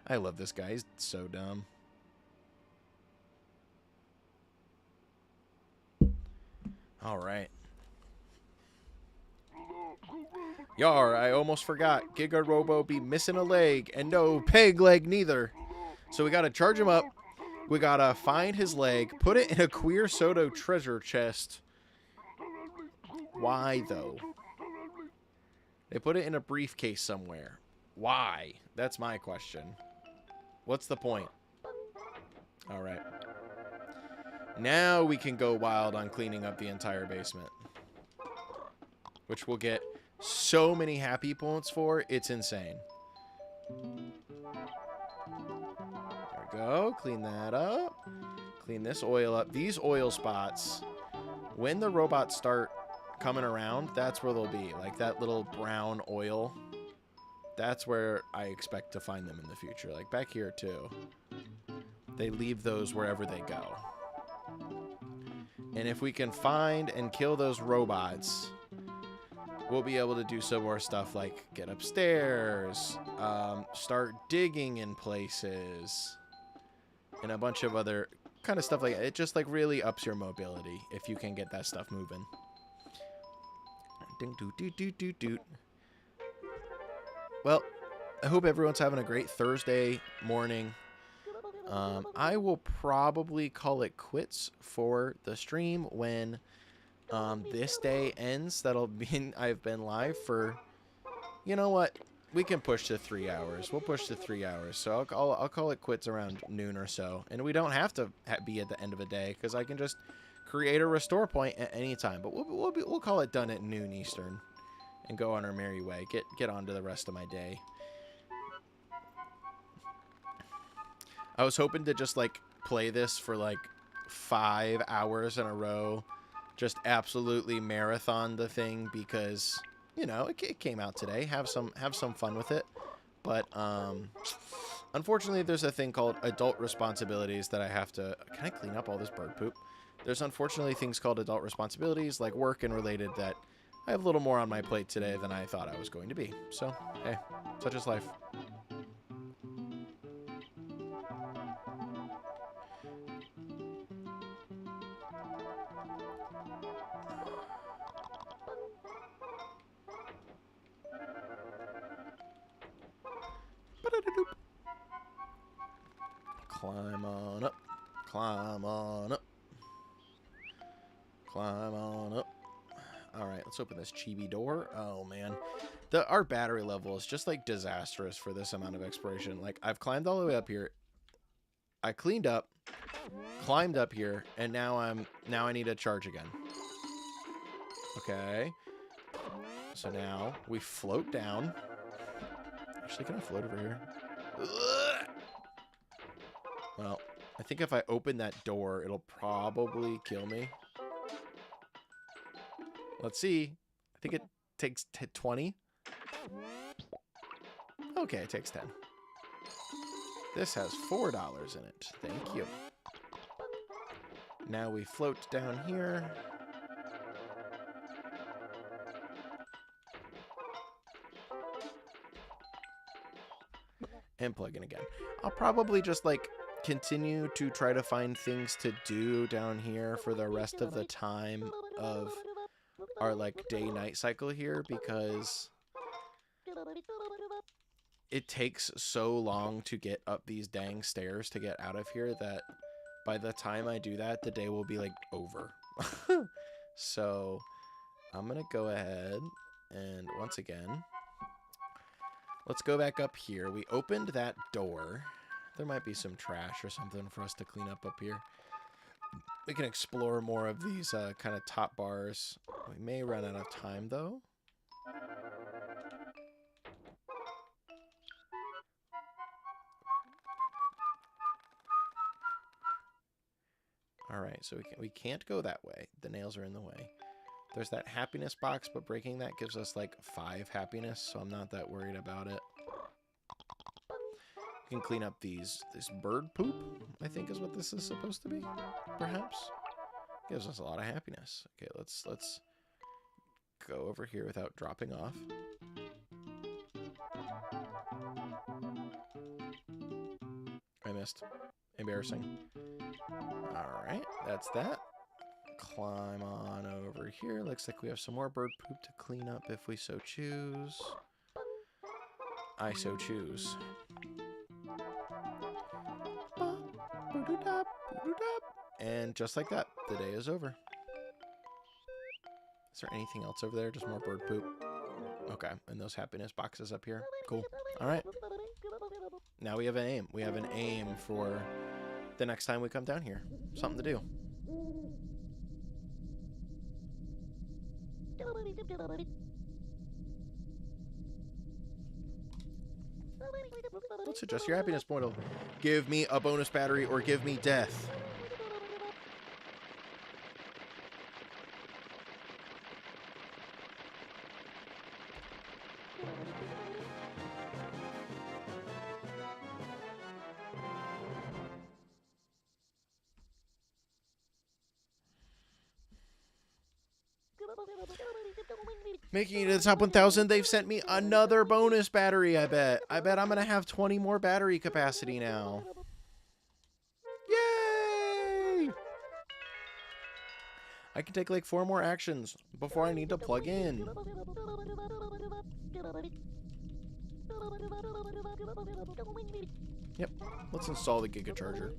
I love this guy. He's so dumb. All right. Yar, I almost forgot. Giga Robo be missing a leg, and no peg leg neither. So we gotta charge him up. We gotta find his leg, put it in a Queer Soto treasure chest. Why, though? They put it in a briefcase somewhere. Why? That's my question. What's the point? Alright. Now we can go wild on cleaning up the entire basement. Which we'll get so many happy points for, it's insane. There we go. Clean that up. Clean this oil up. These oil spots, when the robots start coming around, that's where they'll be. Like that little brown oil. That's where I expect to find them in the future. Like back here too. They leave those wherever they go. And if we can find and kill those robots, we'll be able to do some more stuff like get upstairs, start digging in places, and a bunch of other kind of stuff like that. It just like really ups your mobility if you can get that stuff moving. Ding, doot, doot, doot, doot, doot. Well, I hope everyone's having a great Thursday morning. I will probably call it quits for the stream when this day ends. That'll mean I've been live for, you know what? We can push to 3 hours. We'll push to 3 hours. So I'll call it quits around noon or so. And we don't have to be at the end of a day because I can just create a restore point at any time. But we'll call it done at noon Eastern and go on our merry way. Get on to the rest of my day. I was hoping to just like play this for like 5 hours in a row. Just absolutely marathon the thing because, you know, it came out today. Have some fun with it. But unfortunately, there's a thing called adult responsibilities that I have to... Can I clean up all this bird poop? There's unfortunately things called adult responsibilities like work and related that I have a little more on my plate today than I thought I was going to be. So, hey, such is life. Climb on up. Climb on up. Climb on up. Alright, let's open this chibi door. Oh, man. Our battery level is just, like, disastrous for this amount of exploration. Like, I've climbed all the way up here. I cleaned up. climbed up here, and now I need to charge again. Okay. So now we float down. Actually, can I float over here? Ugh. Well, I think if I open that door, it'll probably kill me. Let's see. I think it takes 20. Okay, it takes 10. This has $4 in it. Thank you. Now we float down here. And plug in again. I'll probably just like continue to try to find things to do down here for the rest of the time of our like day-night cycle here, because it takes so long to get up these dang stairs to get out of here that by the time I do that, the day will be like over. So I'm gonna go ahead and once again, let's go back up here. We opened that door. There might be some trash or something for us to clean up here. We can explore more of these kind of top bars. We may run out of time, though. All right, so we can't go that way. The nails are in the way. There's that happiness box, but breaking that gives us like 5 happiness, so I'm not that worried about it. We can clean up this bird poop, I think is what this is supposed to be, perhaps. Gives us a lot of happiness. Okay, let's go over here without dropping off. I missed. Embarrassing. Alright, that's that. Climb on over here. Looks like we have some more bird poop to clean up if we so choose. I so choose. And just like that, the day is over. Is there anything else over there? Just more bird poop. Okay, and those happiness boxes up here. Cool. Alright. Now we have an aim. We have an aim for the next time we come down here. Something to do. Let's adjust your happiness point. Give me a bonus battery or give me death. Making it to the top 1,000, they've sent me another bonus battery, I bet. I bet I'm going to have 20 more battery capacity now. Yay! I can take like 4 more actions before I need to plug in. Yep, let's install the Giga Charger.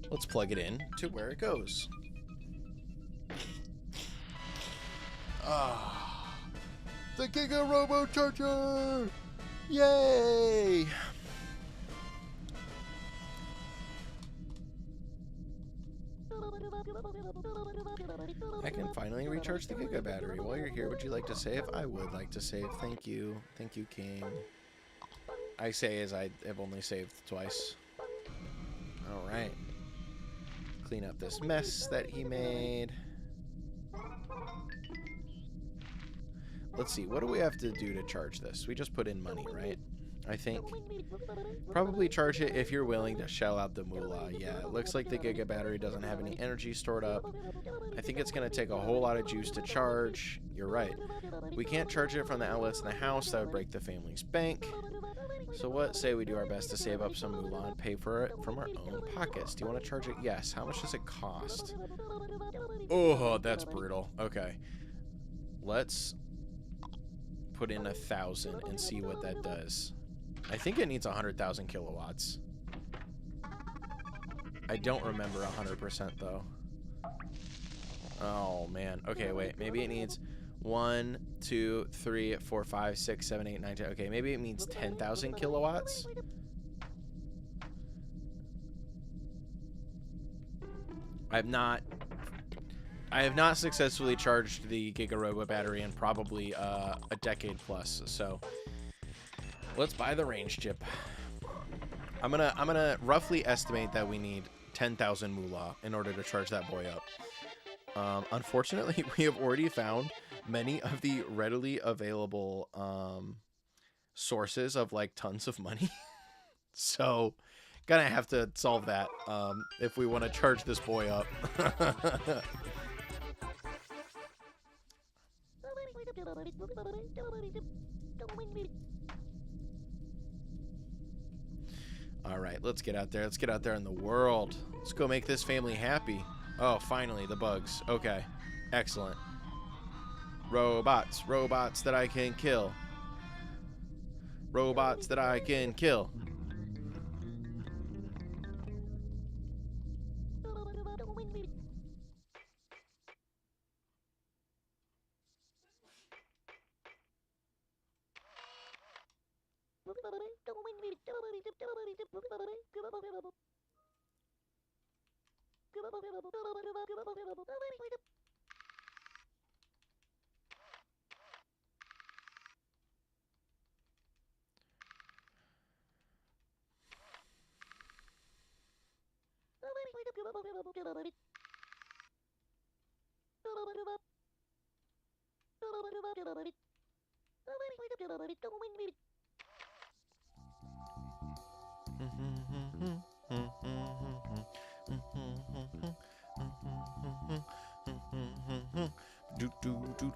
Let's plug it in to where it goes. Ah, the Giga Robo Charger! Yay! I can finally recharge the Giga battery. While you're here, would you like to save? I would like to save. Thank you. Thank you, King. I say as I have only saved twice. Alright. Clean up this mess that he made. Let's see, what do we have to do to charge this? We just put in money, right? I think. Probably charge it if you're willing to shell out the moolah. Yeah, it looks like the Giga battery doesn't have any energy stored up. I think it's going to take a whole lot of juice to charge. You're right. We can't charge it from the outlets in the house. That would break the family's bank. So what say we do our best to save up some moolah and pay for it from our own pockets? Do you want to charge it? Yes. How much does it cost? Oh, that's brutal. Okay. Let's put in 1,000 and see what that does. I think it needs 100,000 kilowatts. I don't remember 100% though. Oh, man. Okay, wait. Maybe it needs 1, 2, 3, 4, 5, 6, 7, 8, 9, 10. Okay, maybe it means 10,000 kilowatts. I have not successfully charged the Giga Robo battery in probably a decade plus. So let's buy the range chip. I'm gonna roughly estimate that we need 10,000 moolah in order to charge that boy up. Unfortunately, we have already found many of the readily available sources of like tons of money. So gonna have to solve that if we want to charge this boy up. All right, let's get out there. Let's get out there in the world. Let's go make this family happy. Oh, finally, the bugs. Okay, excellent. Robots. Robots that I can kill. Robots that I can kill.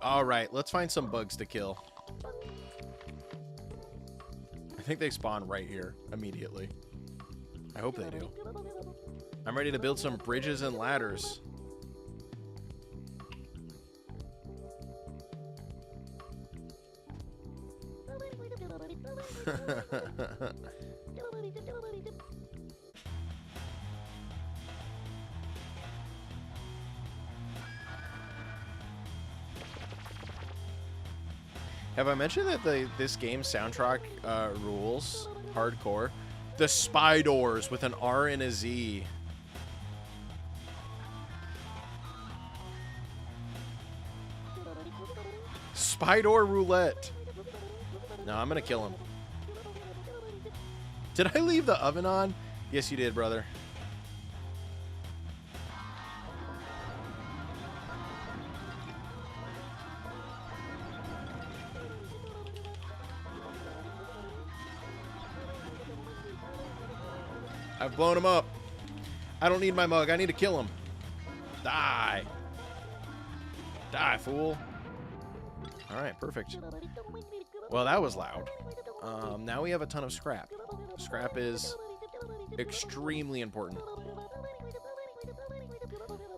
All right, let's find some bugs to kill. I think they spawn right here immediately. I hope they do. I'm ready to build some bridges and ladders. Have I mentioned that this game's soundtrack rules hardcore? The spy doors with an R and a Z. Spy door roulette. No, I'm gonna kill him. Did I leave the oven on? Yes, you did, brother. I've blown him up. I don't need my mug. I need to kill him. Die. Die, fool. All right, perfect. Well, that was loud. Now we have a ton of scrap. Scrap is extremely important.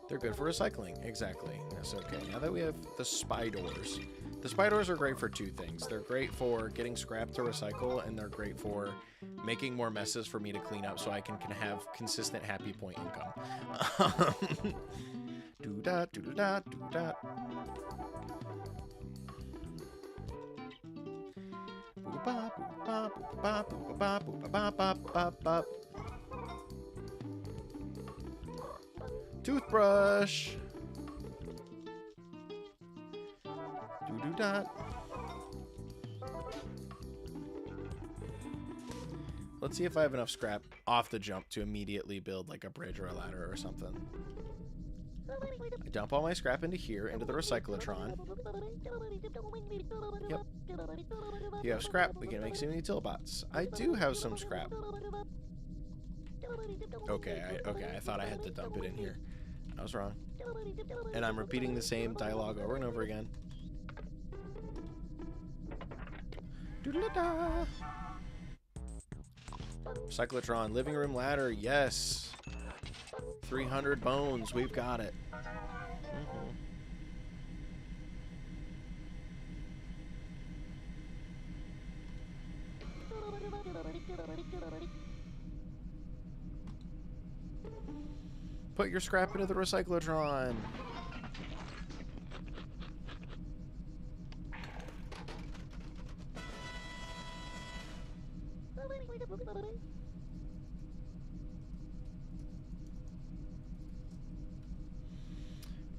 They're good for recycling. Exactly. That's okay. Now that we have the spy doors. The spy doors are great for two things. They're great for getting scrap to recycle, and they're great for making more messes for me to clean up so I can have consistent happy point income. Do-da, do-da, do-da. Toothbrush. Do-do-da. Let's see if I have enough scrap off the jump to immediately build like a bridge or a ladder or something. I dump all my scrap into here, into the recyclotron. Yep. You have scrap, we can make some utilbots. I do have some scrap. Okay, I thought I had to dump it in here. I was wrong. And I'm repeating the same dialogue over and over again. Doodle-da. Cyclotron, living room ladder, yes. 300 bones, we've got it. Put your scrap into the recyclotron.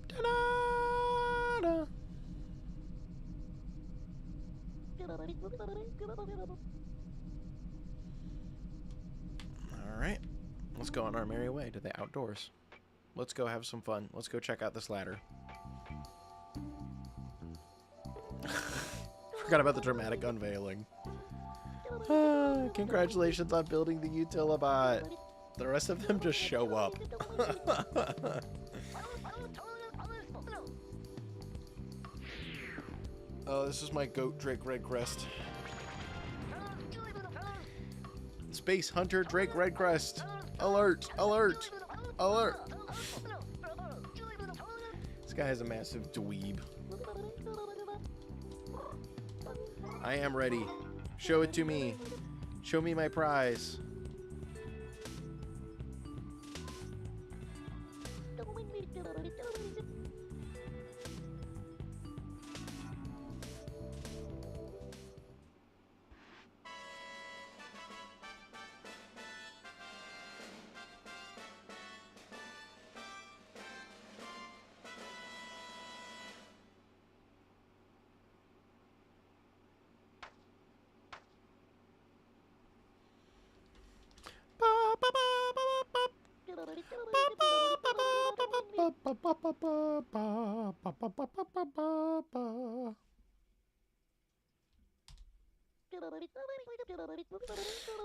Da-da-da. All right, let's go on our merry way to the outdoors. Let's go have some fun. Let's go check out this ladder. Forgot about the dramatic unveiling. Congratulations on building the Utilibot. The rest of them just show up. Oh, this is my goat Drake Redcrest. Space Hunter Drake Redcrest. Alert! Alert! Alert! This guy has a massive dweeb. I am ready. Show it to me. Show me my prize.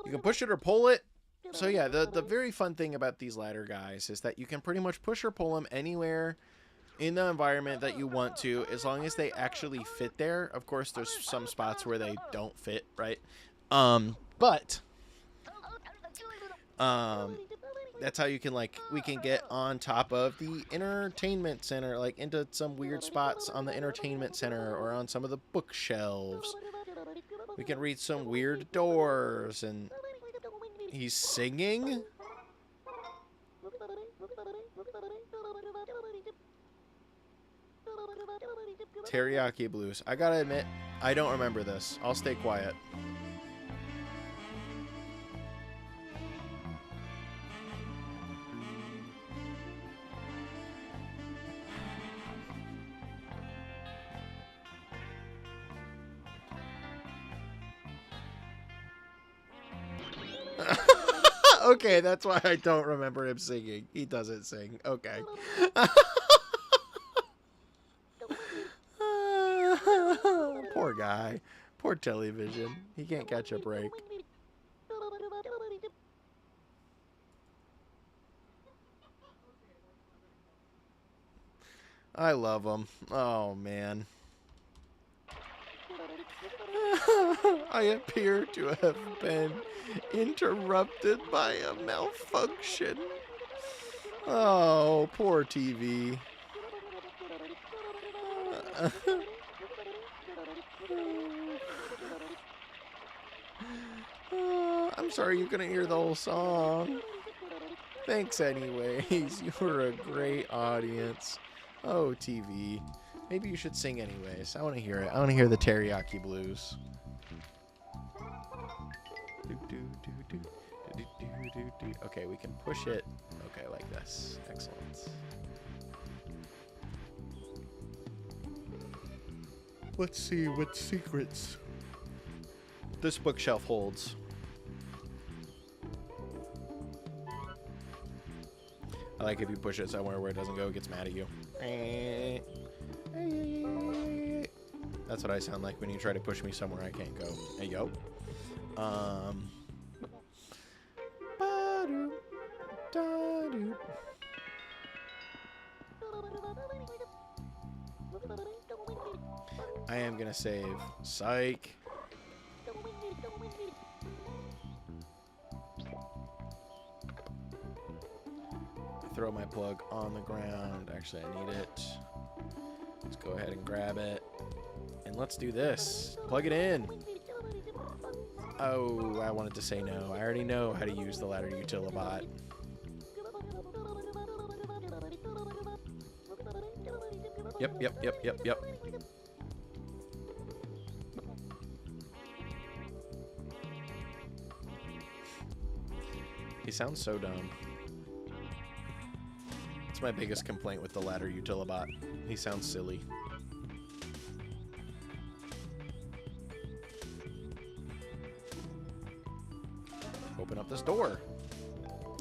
You can push it or pull it. So yeah, the very fun thing about these ladder guys is that you can pretty much push or pull them anywhere in the environment that you want to, as long as they actually fit there. Of course, there's some spots where they don't fit, right? But that's how you can, like, we can get on top of the entertainment center, like into some weird spots on the entertainment center or on some of the bookshelves. We can read some weird doors. And he's singing. Teriyaki Blues. I gotta admit, I don't remember this. I'll stay quiet. Okay, that's why I don't remember him singing. He doesn't sing. Okay. Poor guy. Poor television. He can't catch a break. I love him. Oh, man. I appear to have been interrupted by a malfunction. Oh, poor TV. I'm sorry you couldn't hear the whole song. Thanks anyways. You were a great audience. Oh, TV. Maybe you should sing anyways. I want to hear it. I want to hear the Teriyaki Blues. Okay, we can push it. Okay, like this. Excellent. Let's see what secrets this bookshelf holds. I like if you push it somewhere where it doesn't go, it gets mad at you. That's what I sound like when you try to push me somewhere I can't go. Hey, yo. I am gonna save. Psych. Throw my plug on the ground. Actually, I need it. Let's go ahead and grab it. And let's do this. Plug it in. Oh, I wanted to say no. I already know how to use the ladder Utilibot. Yep. He sounds so dumb. It's my biggest complaint with the ladder utilibot. He sounds silly. Open up this door.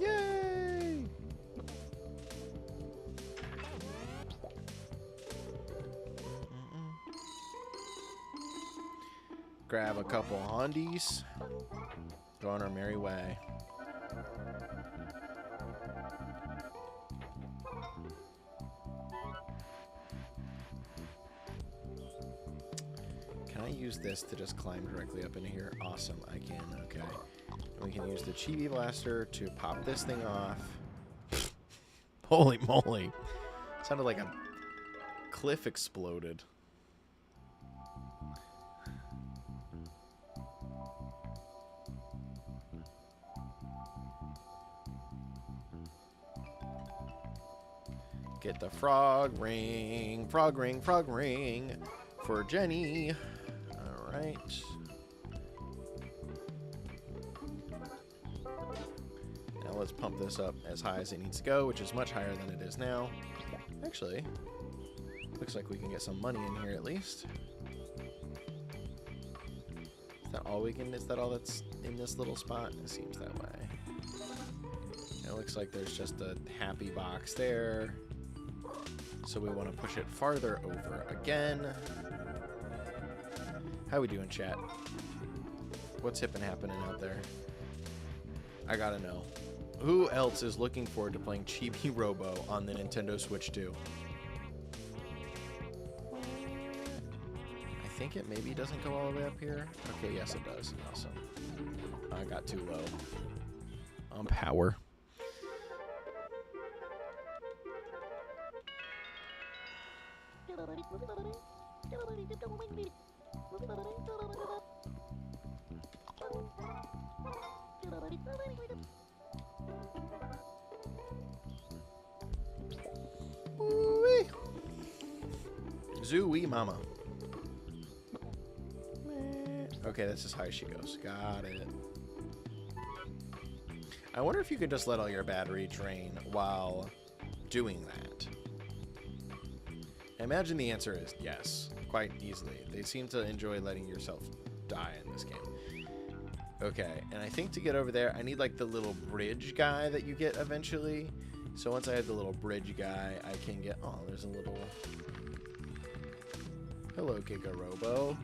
Yay! Grab a couple Hondies. Go on our merry way. Can I use this to just climb directly up into here? Awesome, I can. Okay. And we can use the Chibi Blaster to pop this thing off. Holy moly. Sounded like a cliff exploded. Get the frog ring, frog ring, frog ring for Jenny. All right. Now let's pump this up as high as it needs to go, which is much higher than it is now. Actually, looks like we can get some money in here at least. Is that all we can? Is that all that's in this little spot? It seems that way. It looks like there's just a happy box there. So we want to push it farther over again. How we doing, chat? What's hip and happening out there? I gotta know. Who else is looking forward to playing Chibi Robo on the Nintendo Switch 2? I think it maybe doesn't go all the way up here. Okay, yes it does. Awesome. I got too low on power. Ooh-wee. Zoo-wee mama. Okay, that's as high as she goes. Got it. I wonder if you could just let all your battery drain while doing that. I imagine the answer is yes, quite easily. They seem to enjoy letting yourself die in this game. Okay, and I think to get over there, I need like the little bridge guy that you get eventually. So once I have the little bridge guy, I can get... Oh, there's a little... Hello, Giga Robo.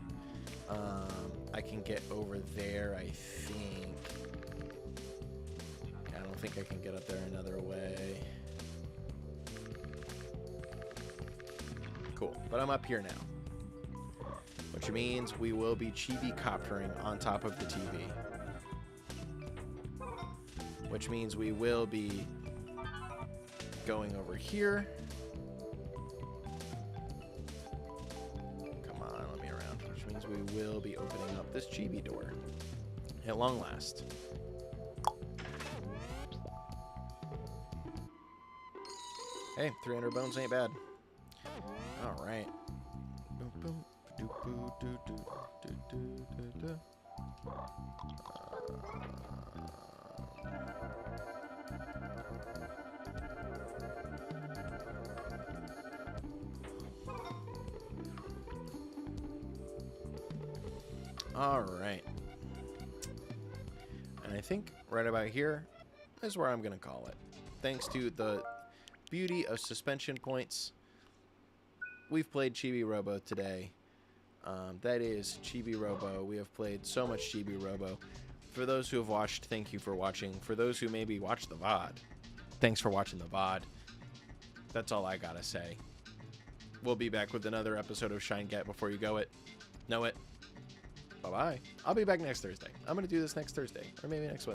I can get over there, I think. I don't think I can get up there another way. Cool, but I'm up here now. Which means we will be chibi-coptering on top of the TV. Which means we will be going over here. Come on, let me around. Which means we will be opening up this chibi door. At long last. Hey, 300 bones ain't bad. All right. All right. And I think right about here is where I'm going to call it. Thanks to the beauty of suspension points, we've played Chibi Robo today. That is Chibi Robo. We have played so much Chibi Robo. For those who have watched, thank you for watching. For those who maybe watched the VOD, thanks for watching the VOD. That's all I gotta say. We'll be back with another episode of Shine Get Before You Go It. Know it. Bye-bye. I'll be back next Thursday. I'm gonna do this next Thursday, or maybe next Wednesday.